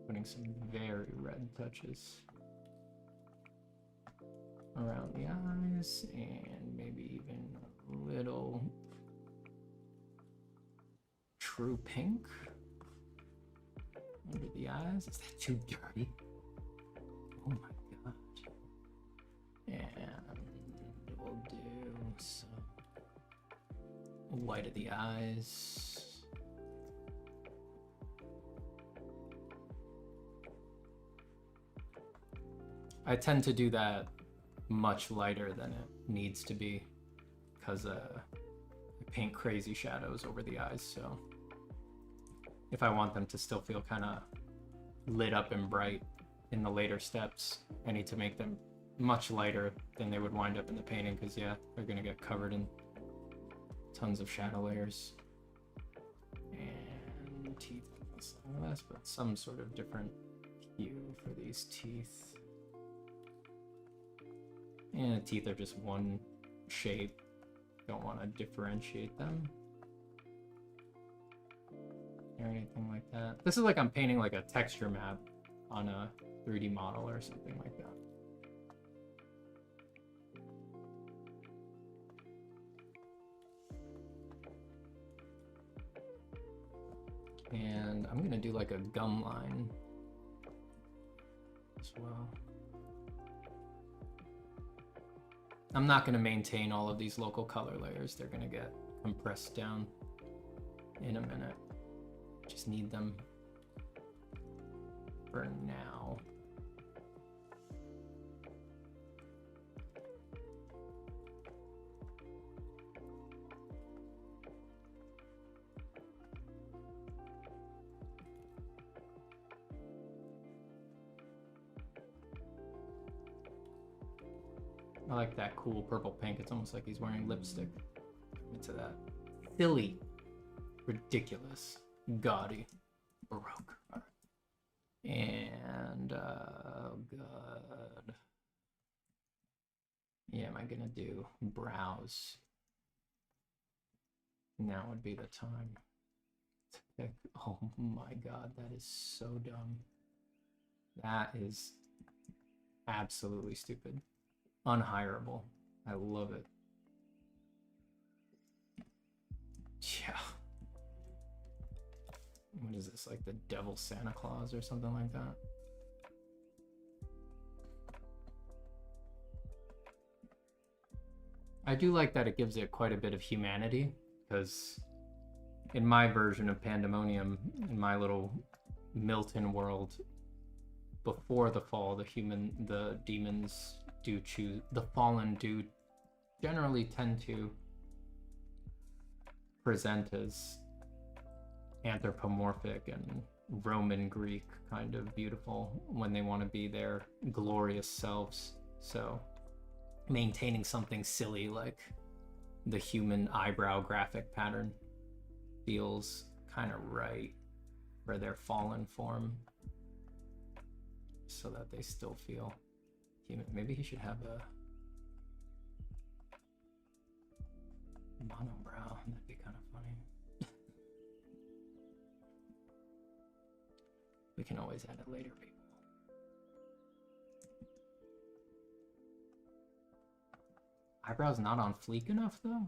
Putting some very red touches around the eyes and maybe even a little true pink under the eyes. Is that too dirty? Oh my god. And we'll do some white of the eyes. I tend to do that much lighter than it needs to be because I paint crazy shadows over the eyes, so if I want them to still feel kind of lit up and bright in the later steps, I need to make them much lighter than they would wind up in the painting because yeah, they're gonna get covered in tons of shadow layers. And teeth, less, but some sort of different hue for these teeth. And the teeth are just one shape. Don't want to differentiate them or anything like that. This is like I'm painting like a texture map on a 3D model or something like that. And I'm gonna do like a gum line as well. I'm not going to maintain all of these local color layers. They're going to get compressed down in a minute. Just need them for now. I like that cool purple pink. It's almost like he's wearing lipstick. Into that. Silly. Ridiculous. Gaudy. Baroque. All right. And, oh god. Yeah, am I gonna do brows? Now would be the time to pick. Oh my god, that is so dumb. That is absolutely stupid. Unhireable. I love it. Yeah. What is this, like the Devil Santa Claus or something like that? I do like that it gives it quite a bit of humanity, because in my version of Pandemonium, in my little Milton world, before the fall, the demons do choose, the fallen do generally tend to present as anthropomorphic and Roman Greek kind of beautiful when they want to be their glorious selves. So maintaining something silly like the human eyebrow graphic pattern feels kind of right for their fallen form, so that they still feel human. Maybe he should have a monobrow. That'd be kind of funny. We can always add it later, people. Eyebrows not on fleek enough, though?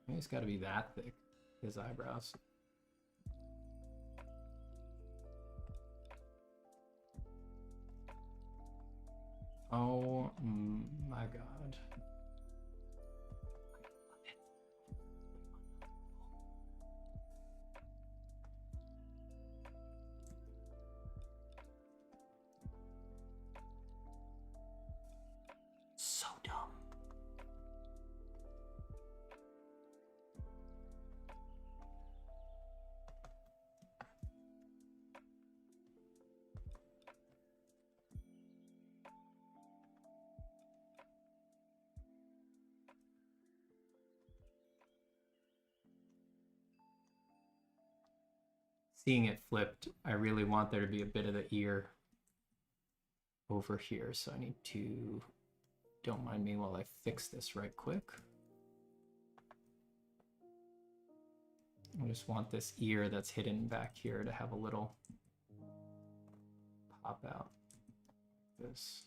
Maybe it's got to be that thick, his eyebrows. Oh my god. So dumb. Seeing it flipped, I really want there to be a bit of the ear over here, so I need to, don't mind me while I fix this right quick. I just want this ear that's hidden back here to have a little pop out. This.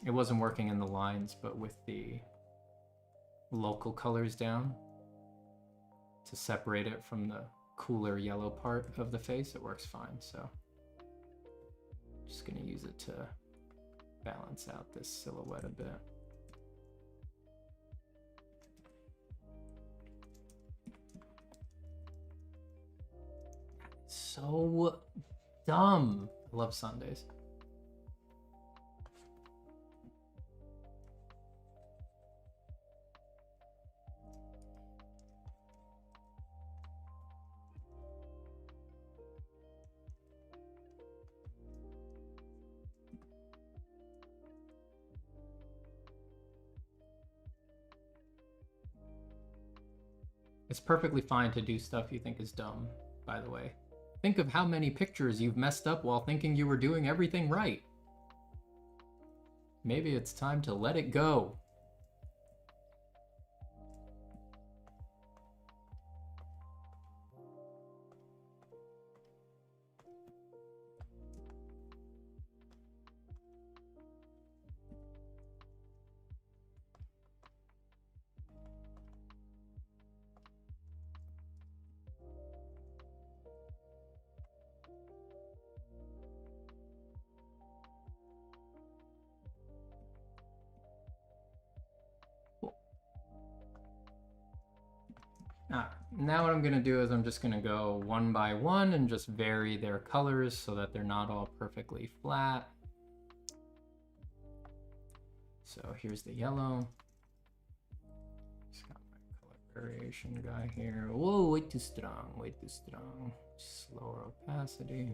It wasn't working in the lines, but with the local colors down to separate it from the cooler yellow part of the face, it works fine. So just gonna use it to balance out this silhouette a bit. So dumb. I love Sundays. It's perfectly fine to do stuff you think is dumb, by the way. Think of how many pictures you've messed up while thinking you were doing everything right. Maybe it's time to let it go. Now what I'm going to do is I'm just going to go one by one and just vary their colors so that they're not all perfectly flat. So here's the yellow. Just got my color variation guy here. Whoa, way too strong, way too strong. Slower opacity.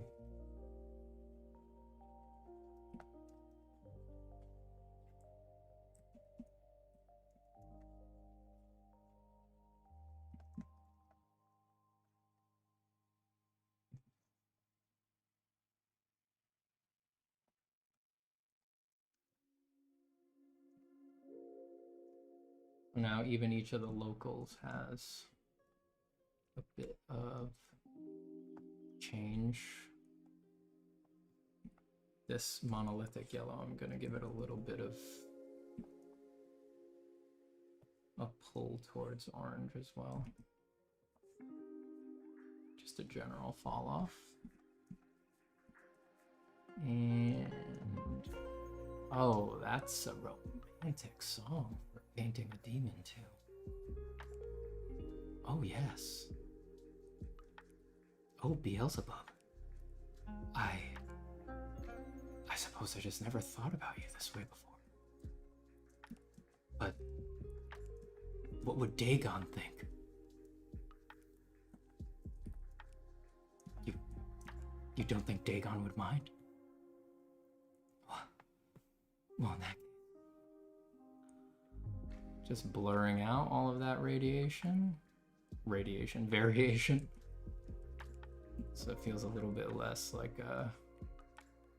Now even each of the locals has a bit of change. This monolithic yellow, I'm gonna give it a little bit of a pull towards orange as well. Just a general fall off. And oh, that's a romantic song for painting a demon too. Oh yes. Oh, Beelzebub. I suppose I just never thought about you this way before. But what would Dagon think? You don't think Dagon would mind? Well, that just blurring out all of that variation, so it feels a little bit less like a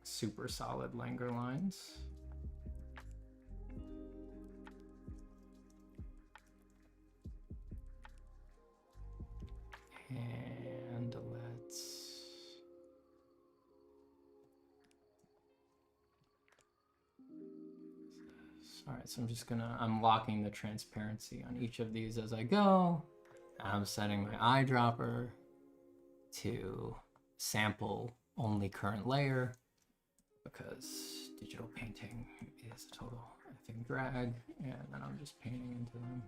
super solid Langer lines. And let's all right, so I'm locking the transparency on each of these as I go. I'm setting my eyedropper to sample only current layer because digital painting is a total effing drag, and then I'm just painting into them.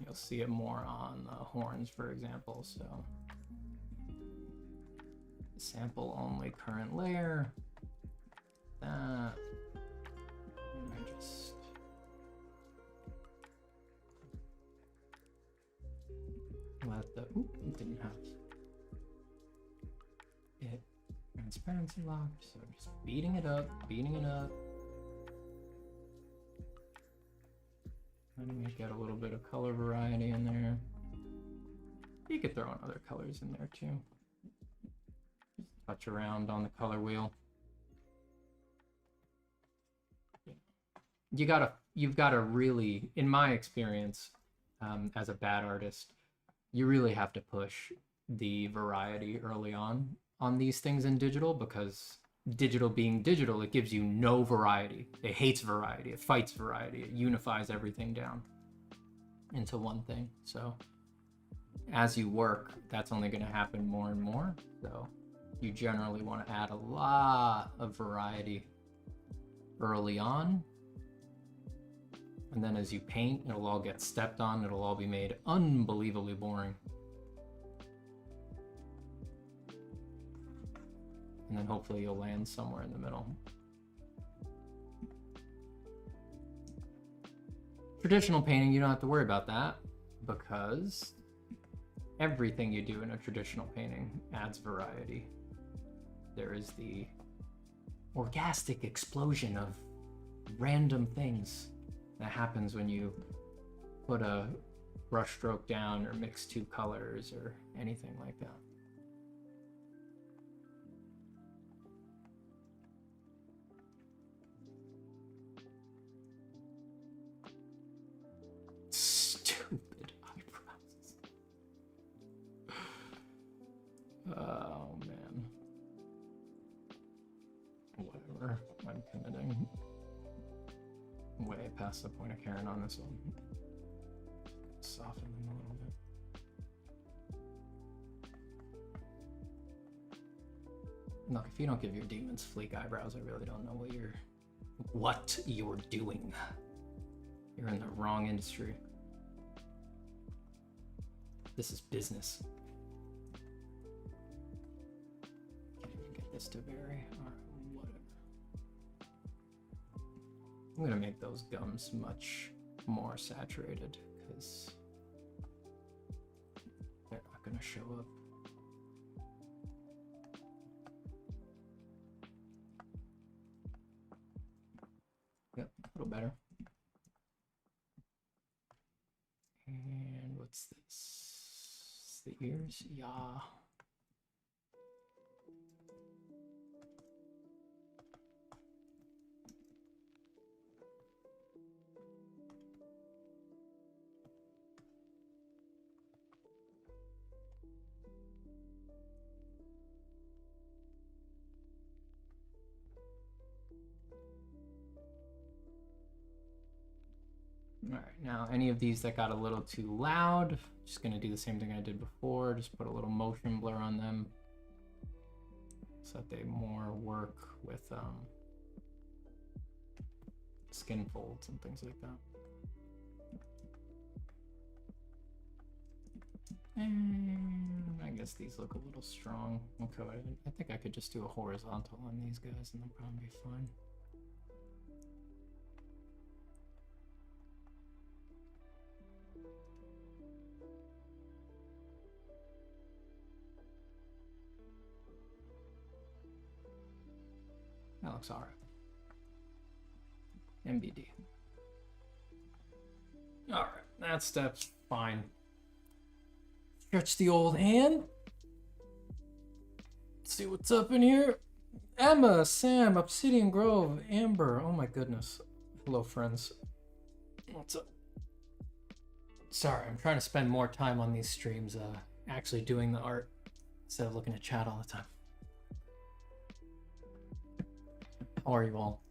You'll see it more on the horns, for example, so sample only current layer. That, and I just let the, it didn't have it transparency locked, so just beating it up. Trying to get a little bit of color variety in there. You could throw in other colors in there too. Just touch around on the color wheel. You've gotta really, in my experience, as a bad artist, you really have to push the variety early on these things in digital, because digital being digital, it gives you no variety. It hates variety. It fights variety. It unifies everything down into one thing. So as you work, that's only going to happen more and more. So you generally want to add a lot of variety early on. And then as you paint, it'll all get stepped on. It'll all be made unbelievably boring. And then hopefully you'll land somewhere in the middle. Traditional painting, you don't have to worry about that, because everything you do in a traditional painting adds variety. There is the orgastic explosion of random things that happens when you put a brush stroke down or mix two colors or anything like that. Stupid eyebrows. Oh man. Whatever, I'm committing way past the point of caring on this one. Soften them a little bit. Look, if you don't give your demons fleek eyebrows, I really don't know what you're doing. You're in the wrong industry. This is business. Can't even get this to vary. Alright, whatever. I'm gonna make those gums much more saturated because they're not gonna show up. Yep, a little better. And what's this? The ears? Yeah. All right, now any of these that got a little too loud, just gonna do the same thing I did before, just put a little motion blur on them so that they more work with skin folds and things like that. And I guess these look a little strong. Okay, I think I could just do a horizontal on these guys and they'll probably be fine. That looks all right. MBD. All right, that step's fine. Stretch the old hand. See what's up in here. Emma, Sam, Obsidian Grove, Amber. Oh my goodness. Hello, friends. What's up? Sorry, I'm trying to spend more time on these streams actually doing the art instead of looking at chat all the time. How are you all?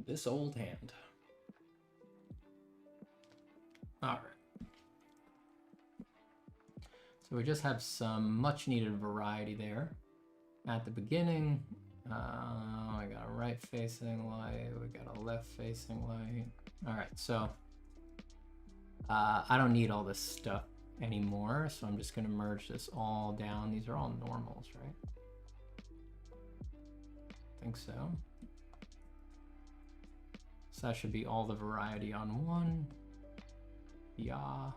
This old hand. All right. So we just have some much needed variety there. At the beginning, I got a right facing light, we got a left facing light. All right, so I don't need all this stuff anymore, so I'm just gonna merge this all down. These are all normals, right? I think so. So that should be all the variety on one. Yeah.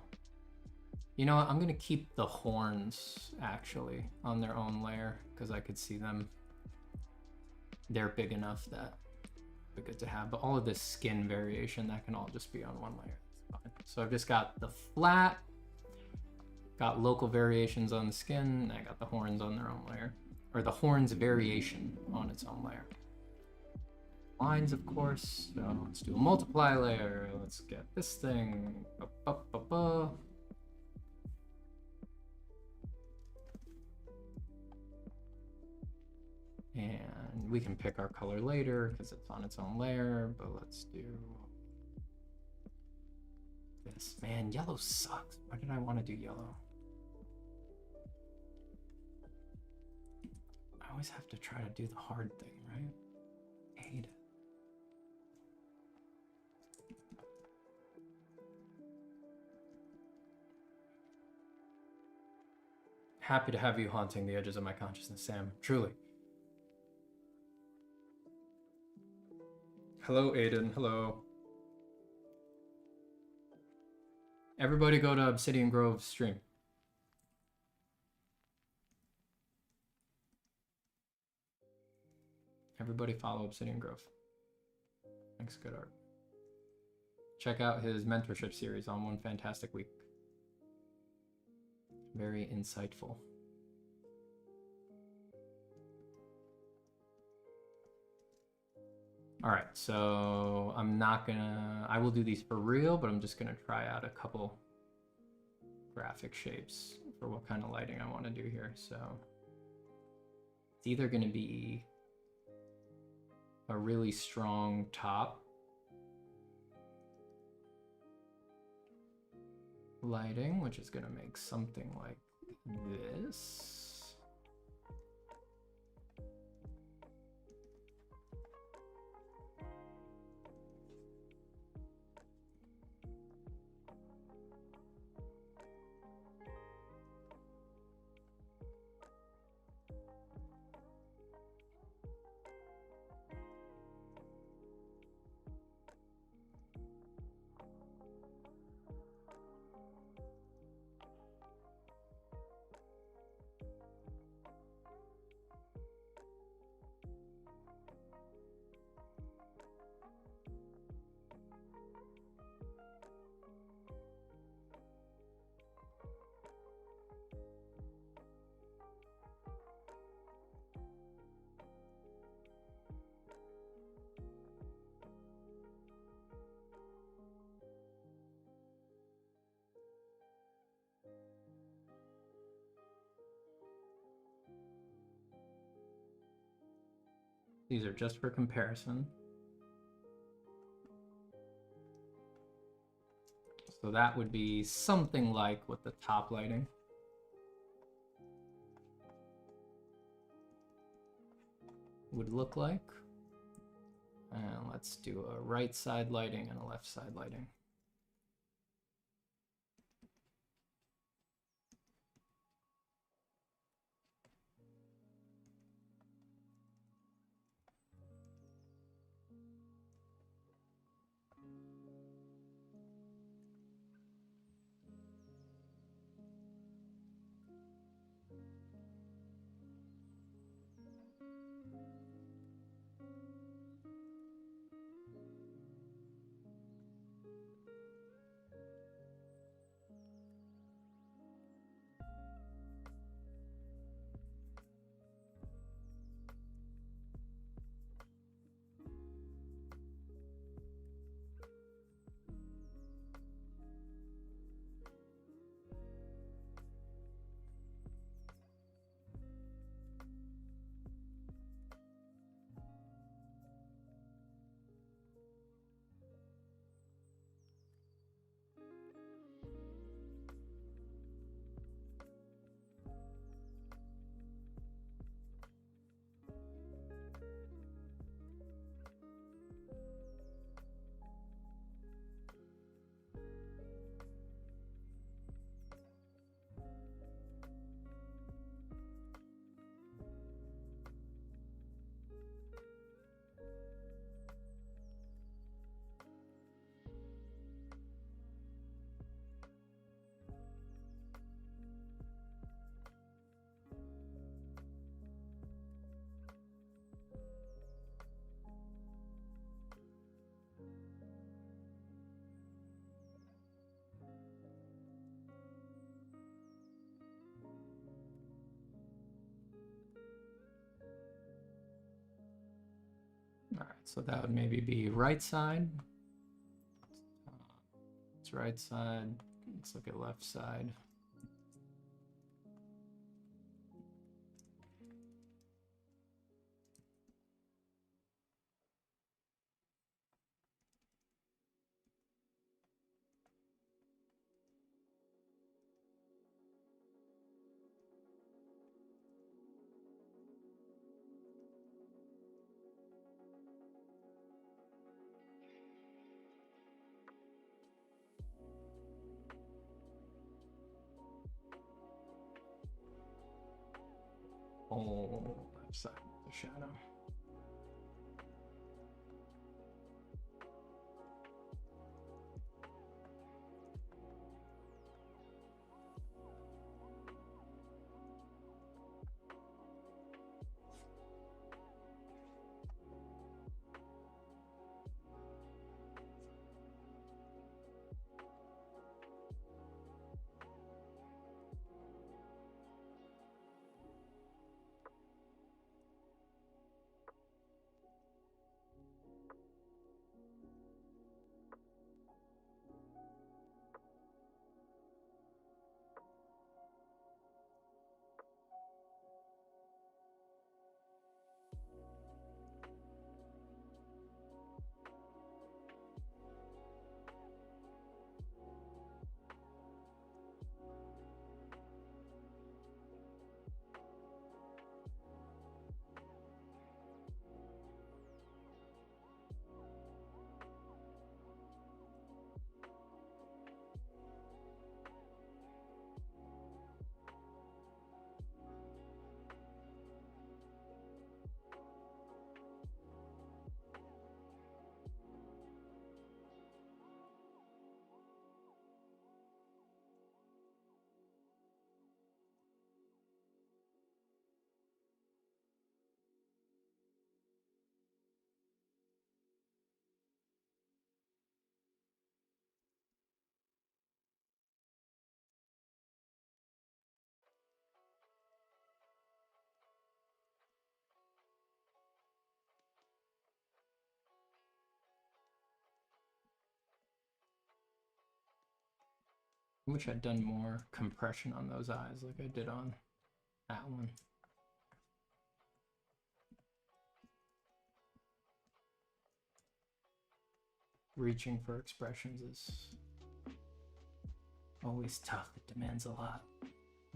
You know what? I'm gonna keep the horns actually on their own layer because I could see them. They're big enough that they're good to have. But all of this skin variation, that can all just be on one layer. That's fine. So I've just got the flat, got local variations on the skin, and I got the horns on their own layer. Or the horns variation on its own layer. Lines, of course. So let's do a multiply layer. Let's get this thing. And we can pick our color later because it's on its own layer, but let's do this. Man, yellow sucks. Why did I want to do yellow? I always have to try to do the hard thing, right? I hate it. Happy to have you haunting the edges of my consciousness, Sam. Truly. Hello, Aiden. Hello. Everybody go to Obsidian Grove stream. Everybody follow Obsidian Grove. Thanks, good art. Check out his mentorship series on One Fantastic Week. Very insightful. All right, so I will do these for real, but I'm just gonna try out a couple graphic shapes for what kind of lighting I want to do here. So it's either gonna be a really strong top lighting, which is gonna make something like this. These are just for comparison. So that would be something like what the top lighting would look like. And let's do a right side lighting and a left side lighting. All right, so that would maybe be right side. It's right side. Let's look at left side. Oh, left side of the shadow. I wish I'd done more compression on those eyes like I did on that one. reaching for expressions is always tough. It demands a lot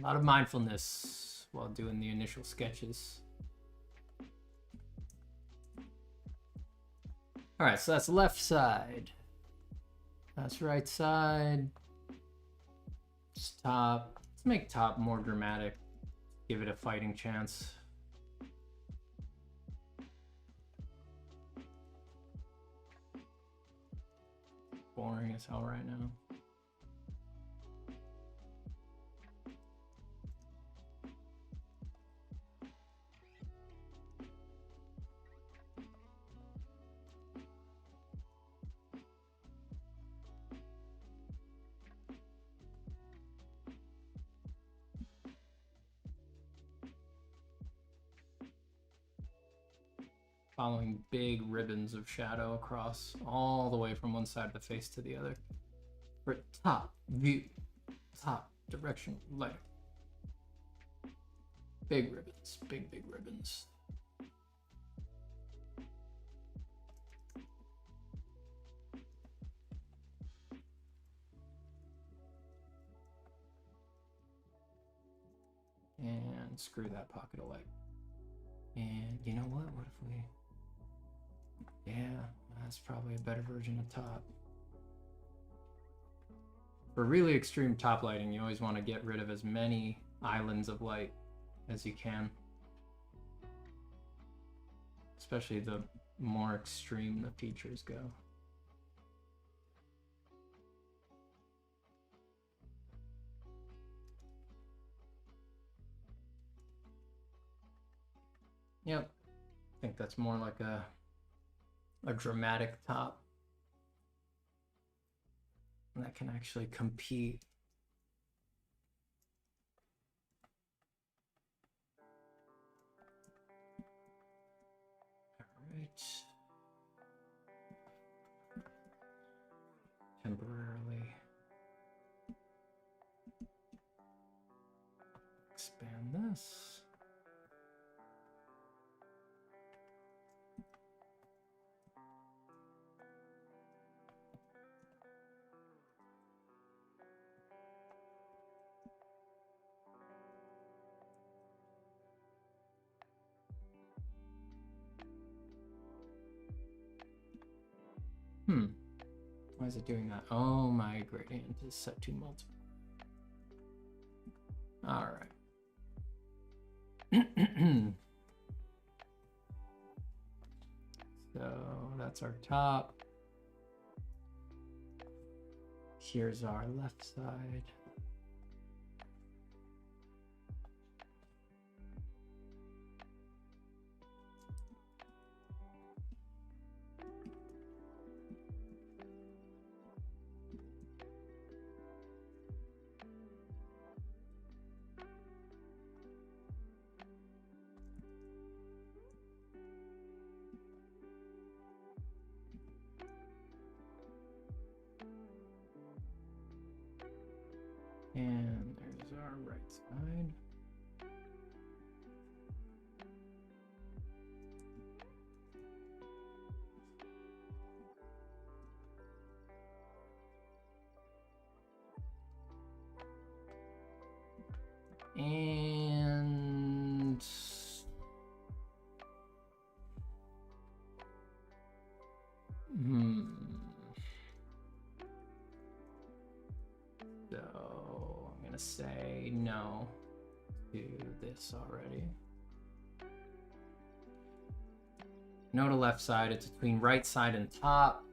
of mindfulness while doing the initial sketches. All right, so that's left side. That's right side. It's top. Let's make top more dramatic. Give it a fighting chance. Boring as hell right now. Following big ribbons of shadow across all the way from one side of the face to the other. For top view, top direction, light. Big ribbons, big ribbons. And screw that pocket of light. And you know what? What if we... Yeah, that's probably a better version of top. For really extreme top lighting, you always want to get rid of as many islands of light as you can. Especially the more extreme the features go. Yep, I think that's more like a dramatic top that can actually compete. All right. Temporarily expand this. Why is it doing that? Oh, my gradient is set to multiple. All right. So that's our top. Here's our left side. And there's our right side. And so I'm gonna say no to this already. No to left side. It's between right side and top.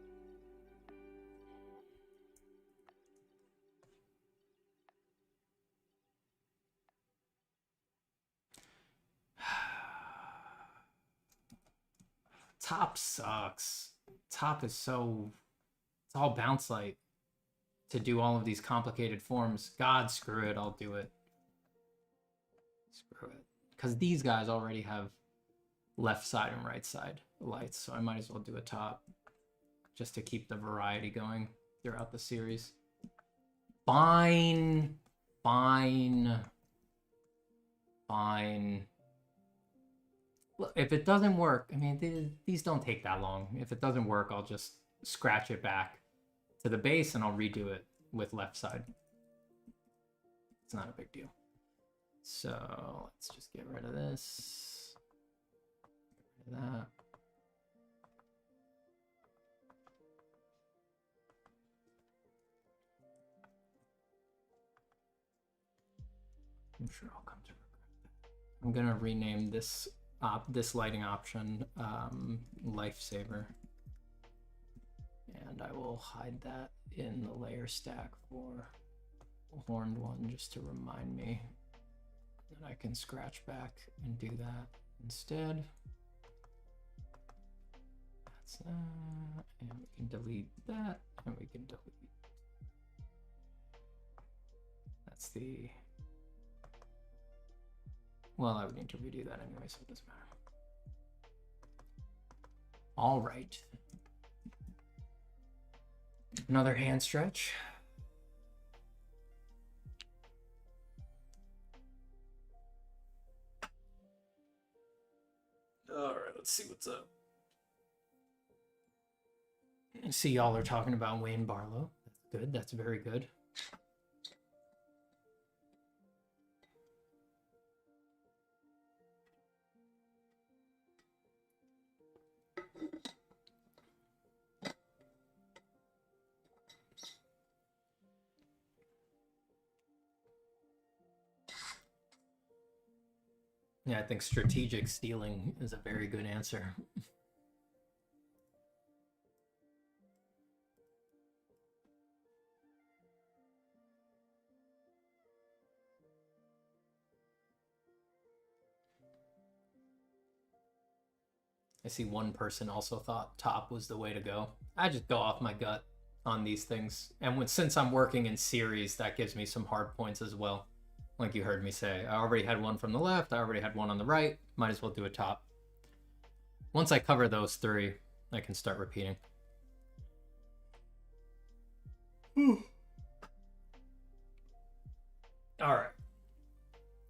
Top sucks. Top is so... It's all bounce light to do all of these complicated forms. God, screw it. I'll do it. Screw it. Because these guys already have left side and right side lights, so I might as well do a top just to keep the variety going throughout the series. Fine. Fine. Fine. Look, if it doesn't work, I mean, these don't take that long. If it doesn't work, I'll just scratch it back to the base and I'll redo it with left side. It's not a big deal. So let's just get rid of this. Get rid of that. I'm sure I'll come to regret that. I'm gonna rename this lighting option Lifesaver, and I will hide that in the layer stack for the horned one just to remind me that I can scratch back and do that instead. That's that, and we can delete that, and we can delete. That's the. Well, I would need to redo that anyway, so it doesn't matter. All right. Another hand stretch. All right, let's see what's up. I see y'all are talking about Wayne Barlow. That's good. That's very good. Yeah, I think strategic stealing is a very good answer. I see one person also thought top was the way to go. I just go off my gut on these things. And since I'm working in series, that gives me some hard points as well. Like you heard me say, I already had one from the left, I already had one on the right, might as well do a top. Once I cover those three, I can start repeating. All right.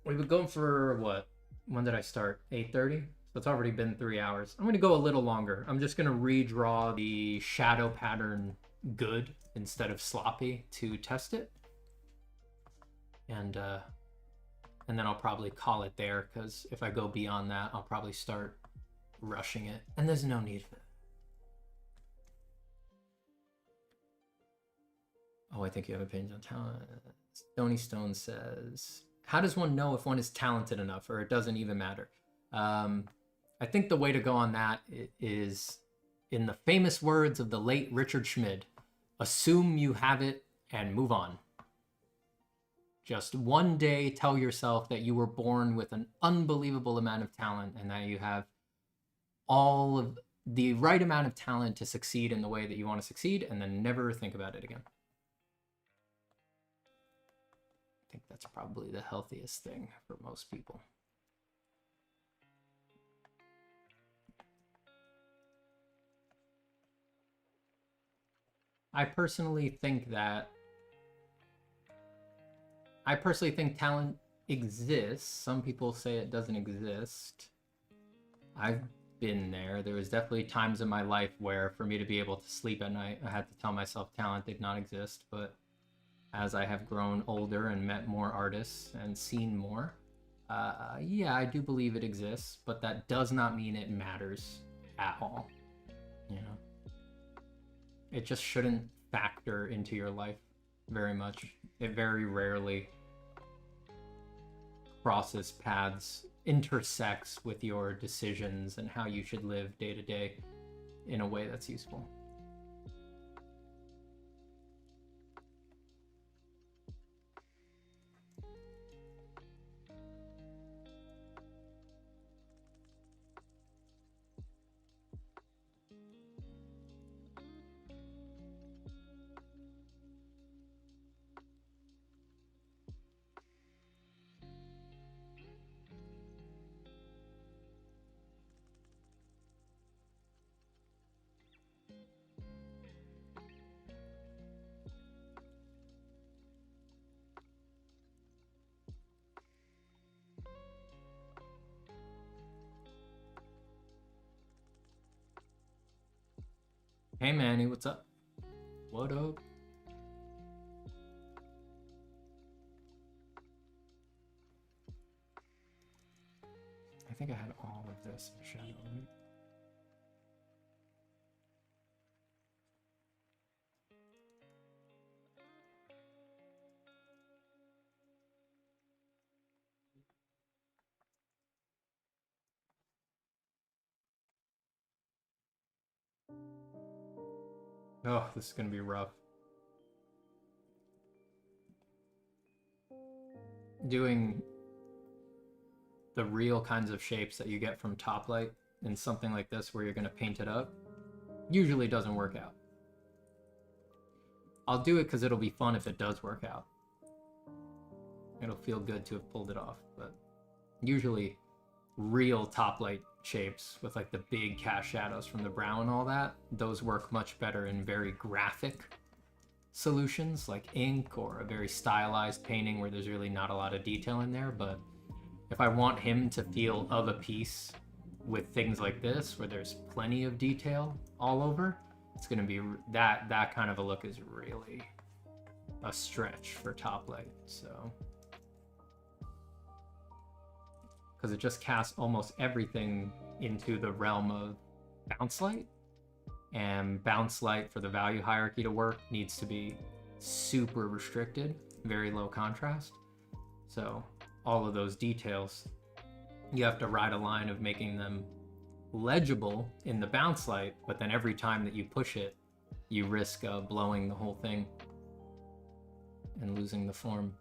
We've been going for what? When did I start? 8:30? So it's already been 3 hours. I'm going to go a little longer. I'm just going to redraw the shadow pattern good instead of sloppy to test it. And then I'll probably call it there, because if I go beyond that, I'll probably start rushing it. And there's no need for that. Oh, I think you have opinions on talent. Stony Stone says, how does one know if one is talented enough, or it doesn't even matter? I think the way to go on that is, in the famous words of the late Richard Schmid, assume you have it and move on. Just one day tell yourself that you were born with an unbelievable amount of talent and that you have all of the right amount of talent to succeed in the way that you want to succeed, and then never think about it again. I think that's probably the healthiest thing for most people. I personally think talent exists. Some people say it doesn't exist. I've been there. There was definitely times in my life where for me to be able to sleep at night, I had to tell myself talent did not exist. But as I have grown older and met more artists and seen more, yeah, I do believe it exists, but that does not mean it matters at all. You know? It just shouldn't factor into your life very much. It very rarely crosses paths, intersects with your decisions and how you should live day to day in a way that's useful. Hey Manny, what's up? What up? I think I had all of this shadow, right? Oh, this is gonna be rough. Doing the real kinds of shapes that you get from top light in something like this where you're gonna paint it up usually doesn't work out. I'll do it because it'll be fun if it does work out. It'll feel good to have pulled it off, but usually real top light shapes with like the big cast shadows from the brow and all that, those work much better in very graphic solutions like ink or a very stylized painting where there's really not a lot of detail in there. But if I want him to feel of a piece with things like this where there's plenty of detail all over, it's going to be that kind of a look is really a stretch for top light. So because it just casts almost everything into the realm of bounce light, and bounce light for the value hierarchy to work needs to be super restricted, very low contrast. So all of those details, you have to ride a line of making them legible in the bounce light, but then every time that you push it, you risk blowing the whole thing and losing the form.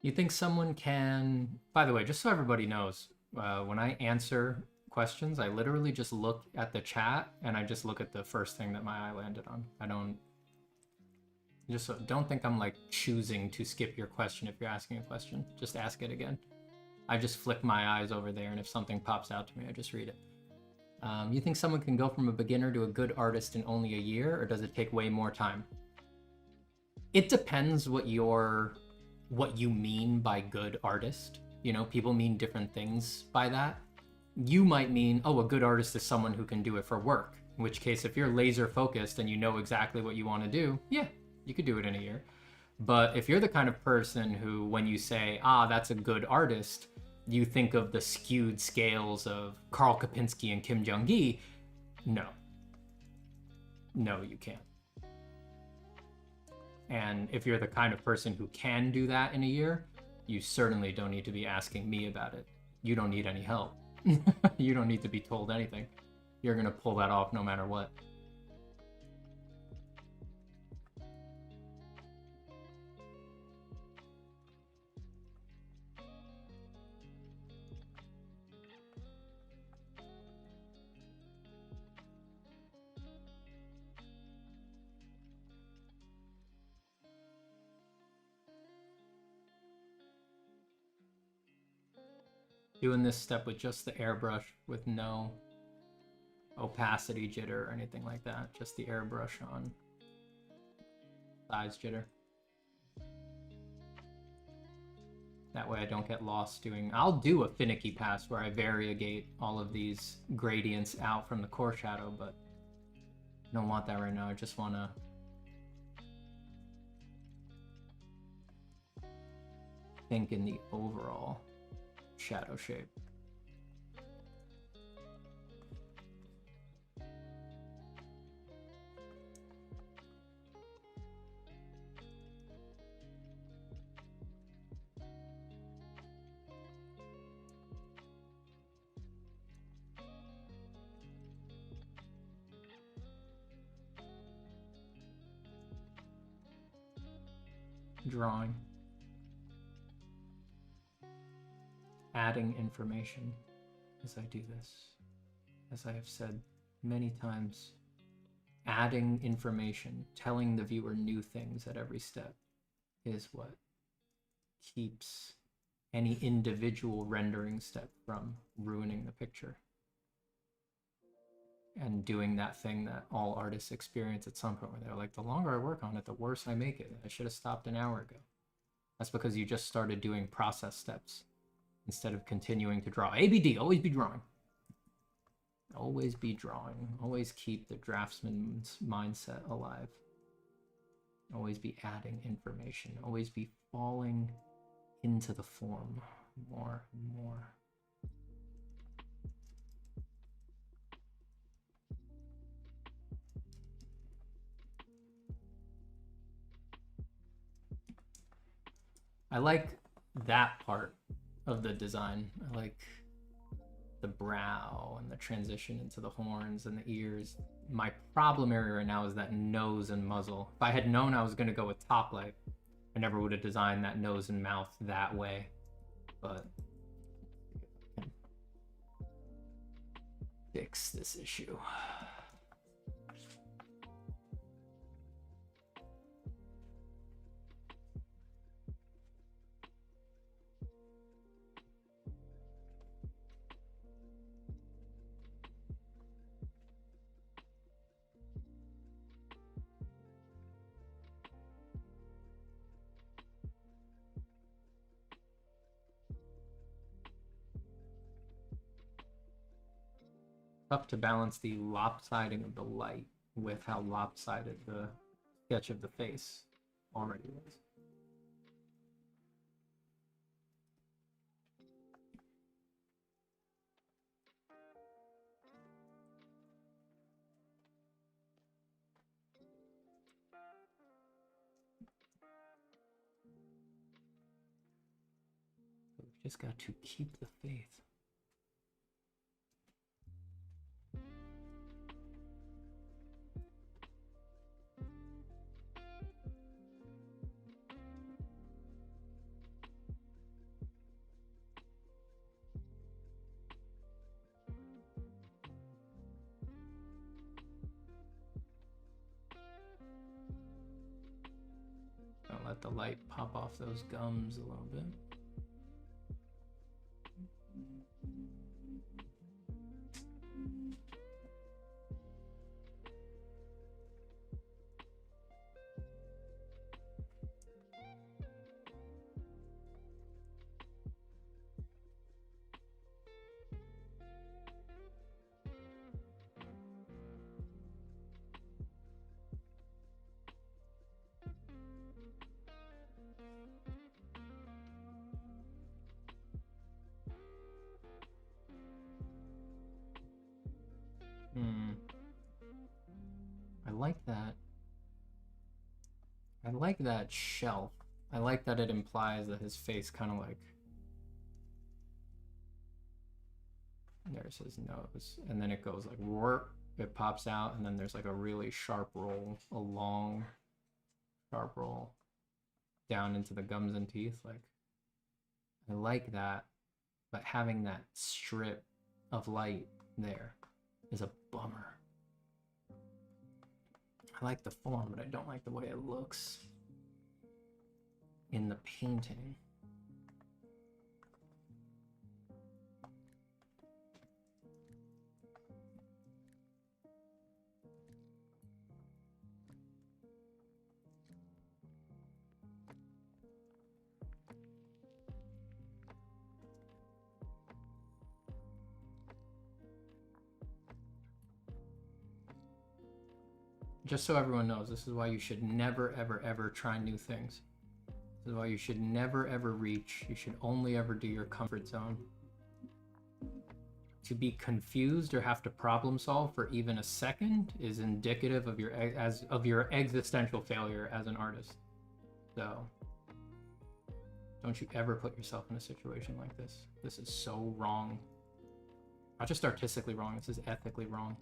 You think someone can, by the way, just so everybody knows, when I answer questions, I literally just look at the chat and I just look at the first thing that my eye landed on. I don't think I'm like choosing to skip your question if you're asking a question. Just ask it again. I just flick my eyes over there, and if something pops out to me, I just read it. You think someone can go from a beginner to a good artist in only a year, or does it take way more time? It depends what you mean by good artist. You know, people mean different things by that. You might mean, oh, a good artist is someone who can do it for work. In which case, if you're laser focused and you know exactly what you want to do, yeah, you could do it in a year. But if you're the kind of person who, when you say, that's a good artist, you think of the skewed scales of Karl Kopinski and Kim Jong-gi, no, you can't. And if you're the kind of person who can do that in a year, you certainly don't need to be asking me about it. You don't need any help. You don't need to be told anything. You're going to pull that off no matter what. Doing this step with just the airbrush with no opacity jitter or anything like that. Just the airbrush on. Size jitter. That way I don't get lost doing... I'll do a finicky pass where I variegate all of these gradients out from the core shadow, but I don't want that right now. I just want to think in the overall shadow shape. Drawing. Adding information as I do this. As I have said many times, adding information, telling the viewer new things at every step is what keeps any individual rendering step from ruining the picture. And doing that thing that all artists experience at some point where they're like, the longer I work on it, the worse I make it. I should have stopped an hour ago. That's because you just started doing process steps instead of continuing to draw. ABD, always be drawing. Always be drawing. Always keep the draftsman's mindset alive. Always be adding information. Always be falling into the form more and more. I like that part of the design. I like the brow and the transition into the horns and the ears. My problem area right now is that nose and muzzle. If I had known I was going to go with top light, I never would have designed that nose and mouth that way. But I can fix this issue. Tough to balance the lopsiding of the light with how lopsided the sketch of the face already was. We've just got to keep the faith. Don't let the light pop off those gums a little bit. I like that. I like that shelf. I like that it implies that his face kind of like... There's his nose. And then it goes like, warp, it pops out, and then there's like a really sharp roll, a long, sharp roll down into the gums and teeth. Like, I like that, but having that strip of light there is a bummer. I like the form, but I don't like the way it looks in the painting. just so everyone knows, this is why you should never, ever, ever try new things. This is why you should never, ever reach. You should only ever do your comfort zone. To be confused or have to problem solve for even a second is indicative of your existential failure as an artist. So don't you ever put yourself in a situation like this. This is so wrong. Not just artistically wrong, this is ethically wrong.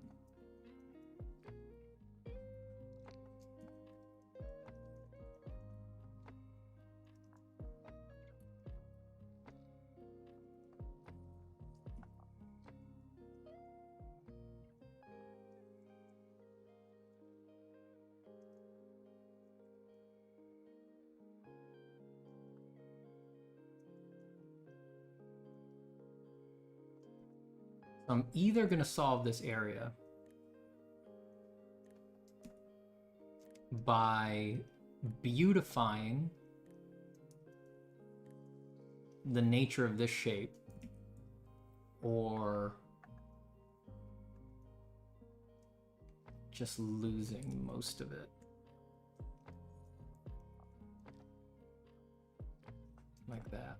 I'm either going to solve this area by beautifying the nature of this shape, or just losing most of it. Like that.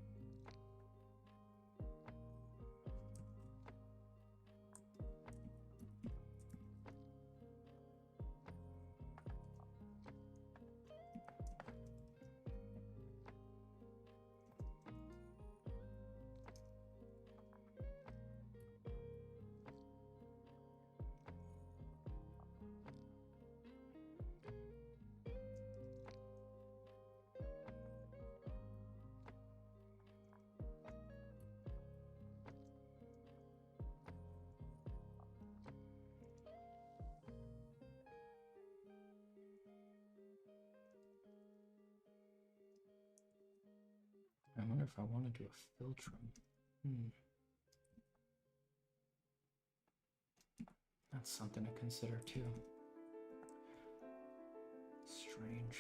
I wonder if I want to do a filtrum. That's something to consider too. Strange.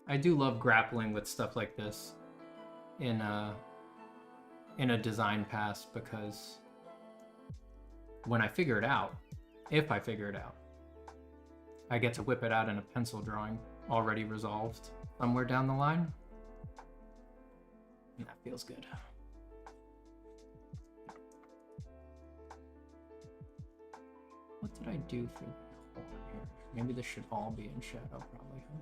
I do love grappling with stuff like this in a design pass, because when I figure it out, if I figure it out, I get to whip it out in a pencil drawing already resolved somewhere down the line. And that feels good. What did I do for the horn here? Maybe this should all be in shadow, probably. Huh?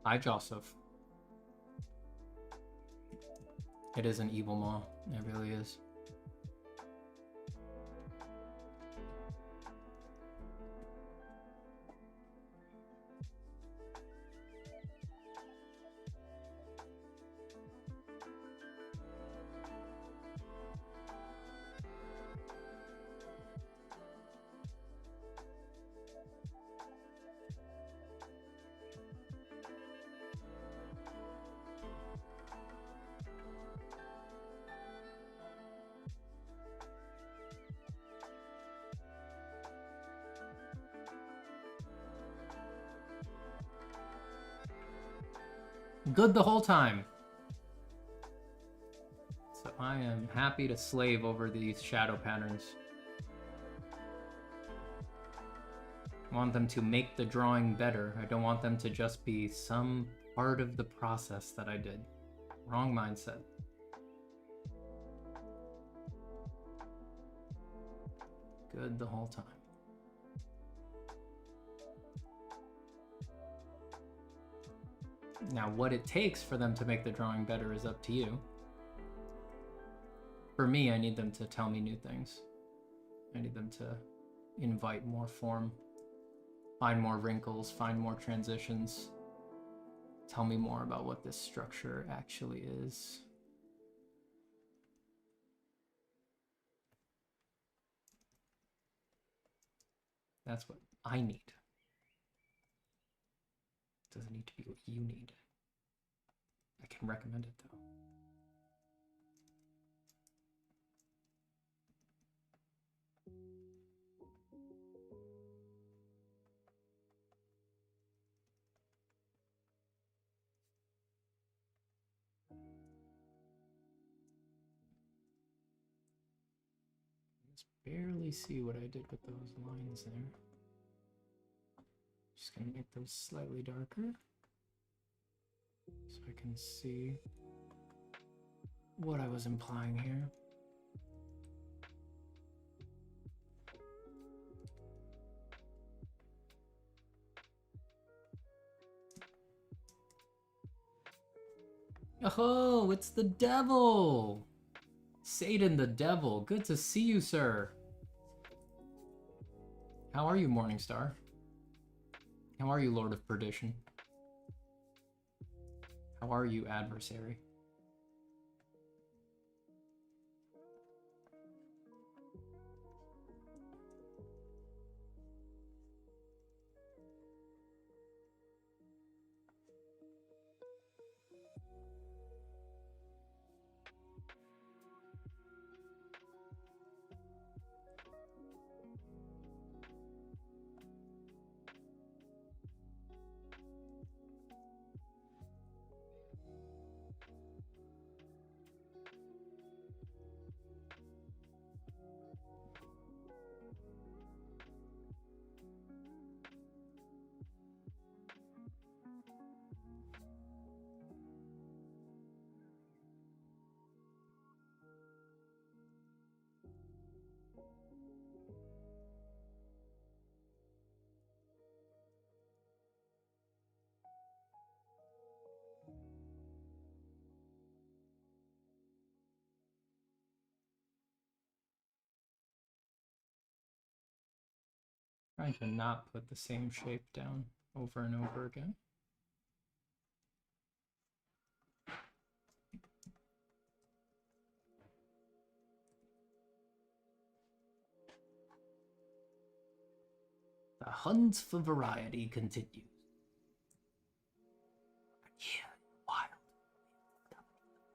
Hi, Joseph. It is an evil maw. It really is. Good the whole time. So I am happy to slave over these shadow patterns. I want them to make the drawing better. I don't want them to just be some part of the process that I did. Wrong mindset. Good the whole time. Now, what it takes for them to make the drawing better is up to you. For me, I need them to tell me new things. I need them to invite more form, find more wrinkles, find more transitions, Tell me more about what this structure actually is. That's what I need. It doesn't need to be what you need. I can recommend it though. Just barely see what I did with those lines there. Just gonna make those slightly darker so I can see what I was implying here. Oh, it's the devil! Satan the devil, good to see you, sir. How are you, Morningstar? How are you, Lord of Perdition? How are you, adversary? Trying to not put the same shape down over and over again. The hunt for variety continues. Yeah, wild.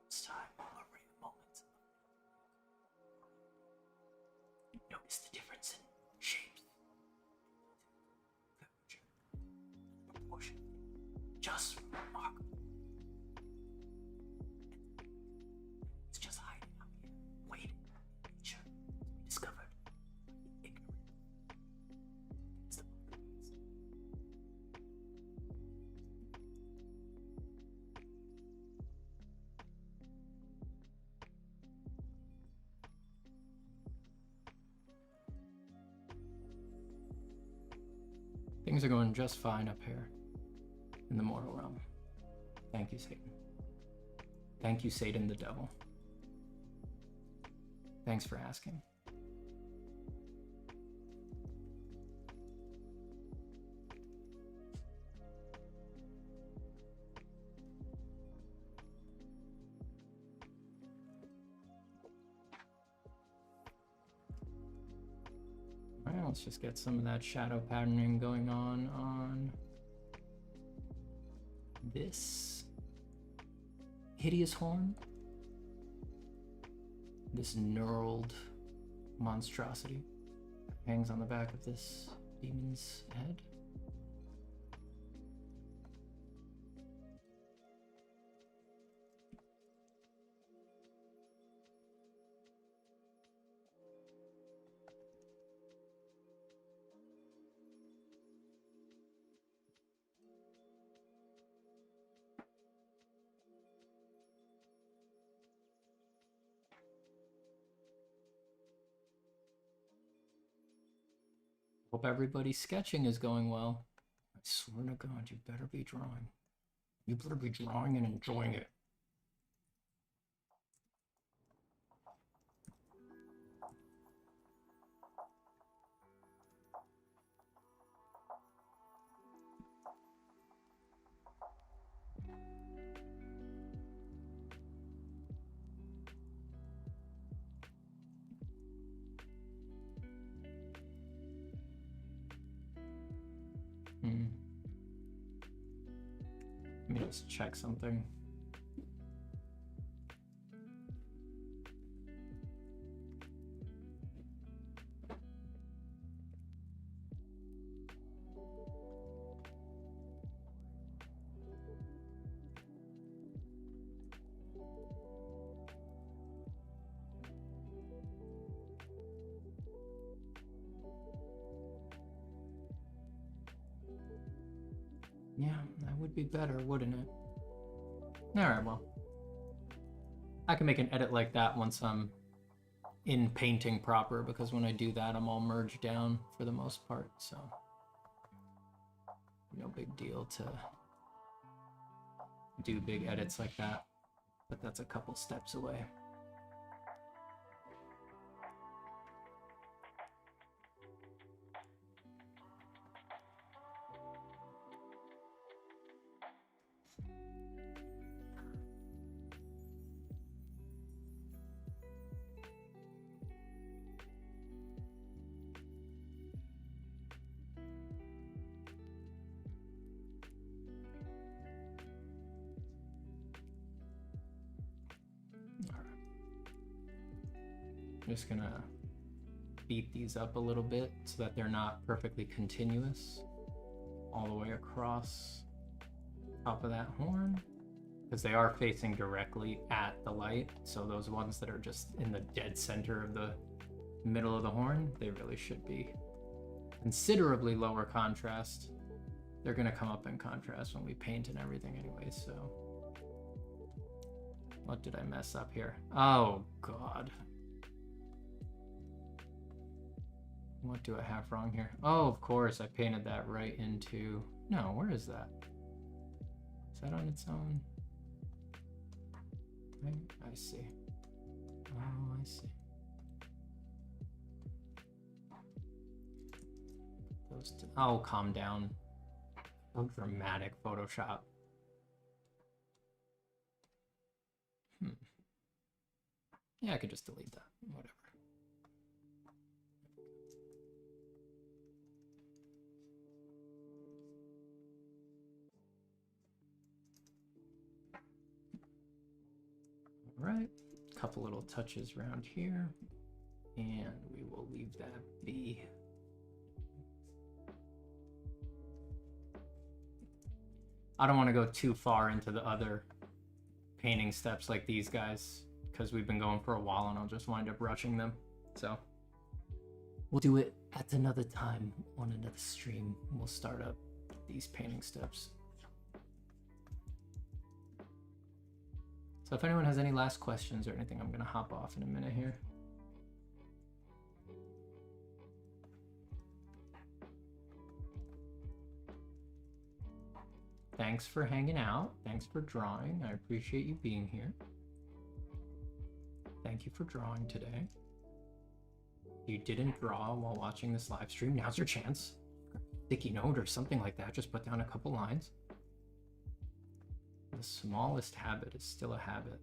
This time, a rare moment. Notice the difference in shapes, proportion, just remarkable. It's just hiding out here, waiting. Nature to be discovered. Ignorant. It's the Things are going just fine up here in the mortal realm. Thank you, Satan. Thank you, Satan the devil. Thanks for asking. Alright, let's just get some of that shadow patterning going on this hideous horn. This knurled monstrosity hangs on the back of this demon's head. Hope everybody's sketching is going well. I swear to God, you better be drawing. You better be drawing and enjoying it. just check something. Yeah, that would be better, wouldn't it? Alright, well. I can make an edit like that once I'm in painting proper, because when I do that, I'm all merged down for the most part, so no big deal to do big edits like that, but that's a couple steps away. Just gonna beat these up a little bit so that they're not perfectly continuous all the way across top of that horn, because they are facing directly at the light. So those ones that are just in the dead center of the middle of the horn, they really should be considerably lower contrast. They're gonna come up in contrast when we paint and everything anyway, so. What did I mess up here? Oh God. What do I have wrong here? Oh, of course, I painted that right into... No, where is that? Is that on its own? Right? I see. Oh, I see. Those two... Oh, calm down. So dramatic Photoshop. Yeah, I could just delete that. Whatever. Right, a couple little touches around here, and we will leave that be. I don't want to go too far into the other painting steps like these guys, because we've been going for a while and I'll just wind up rushing them. So we'll do it at another time on another stream. We'll start up these painting steps. So if anyone has any last questions or anything, I'm going to hop off in a minute here. Thanks for hanging out. Thanks for drawing. I appreciate you being here. Thank you for drawing today. If you didn't draw while watching this live stream, now's your chance. Sticky note or something like that. Just put down a couple lines. The smallest habit is still a habit.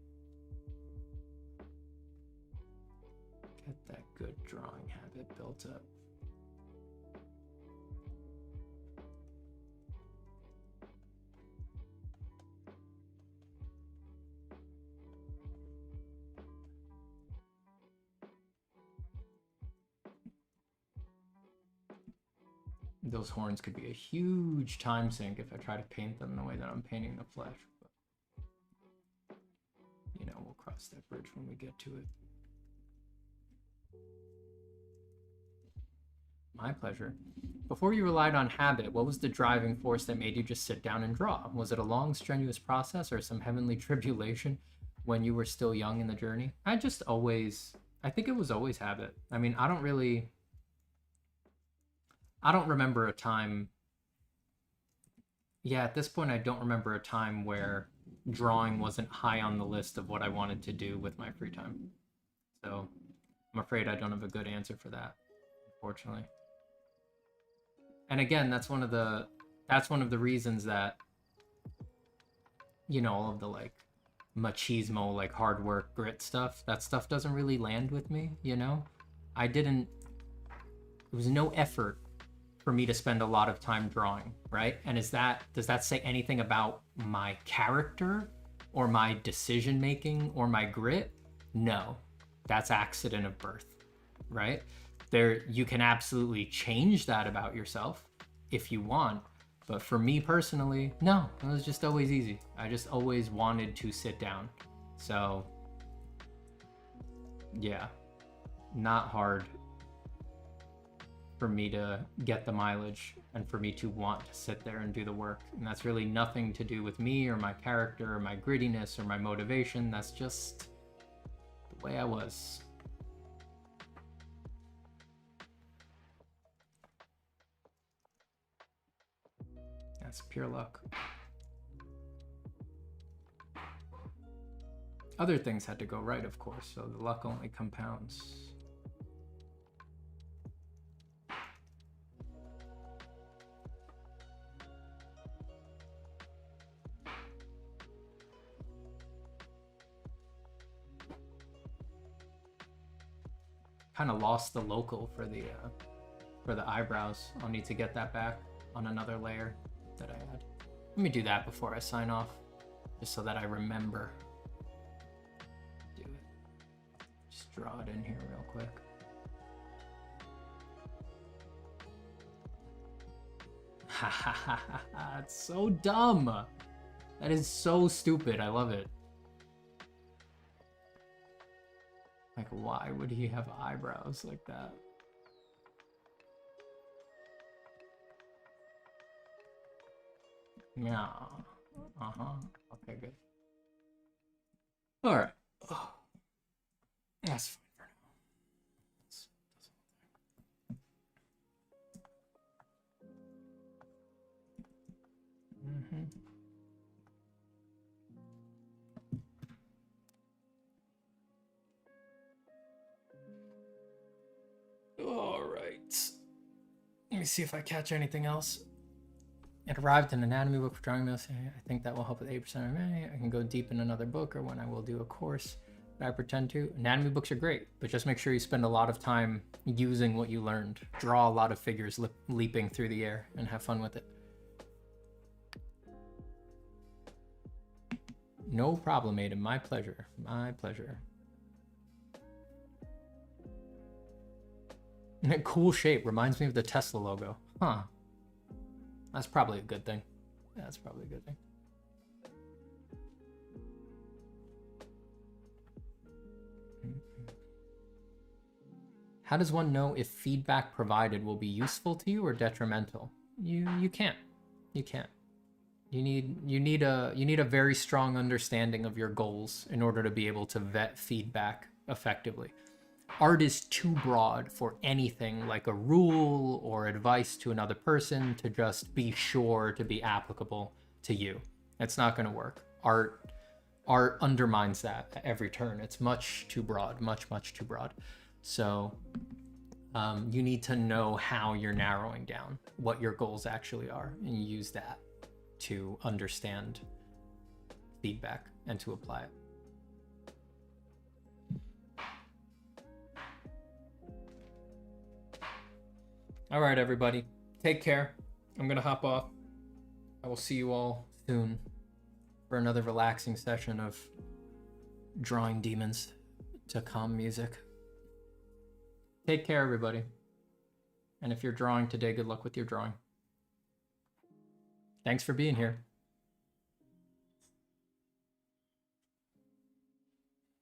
Get that good drawing habit built up. Those horns could be a huge time sink if I try to paint them the way that I'm painting the flesh. But, you know, we'll cross that bridge when we get to it. My pleasure. Before you relied on habit, what was the driving force that made you just sit down and draw? Was it a long, strenuous process or some heavenly tribulation when you were still young in the journey? I think it was always habit. I mean, I don't remember a time. Yeah, at this point, I don't remember a time where drawing wasn't high on the list of what I wanted to do with my free time. So I'm afraid I don't have a good answer for that, unfortunately. And again, that's one of the reasons that, you know, all of the like machismo, like hard work, grit stuff, that stuff doesn't really land with me, you know? There was no effort for me to spend a lot of time drawing, right? And does that say anything about my character or my decision making or my grit? No, that's accident of birth, right? You can absolutely change that about yourself if you want, but for me personally, no, it was just always easy. I just always wanted to sit down. So yeah, not hard for me to get the mileage and for me to want to sit there and do the work. And that's really nothing to do with me or my character or my grittiness or my motivation. That's just the way I was. That's pure luck. Other things had to go right, of course, so the luck only compounds. Kind of lost the local for the eyebrows. I'll need to get that back on another layer that I had. Let me do that before I sign off, just so that I remember. Do it. Just draw it in here real quick. Ha ha ha ha! It's so dumb. That is so stupid. I love it. Like, why would he have eyebrows like that? Yeah. Okay, good. All right. Oh, that's fine for now. All right. Let me see if I catch anything else. It arrived in an anatomy book for drawing this. I think that will help with 8% of me. I can go deep in another book or when I will do a course that I pretend to. Anatomy books are great, but just make sure you spend a lot of time using what you learned. Draw a lot of figures leaping through the air and have fun with it. No problem, Aiden. My pleasure. My pleasure. Cool shape. Reminds me of the Tesla logo. Huh. That's probably a good thing. That's probably a good thing. How does one know if feedback provided will be useful to you or detrimental? You can't. You can't. You need a very strong understanding of your goals in order to be able to vet feedback effectively. Art is too broad for anything like a rule or advice to another person to just be sure to be applicable to you. It's not going to work. Art undermines that at every turn. It's much too broad, much too broad. So you need to know how you're narrowing down what your goals actually are, and you use that to understand feedback and to apply it. All right, everybody, take care. I'm gonna hop off. I will see you all soon for another relaxing session of drawing demons to calm music. Take care, everybody. And if you're drawing today, good luck with your drawing. Thanks for being here.